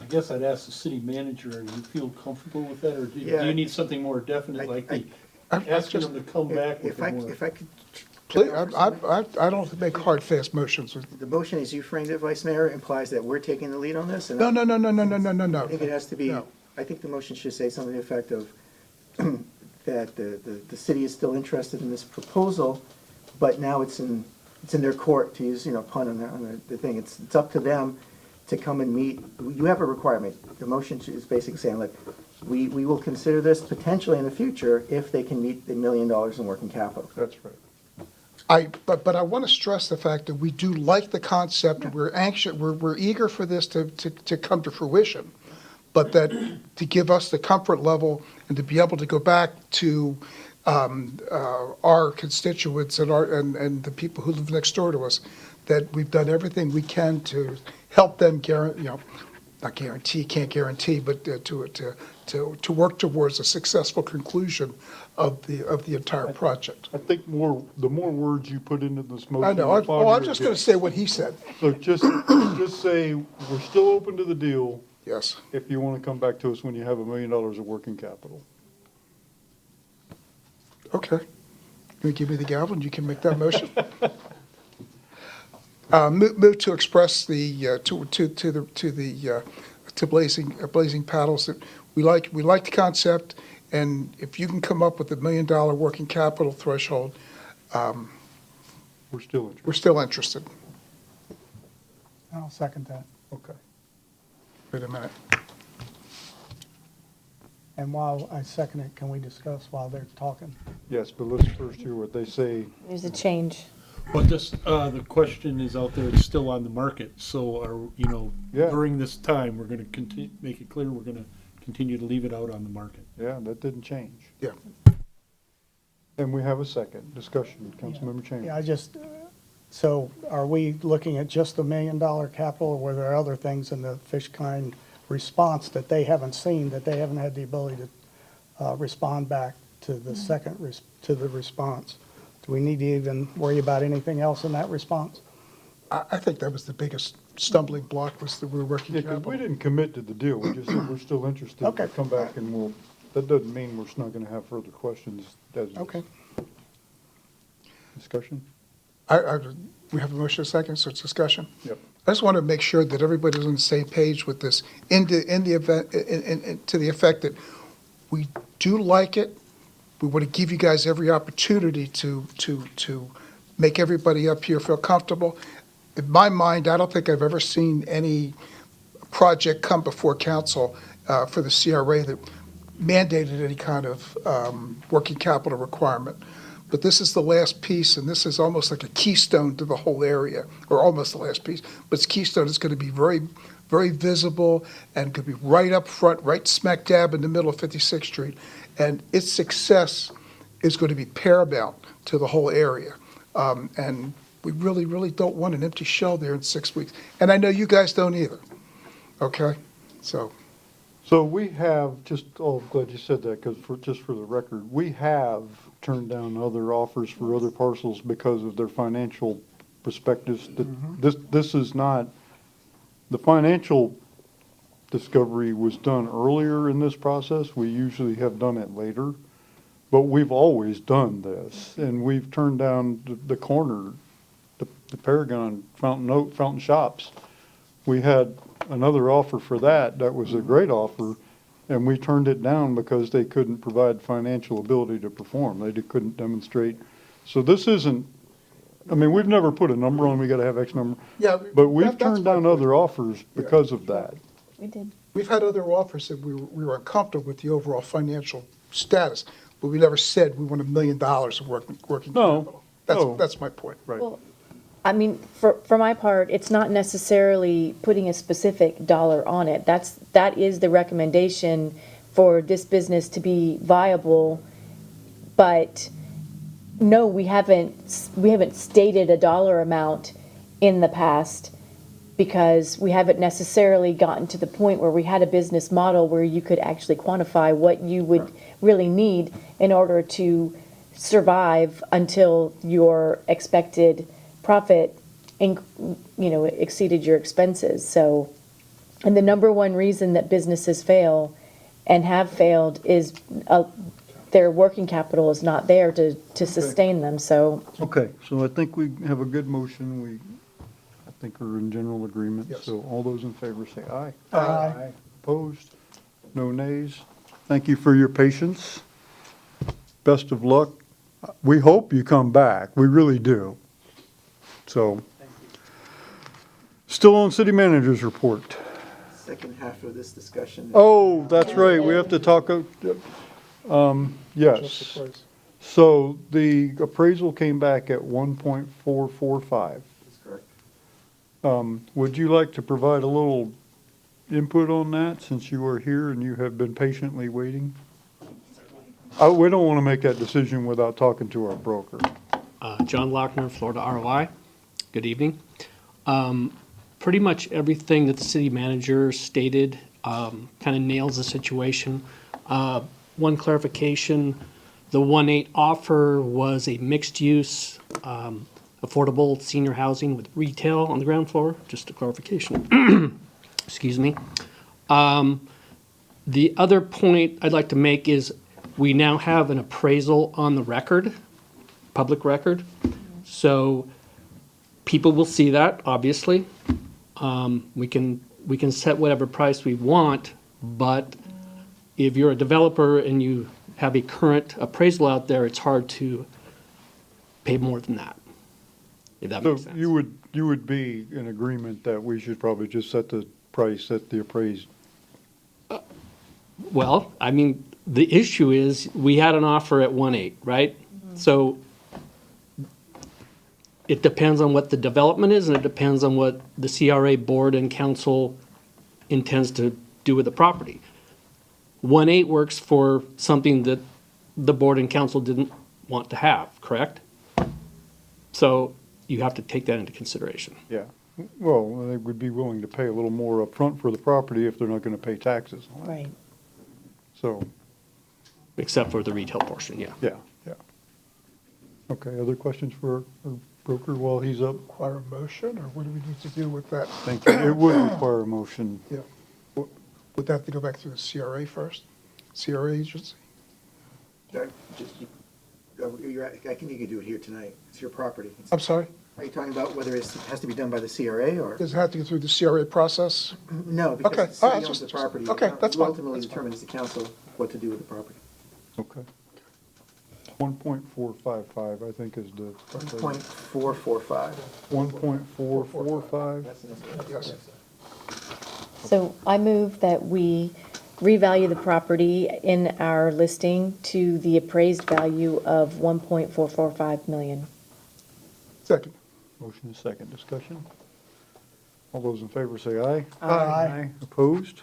guess I'd ask the city manager, do you feel comfortable with that, or do you need something more definite, like asking them to come back with a more? If I could. Please, I don't make hard, fast motions. The motion, as you framed it, Vice Mayor, implies that we're taking the lead on this? And No. I think it has to be, No. I think the motion should say something to the effect of that the city is still interested in this proposal, but now it's in their court, to use, pun on the thing. It's up to them to come and meet. You have a requirement. The motion is basically saying, like, we will consider this potentially in the future if they can meet the $1 million in working capital. That's right. But I want to stress the fact that we do like the concept. Yeah. We're anxious. We're eager for this to come to fruition, but that to give us the comfort level and to be able to go back to our constituents and the people who live next door to us, that we've done everything we can to help them not guarantee, can't guarantee, but to work towards a successful conclusion of the entire project. I think the more words you put into this motion. I know. I'm just going to say what he said. So just say we're still open to the deal. Yes. If you want to come back to us when you have $1 million of working capital. Okay. You give me the gavel and you can make that motion. Move to express the to Blazin Paddles that we like the concept, and if you can come up with $1 million working capital threshold, we're still interested. We're still interested. I'll second that. Okay. Wait a minute. And while I second it, can we discuss while they're talking? Yes, but let's first hear what they say. There's a change. But this, the question is out there, it's still on the market, so during this time, we're gonna make it clear, we're gonna continue to leave it out on the market. Yeah, that didn't change. Yeah. And we have a second discussion, Councilmember Chambers. Yeah, so are we looking at just the $1 million capital, or were there other things in the fish kind response that they haven't seen, that they haven't had the ability to respond back to the to the response? Do we need to even worry about anything else in that response? I think that was the biggest stumbling block, was that we were working Yeah, because we didn't commit to the deal. We just said we're still interested. Okay. Come back and we'll that doesn't mean we're not gonna have further questions. Okay. Discussion? We have a motion and a second, so it's discussion. Yep. I just want to make sure that everybody's on the same page with this in the event, to the effect that we do like it. We want to give you guys every opportunity to make everybody up here feel comfortable. In my mind, I don't think I've ever seen any project come before council for the CRA that mandated any kind of working capital requirement. But this is the last piece, and this is almost like a keystone to the whole area, or almost the last piece. But it's keystone. It's going to be very, very visible and could be right up front, right smack dab in the middle of 56th Street. And its success is going to be paramount to the whole area. And we really, really don't want an empty shell there in 6 weeks. And I know you guys don't either. Okay? So we have, I'm glad you said that, because just for the record, we have turned down other offers for other parcels because of their financial perspectives. This is not, the financial discovery was done earlier in this process. We usually have done it later, but we've always done this, and we've turned down the corner, the Paragon Fountain Shops. We had another offer for that. That was a great offer, and we turned it down because they couldn't provide financial ability to perform. They couldn't demonstrate. So this isn't, I mean, we've never put a number on, we gotta have X number. Yeah, But we've that's turned my down point. other offers because of that. We did. we've had other offers that we were uncomfortable with the overall financial status, but we never said we want $1 million of working capital. That's my point. Right. Well, I mean, for my part, it's not necessarily putting a specific dollar on it. That is the recommendation for this business to be viable. But no, we haven't stated a dollar amount in the past because we haven't necessarily gotten to the point where we had a business model where you could actually quantify what you would really need in order to survive until your expected profit exceeded your expenses. So, and the number one reason that businesses fail and have failed is their working capital is not there to sustain them. So Okay, so I think we have a good motion. I think we're in general agreement. Yes. So all those in favor say aye. Aye. Opposed? No nays? Thank you for your patience. Best of luck. We hope you come back. We really do. So, still on city manager's report. Second half of this discussion. Oh, that's right, we have to talk, yes. So the appraisal came back at 1.445. That's correct. Would you like to provide a little input on that, since you are here and you have been patiently waiting? We don't want to make that decision without talking to our broker. John Lochner, Florida ROI. Good evening. Pretty much everything that the city manager stated kind of nails the situation. One clarification, the 1.8 offer was a mixed-use, affordable senior housing with retail on the ground floor, just a clarification. Excuse me. The other point I'd like to make is we now have an appraisal on the record, public record. So people will see that, obviously. We can set whatever price we want, but if you're a developer and you have a current appraisal out there, it's hard to pay more than that, if that makes So sense. you would be in agreement that we should probably just set the price at the appraised? Well, I mean, the issue is, we had an offer at 1.8, right? So it depends on what the development is, and it depends on what the CRA board and council intends to do with the property. 1.8 works for something that the board and council didn't want to have, correct? So you have to take that into consideration. Yeah. Well, they would be willing to pay a little more upfront for the property if they're not going to pay taxes on it. right. So, Except for the retail portion, yeah. yeah. Okay, other questions for our broker while he's up? Require a motion, or what do we need to do with that? Thank you. It would require a motion. Yeah. Would that have to go back to the CRA first? CRA agency? I think you could do it here tonight. It's your property. I'm sorry? Are you talking about whether it has to be done by the CRA or? Does it have to go through the CRA process? No, Okay. because the All right, city owns the property. okay, that's Who fine. ultimately determines the council what to do with the property. Okay. 1.455, I think is the. 1.445. 1.445? Yes. So I move that we revalue the property in our listing to the appraised value of 1.445 million. Second. Motion is second. Discussion? All those in favor say aye. Aye. Opposed?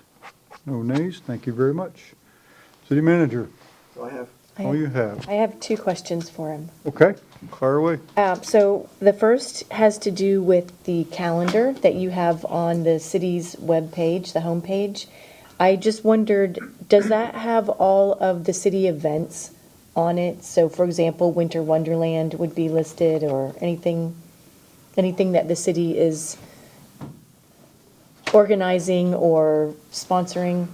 No nays. Thank you very much. City manager, So I have. all you have. I have two questions for him. Okay, fire away. So the first has to do with the calendar that you have on the city's webpage, the homepage. I just wondered, does that have all of the city events on it? So for example, Winter Wonderland would be listed, or anything that the city is organizing or sponsoring?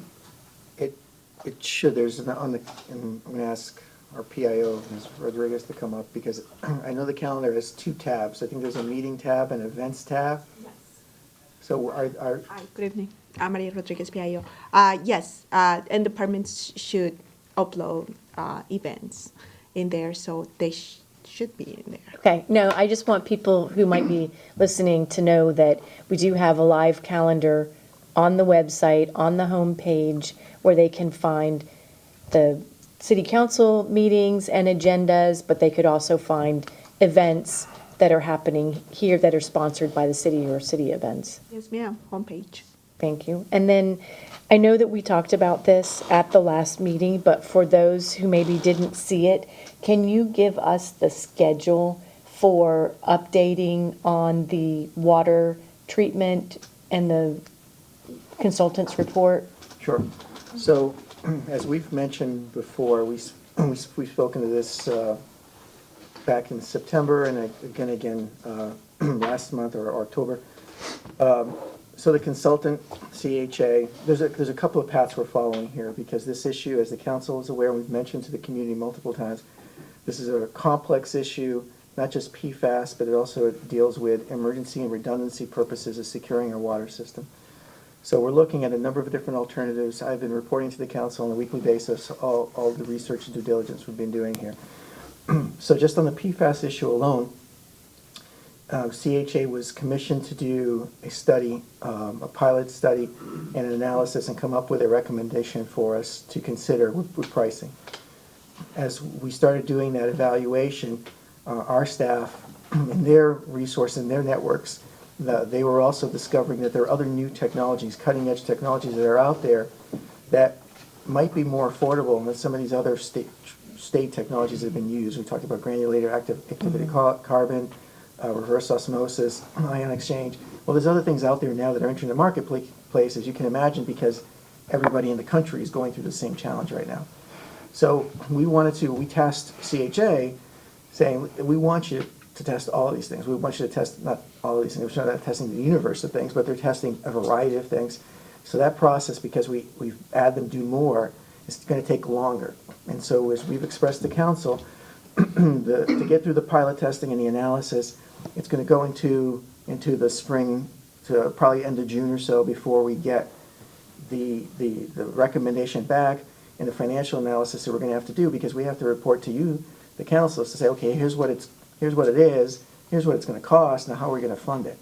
It should, there's, and I'm going to ask our PIO, Ms. Rodriguez, to come up, because I know the calendar has two tabs. I think there's a meeting tab and events tab. Yes. So Hi, good evening. I'm Maria Rodriguez, PIO. Yes, and departments should upload events in there, so they should be in there. Okay, no, I just want people who might be listening to know that we do have a live calendar on the website, on the homepage, where they can find the city council meetings and agendas, but they could also find events that are happening here that are sponsored by the city or city events. Yes, ma'am, homepage. Thank you. And then I know that we talked about this at the last meeting, but for those who maybe didn't see it, can you give us the schedule for updating on the water treatment and the consultant's report? Sure. So, as we've mentioned before, we've spoken to this back in September and again last month or October. So the consultant, CHA, there's a couple of paths we're following here, because this issue, as the council is aware, we've mentioned to the community multiple times, this is a complex issue, not just PFAS, but it also deals with emergency and redundancy purposes of securing our water system. So we're looking at a number of different alternatives. I've been reporting to the council on a weekly basis all the research and due diligence we've been doing here. So just on the PFAS issue alone, CHA was commissioned to do a study, a pilot study, and an analysis, and come up with a recommendation for us to consider with pricing. As we started doing that evaluation, our staff and their resources and their networks, they were also discovering that there are other new technologies, cutting-edge technologies that are out there that might be more affordable than some of these other state technologies that have been used. We talked about granulated activity carbon, reverse osmosis, ion exchange. Well, there's other things out there now that are entering the marketplace, as you can imagine, because everybody in the country is going through the same challenge right now. So we tasked CHA saying, we want you to test all of these things. We want you to test, not all of these things, we're not testing the universe of things, but they're testing a variety of things. So that process, because we've had them do more, is going to take longer. And so as we've expressed to council, to get through the pilot testing and the analysis, it's going to go into the spring, to probably end of June or so, before we get the recommendation back and the financial analysis that we're going to have to do, because we have to report to you, the council, to say, okay, here's what it is, here's what it's going to cost, now how are we going to fund it?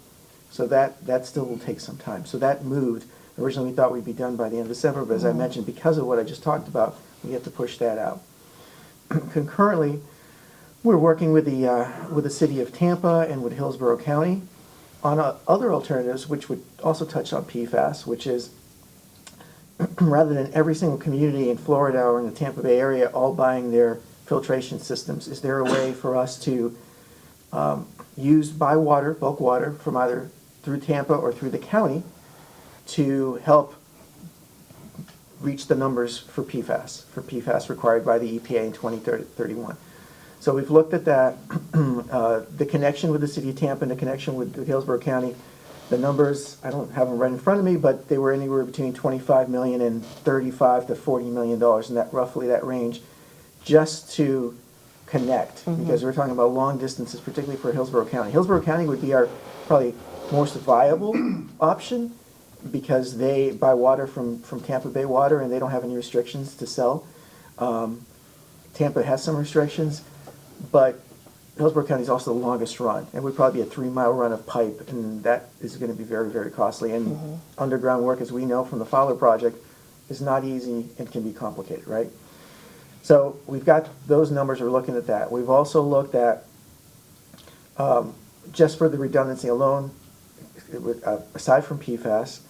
So that still will take some time. So that moved. Originally we thought we'd be done by the end of December, but as I mentioned, because of what I just talked about, we have to push that out. Concurrently, we're working with the city of Tampa and with Hillsborough County on other alternatives, which would also touch on PFAS, which is rather than every single community in Florida or in the Tampa Bay area all buying their filtration systems, is there a way for us to buy water, bulk water, from either through Tampa or through the county to help reach the numbers for PFAS required by the EPA in 2031. So we've looked at that, the connection with the city of Tampa and the connection with Hillsborough County. The numbers, I don't have them right in front of me, but they were anywhere between 25 million and 35 to 40 million dollars, in that roughly that range, just to connect, because we're talking about long distances, particularly for Hillsborough County. Hillsborough County would be our probably most viable option, because they buy water from Tampa Bay Water, and they don't have any restrictions to sell. Tampa has some restrictions, but Hillsborough County is also the longest run. It would probably be a 3-mile run of pipe, and that is going to be very, very costly. And underground work, as we know from the Fowler project, is not easy and can be complicated, right? So we've got those numbers, we're looking at that. We've also looked at, just for the redundancy alone, aside from PFAS,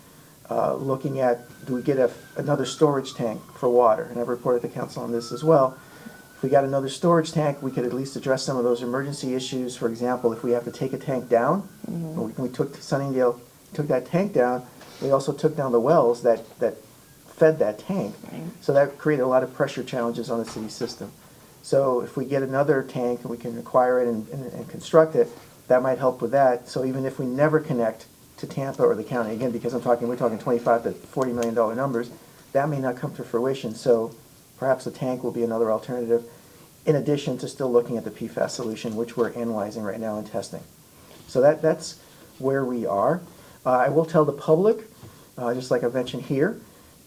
looking at, do we get another storage tank for water? And I've reported to council on this as well. If we got another storage tank, we could at least address some of those emergency issues. For example, if we have to take a tank down, when we took Sunningdale, took that tank down, we also took down the wells that fed that tank. So that created a lot of pressure challenges on the city system. So if we get another tank and we can acquire it and construct it, that might help with that. So even if we never connect to Tampa or the county, again, because we're talking 25 to $40 million numbers, that may not come to fruition. So perhaps a tank will be another alternative, in addition to still looking at the PFAS solution, which we're analyzing right now and testing. So that's where we are. I will tell the public, just like I mentioned here,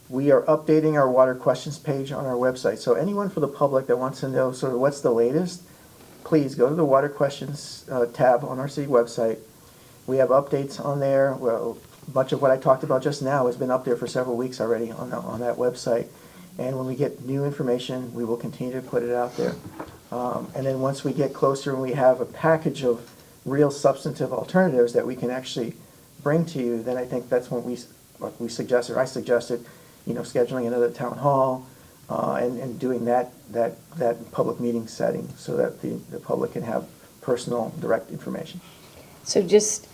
we are updating our water questions page on our website. So anyone for the public that wants to know sort of what's the latest, please go to the water questions tab on our city website. We have updates on there. Well, much of what I talked about just now has been up there for several weeks already on that website. And when we get new information, we will continue to put it out there. And then once we get closer and we have a package of real substantive alternatives that we can actually bring to you, then I think that's when I suggested, scheduling another town hall and doing that public meeting setting so that the public can have personal, direct information. So just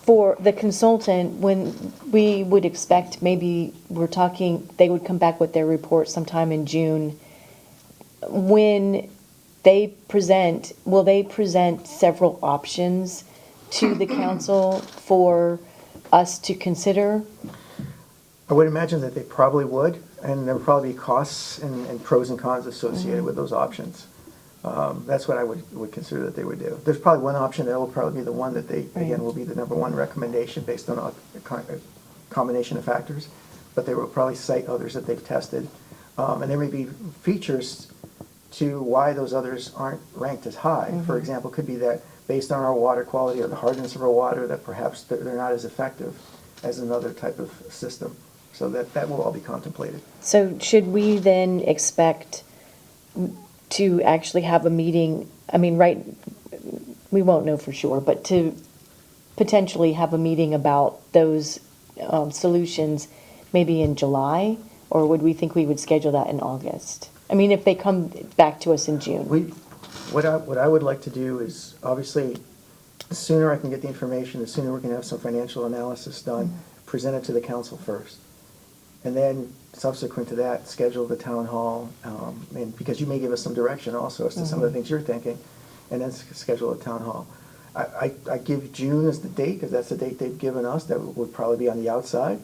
for the consultant, when we would expect, maybe we're talking, they would come back with their report sometime in June. When they present, will they present several options to the council for us to consider? I would imagine that they probably would, and there would probably be costs and pros and cons associated with those options. That's what I would consider that they would do. There's probably one option that will probably be the one that they, again, will be the number one recommendation based on a combination of factors, but they will probably cite others that they've tested. And there may be features to why those others aren't ranked as high. For example, could be that based on our water quality or the hardness of our water, that perhaps they're not as effective as another type of system. So that will all be contemplated. So should we then expect to actually have a meeting, we won't know for sure, but to potentially have a meeting about those solutions maybe in July, or would we think we would schedule that in August? If they come back to us in June. What I would like to do is, obviously, the sooner I can get the information, the sooner we can have some financial analysis done, present it to the council first. And then subsequent to that, schedule the town hall, and because you may give us some direction also as to some of the things you're thinking, and then schedule a town hall. I give June as the date, because that's the date they've given us. That would probably be on the outside,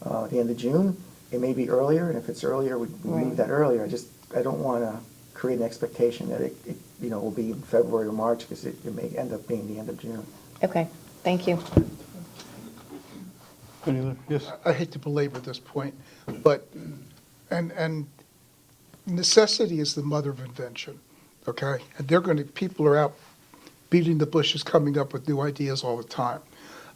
at the end of June. It may be earlier, and if it's earlier, we move that earlier. I don't want to create an expectation that it will be in February or March, because it may end up being the end of June. Okay, thank you. Yes. I hate to belabor this point, but, and necessity is the mother of invention, okay? And people are out beating the bushes, coming up with new ideas all the time.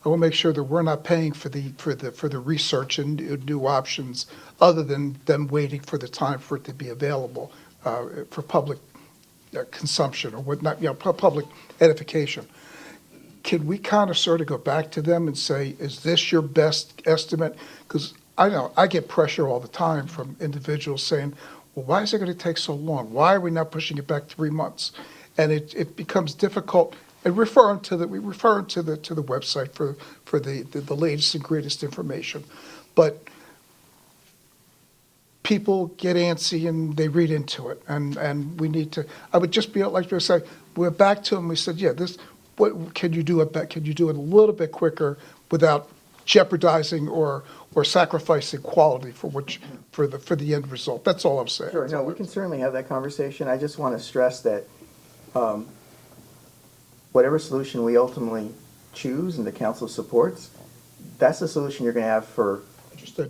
I will make sure that we're not paying for the research and new options, other than them waiting for the time for it to be available for public consumption or whatnot, public edification. Can we kind of sort of go back to them and say, is this your best estimate? Because I know I get pressure all the time from individuals saying, well, why is it going to take so long? Why are we not pushing it back 3 months? And it becomes difficult. And we refer them to the website for the latest and greatest information. But people get antsy and they read into it, and we need to. I would just be like to say, we're back to them. We said, yeah, what can you do it? Can you do it a little bit quicker? without jeopardizing or sacrificing quality for the end result. That's all I'm saying. Sure, no, we can certainly have that conversation. I just want to stress that whatever solution we ultimately choose and the council supports, that's the solution you're going to have for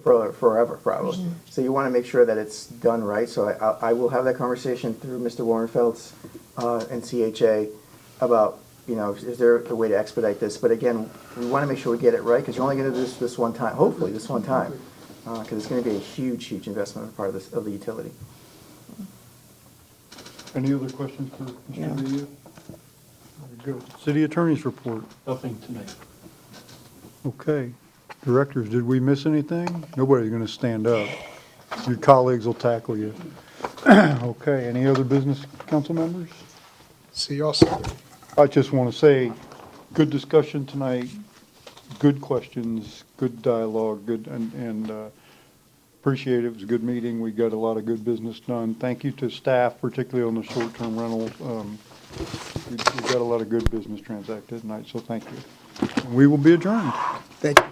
forever, probably. So you want to make sure that it's done right. So I will have that conversation through Mr. Warrenfeld's and CHA about, is there a way to expedite this? But again, we want to make sure we get it right, because you're only going to do this one time, hopefully this one time, because it's going to be a huge, huge investment on the part of the utility. Any other questions for Mr. Villa? Very good. City Attorney's report. Nothing tonight. Okay. Directors, did we miss anything? Nobody's going to stand up. Your colleagues will tackle you. Okay. Any other business, council members? See y'all Saturday. I just want to say, good discussion tonight, good questions, good dialogue, good, and appreciate it. It was a good meeting. We got a lot of good business done. Thank you to staff, particularly on the short-term rentals. We got a lot of good business transacted tonight, so thank you. And we will be adjourned. Thank you.